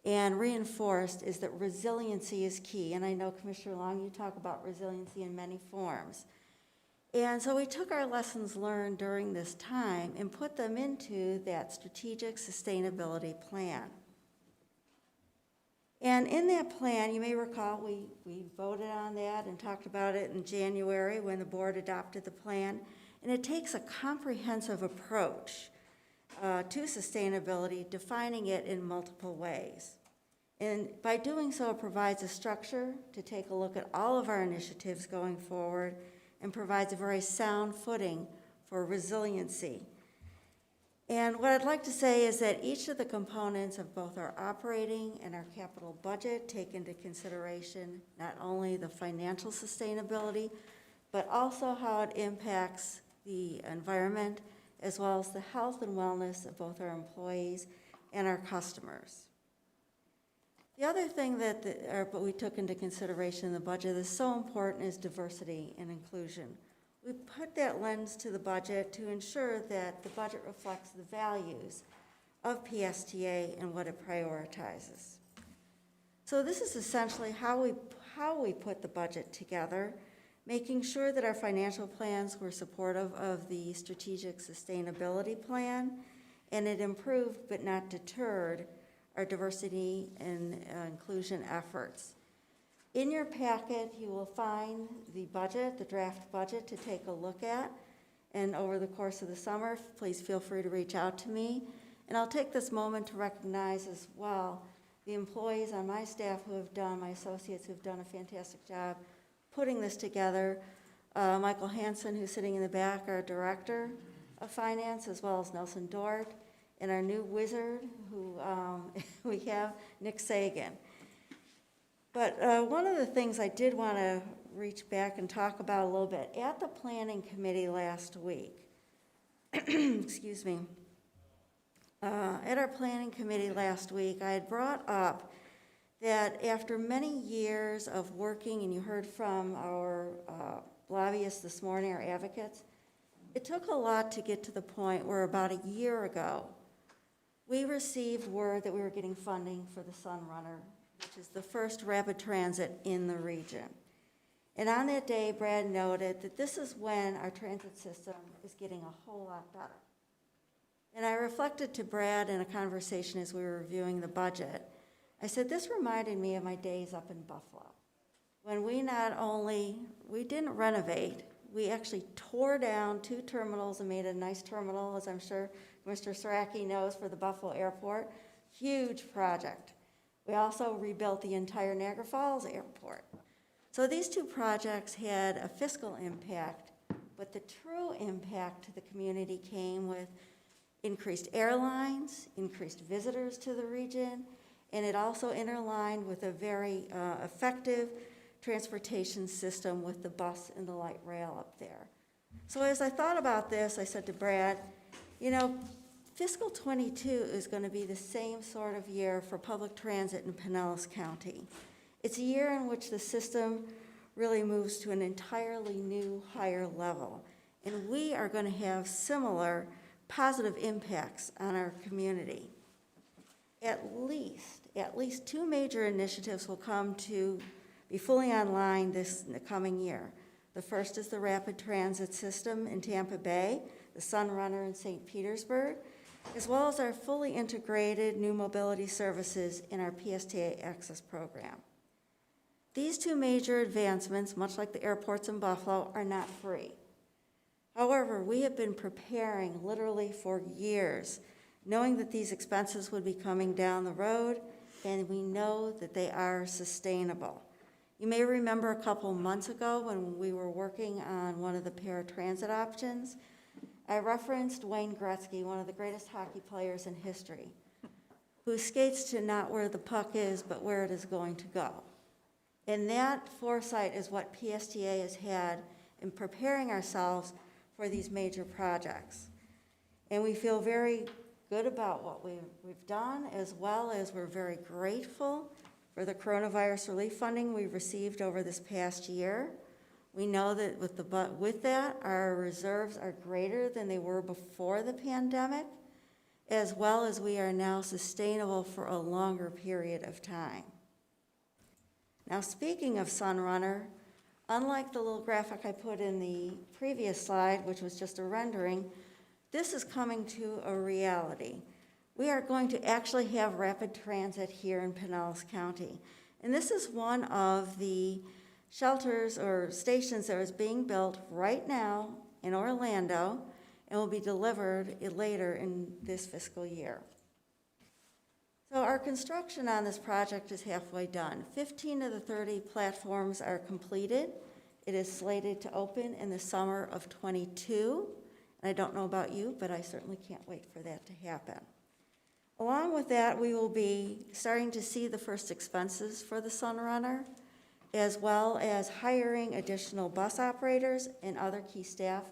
and reinforced is that resiliency is key. And I know, Commissioner Long, you talk about resiliency in many forms. And so we took our lessons learned during this time and put them into that strategic sustainability plan. And in that plan, you may recall, we voted on that and talked about it in January when the board adopted the plan. And it takes a comprehensive approach to sustainability, defining it in multiple ways. And by doing so, it provides a structure to take a look at all of our initiatives going forward and provides a very sound footing for resiliency. And what I'd like to say is that each of the components of both our operating and our capital budget take into consideration not only the financial sustainability, but also how it impacts the environment, as well as the health and wellness of both our employees and our customers. The other thing that we took into consideration in the budget that's so important is diversity and inclusion. We put that lens to the budget to ensure that the budget reflects the values of PSTA and what it prioritizes. So this is essentially how we put the budget together, making sure that our financial plans were supportive of the strategic sustainability plan, and it improved but not deterred our diversity and inclusion efforts. In your packet, you will find the budget, the draft budget, to take a look at. And over the course of the summer, please feel free to reach out to me. And I'll take this moment to recognize as well the employees on my staff my associates who have done a fantastic job putting this together, Michael Hansen, who's sitting in the back, our Director of Finance, as well as Nelson Dort, and our new wizard, who we have, Nick Sagan. But one of the things I did want to reach back and talk about a little bit, at the Planning Committee last week, excuse me, at our Planning Committee last week, I had brought up that after many years of working, and you heard from our lobbyists this morning, our advocates, it took a lot to get to the point where about a year ago, we received word that we were getting funding for the Sunrunner, which is the first rapid transit in the region. And on that day, Brad noted that this is when our transit system is getting a whole lot better. And I reflected to Brad in a conversation as we were reviewing the budget. I said, this reminded me of my days up in Buffalo, when we didn't renovate, we actually tore down 2 terminals and made a nice terminal, as I'm sure Mr. Saraki knows, for the Buffalo Airport. Huge project. We also rebuilt the entire Niagara Falls Airport. So these 2 projects had a fiscal impact, but the true impact to the community came with increased airlines, increased visitors to the region, and it also interlined with a very effective transportation system with the bus and the light rail up there. So as I thought about this, I said to Brad, you know, fiscal 22 is going to be the same sort of year for public transit in Pinellas County. It's a year in which the system really moves to an entirely new, higher level. And we are going to have similar positive impacts on our community. At least 2 major initiatives will come to be fully online in the coming year. The first is the rapid transit system in Tampa Bay, the Sunrunner in St. Petersburg, as well as our fully integrated new mobility services in our PSTA Access program. These 2 major advancements, much like the airports in Buffalo, are not free. However, we have been preparing literally for years, knowing that these expenses would be coming down the road, and we know that they are sustainable. You may remember a couple months ago when we were working on one of the paratransit options, I referenced Wayne Gretzky, one of the greatest hockey players in history, who skates to not where the puck is, but where it is going to go. And that foresight is what PSTA has had in preparing ourselves for these major projects. And we feel very good about what we've done, as well as we're very grateful for the coronavirus relief funding we received over this past year. We know that with that, our reserves are greater than they were before the pandemic, as well as we are now sustainable for a longer period of time. Now, speaking of Sunrunner, unlike the little graphic I put in the previous slide, which was just a rendering, this is coming to a reality. We are going to actually have rapid transit here in Pinellas County. And this is one of the shelters or stations that is being built right now in Orlando and will be delivered later in this fiscal year. So our construction on this project is halfway done. 15 of the 30 platforms are completed. It is slated to open in the summer of '22. And I don't know about you, but I certainly can't wait for that to happen. Along with that, we will be starting to see the first expenses for the Sunrunner, as well as hiring additional bus operators and other key staff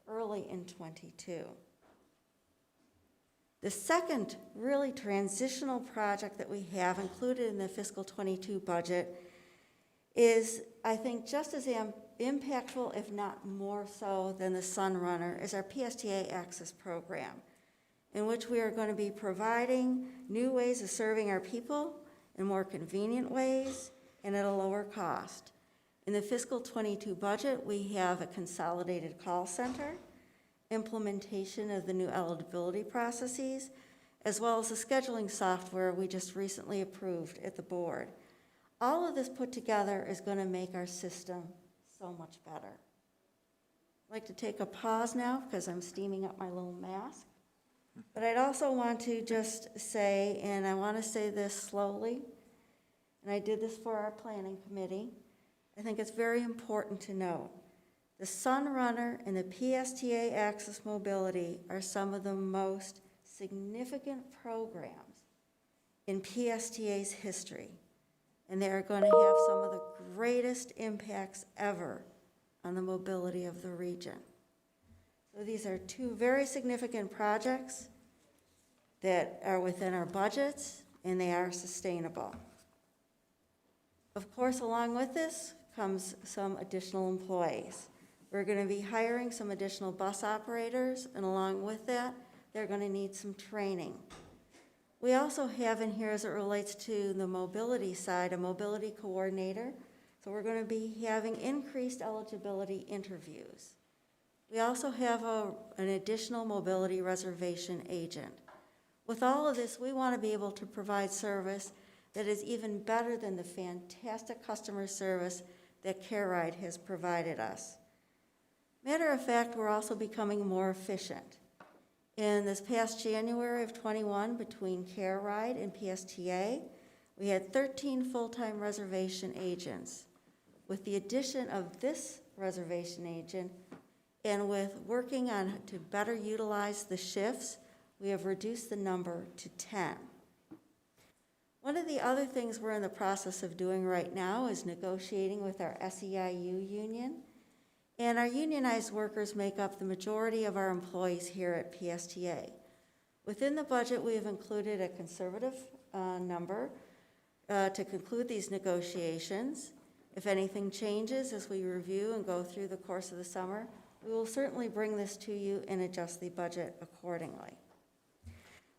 early in '22. The second really transitional project that we have included in the fiscal '22 budget is, I think, just as impactful, if not more so than the Sunrunner, is our PSTA Access program, in which we are going to be providing new ways of serving our people in more convenient ways and at a lower cost. In the fiscal '22 budget, we have a consolidated call center, implementation of the new eligibility processes, as well as the scheduling software we just recently approved at the board. All of this put together is going to make our system so much better. I'd like to take a pause now because I'm steaming up my little mask. But I'd also want to just say, and I want to say this slowly, and I did this for our planning committee, I think it's very important to note The Sunrunner and the PSTA Access Mobility are some of the most significant programs in PSTA's history, and they are going to have some of the greatest impacts ever on the mobility of the region. So these are two very significant projects that are within our budgets, and they are sustainable. Of course, along with this comes some additional employees. We're going to be hiring some additional bus operators, and along with that, they're going to need some training. We also have in here, as it relates to the mobility side, a mobility coordinator. So we're going to be having increased eligibility interviews. We also have an additional mobility reservation agent. With all of this, we want to be able to provide service that is even better than the fantastic customer service that CareRide has provided us. Matter of fact, we're also becoming more efficient. In this past January of 21, between CareRide and PSTA, we had 13 full-time reservation agents. With the addition of this reservation agent, and with working on to better utilize the shifts, we have reduced the number to 10. One of the other things we're in the process of doing right now is negotiating with our SEIU union. And our unionized workers make up the majority of our employees here at PSTA. Within the budget, we have included a conservative number to conclude these negotiations. If anything changes as we review and go through the course of the summer, we will certainly bring this to you and adjust the budget accordingly.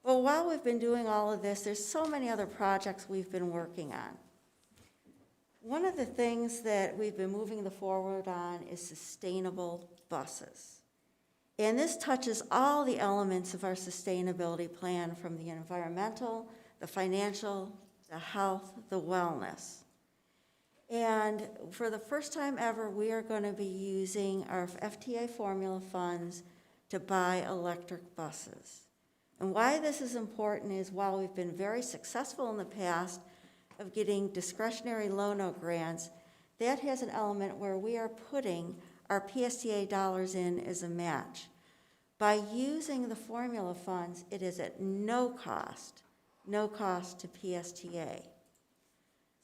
Well, while we've been doing all of this, there's so many other projects we've been working on. One of the things that we've been moving forward on is sustainable buses. And this touches all the elements of our sustainability plan, from the environmental, the financial, the health, the wellness. And for the first time ever, we are going to be using our FTA formula funds to buy electric buses. And why this is important is, while we've been very successful in the past of getting discretionary loan grants, that has an element where we are putting our PSTA dollars in as a match. By using the formula funds, it is at no cost to PSTA.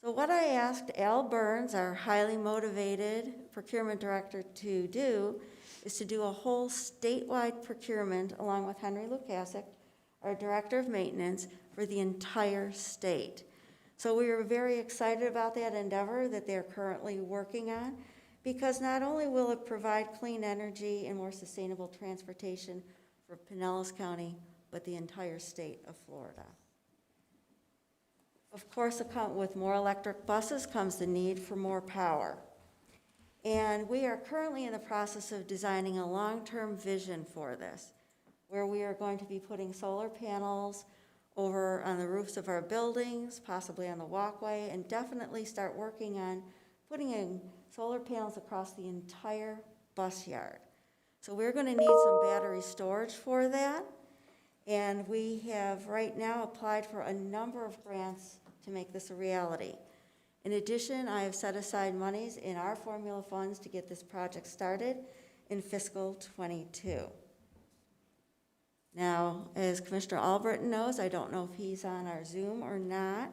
So what I asked Al Burns, our highly motivated procurement director, to do is to do a whole statewide procurement, along with Henry Lukasik, our director of maintenance, for the entire state. So we are very excited about that endeavor that they're currently working on, because not only will it provide clean energy and more sustainable transportation for Pinellas County, but the entire state of Florida. Of course, with more electric buses comes the need for more power. And we are currently in the process of designing a long-term vision for this, where we are going to be putting solar panels over on the roofs of our buildings, possibly on the walkway, and definitely start working on putting in solar panels across the entire bus yard. So we're going to need some battery storage for that, and we have right now applied for a number of grants to make this a reality. In addition, I have set aside monies in our formula funds to get this project started in fiscal 22. Now, as Commissioner Albritton knows, I don't know if he's on our Zoom or not,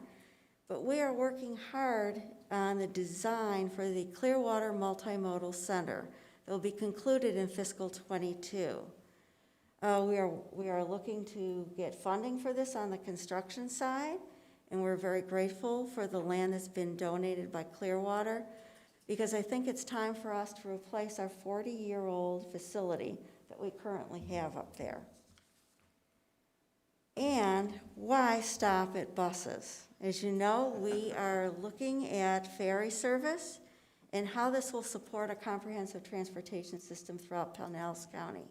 but we are working hard on the design for the Clearwater Multimodal Center that will be concluded in fiscal 22. We are looking to get funding for this on the construction side, and we're very grateful for the land that's been donated by Clearwater, because I think it's time for us to replace our 40-year-old facility that we currently have up there. And why stop at buses? As you know, we are looking at ferry service and how this will support a comprehensive transportation system throughout Pinellas County.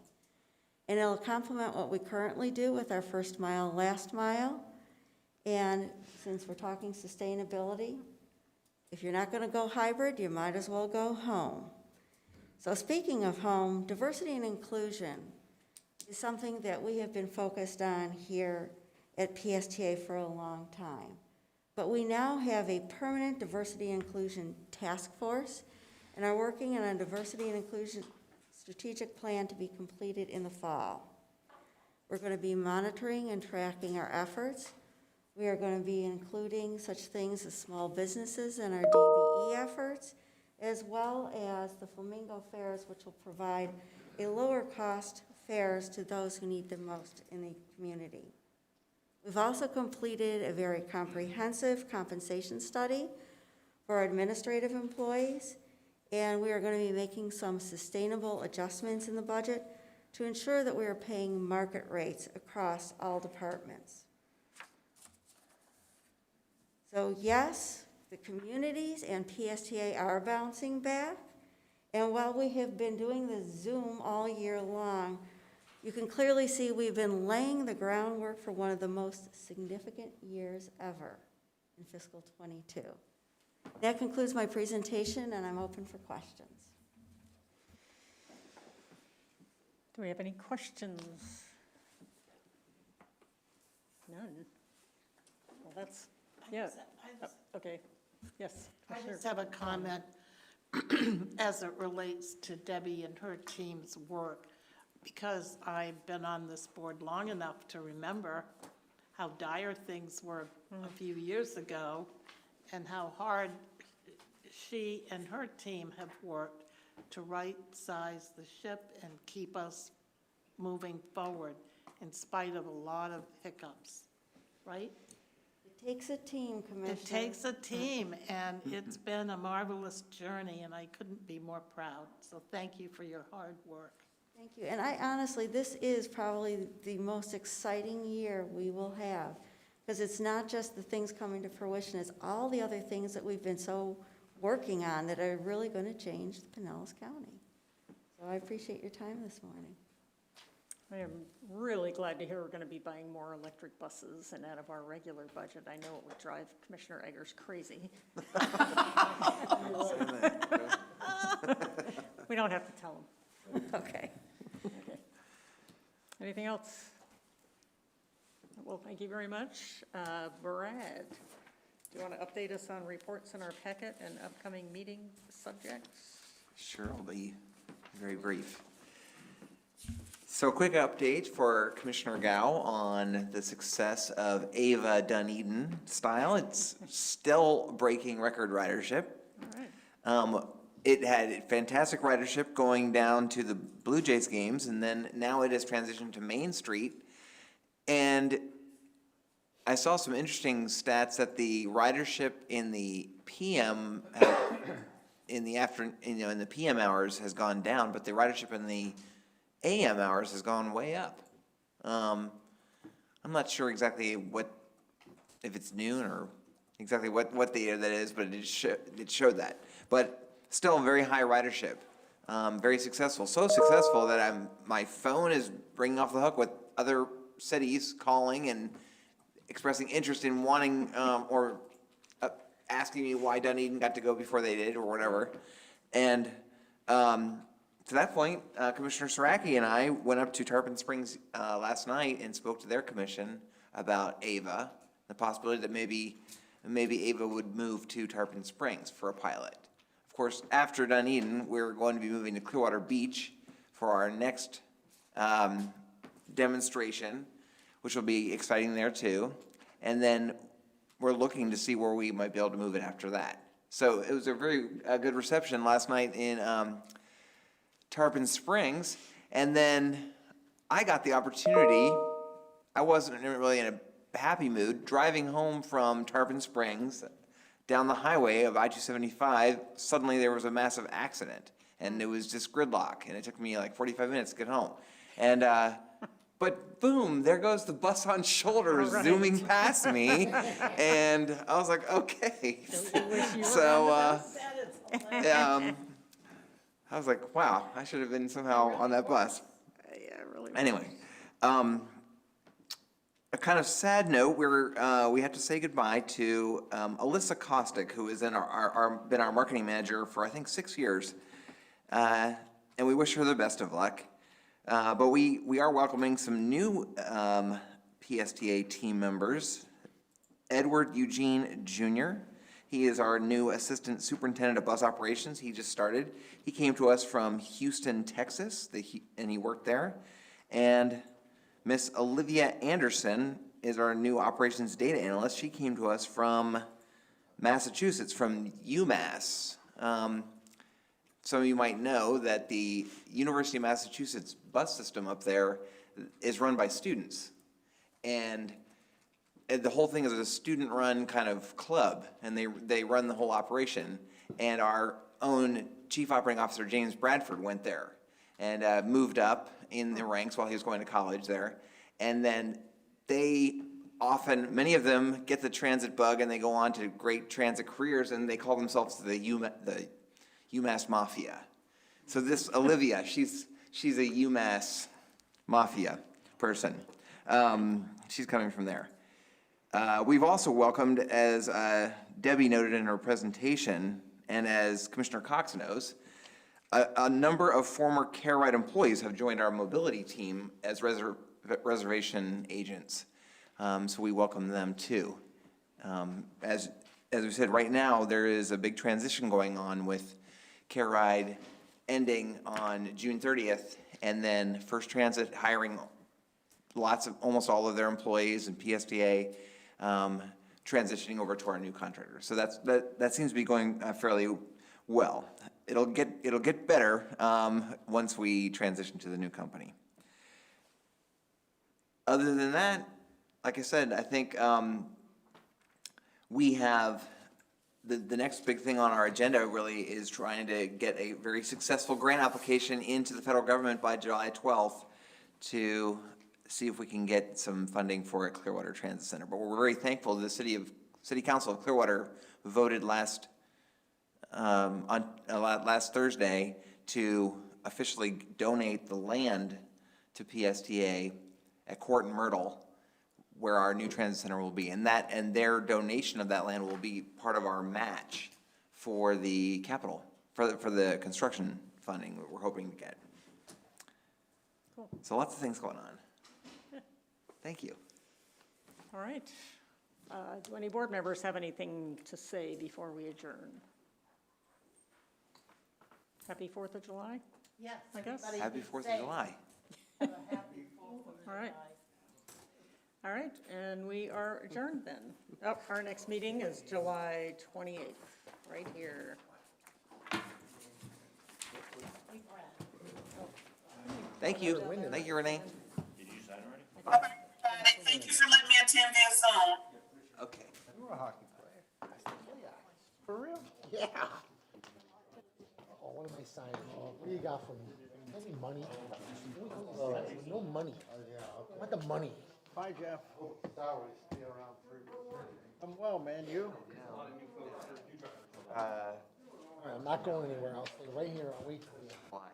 And it'll complement what we currently do with our first mile, last mile. And since we're talking sustainability, if you're not going to go hybrid, you might as well go home. So speaking of home, diversity and inclusion is something that we have been focused on here at PSTA for a long time. But we now have a permanent diversity and inclusion task force, and are working on a diversity and inclusion strategic plan to be completed in the fall. We're going to be monitoring and tracking our efforts. We are going to be including such things as small businesses in our DBE efforts, as well as the Flamingo Fairs, which will provide a lower cost fares to those who need them most in the community. We've also completed a very comprehensive compensation study for our administrative employees, and we are going to be making some sustainable adjustments in the budget to ensure that we are paying market rates across all departments. So yes, the communities and PSTA are bouncing back, and while we have been doing the Zoom all year long, you can clearly see we've been laying the groundwork for one of the most significant years ever in fiscal '22. That concludes my presentation, and I'm open for questions. Do we have any questions? None. Well, that's, yeah. Okay, yes. I just have a comment as it relates to Debbie and her team's work, because I've been on this board long enough to remember how dire things were a few years ago and how hard she and her team have worked to right-size the ship and keep us moving forward in spite of a lot of hiccups, right? It takes a team, Commissioner. It takes a team, and it's been a marvelous journey, and I couldn't be more proud. So thank you for your hard work. Thank you. And I honestly, this is probably the most exciting year we will have, because it's not just the things coming to fruition, it's all the other things that we've been so working on that are really going to change Pinellas County. So I appreciate your time this morning. I am really glad to hear we're going to be buying more electric buses and out of our regular budget. I know it would drive Commissioner Eggers crazy. We don't have to tell him. Okay. Anything else? Well, thank you very much. Brad, do you want to update us on reports in our packet and upcoming meeting subjects? Sure, I'll be very brief. So quick update for Commissioner Gao on the success of Ava Dunedin style. It's still breaking record ridership. All right. It had fantastic ridership going down to the Blue Jays games, and then now it has transitioned to Main Street. And I saw some interesting stats that the ridership in the PM, in the PM hours has gone down, but the ridership in the AM hours has gone way up. I'm not sure exactly if it's noon or exactly what data that is, but it showed that. But still very high ridership, very successful. So successful that my phone is ringing off the hook with other cities calling and expressing interest in wanting or asking me why Dunedin got to go before they did or whatever. And to that point, Commissioner Saraki and I went up to Tarpon Springs last night and spoke to their commission about Ava, the possibility that maybe Ava would move to Tarpon Springs for a pilot. Of course, after Dunedin, we're going to be moving to Clearwater Beach for our next demonstration, which will be exciting there too. And then we're looking to see where we might be able to move it after that. So it was a very good reception last night in Tarpon Springs. And then I got the opportunity, I wasn't really in a happy mood, driving home from Tarpon Springs down the highway of I-275, suddenly there was a massive accident, and it was just gridlock, and it took me like 45 minutes to get home. And, but boom, there goes the bus on shoulders zooming past me, and I was like, okay. So, I was like, wow, I should have been somehow on that bus. Yeah, really. Anyway, a kind of sad note, we have to say goodbye to Alyssa Kostick, who has been our marketing manager for I think 6 years, and we wish her the best of luck. But we are welcoming some new PSTA team members. Edward Eugene Jr. He is our new Assistant Superintendent of Bus Operations. He just started. He came to us from Houston, Texas, and he worked there. And Miss Olivia Anderson is our new Operations Data Analyst. She came to us from Massachusetts, from UMass. Some of you might know that the University of Massachusetts bus system up there is run by students. And the whole thing is a student-run kind of club, and they run the whole operation. And our own Chief Operating Officer, James Bradford, went there and moved up in the ranks while he was going to college there. And then many of them get the transit bug, and they go on to great transit careers, and they call themselves the UMass Mafia. So this Olivia, she's a UMass Mafia person. She's coming from there. We've also welcomed, as Debbie noted in her presentation, and as Commissioner Cox knows, a number of former Care Right employees have joined our mobility team as reservation agents. So we welcome them too. As we said, right now there is a big transition going on with Care Ride ending on June 30th, and then First Transit hiring almost all of their employees, and PSDA transitioning over to our new contractor. So that seems to be going fairly well. It'll get better once we transition to the new company. Other than that, like I said, I think we have the next big thing on our agenda really is trying to get a very successful grant application into the federal government by July 12th to see if we can get some funding for a Clearwater Transit Center. But we're very thankful the City Council of Clearwater voted last Thursday to officially donate the land to PSTA at Court and Myrtle, where our new transit center will be. And their donation of that land will be part of our match for the capital, for the construction funding that we're hoping to get. Cool. So lots of things going on. Thank you. All right. Do any board members have anything to say before we adjourn? Happy 4th of July? Yes. I guess. Happy 4th of July. Have a happy 4th of All right. July. All right, and we are adjourned then. Oh, our next meeting is July 28th, right here. Thank you. Thank you, Renee. Thank you for letting me attend via Zoom. Okay. You were a hockey player. For real? Yeah. Oh, what am I signing? What do you got for me? Give me money. No money. I want the money. Hi, Jeff. I'm well, man. You? I'm not going anywhere. I'll stay right here. I'll wait for you. Why?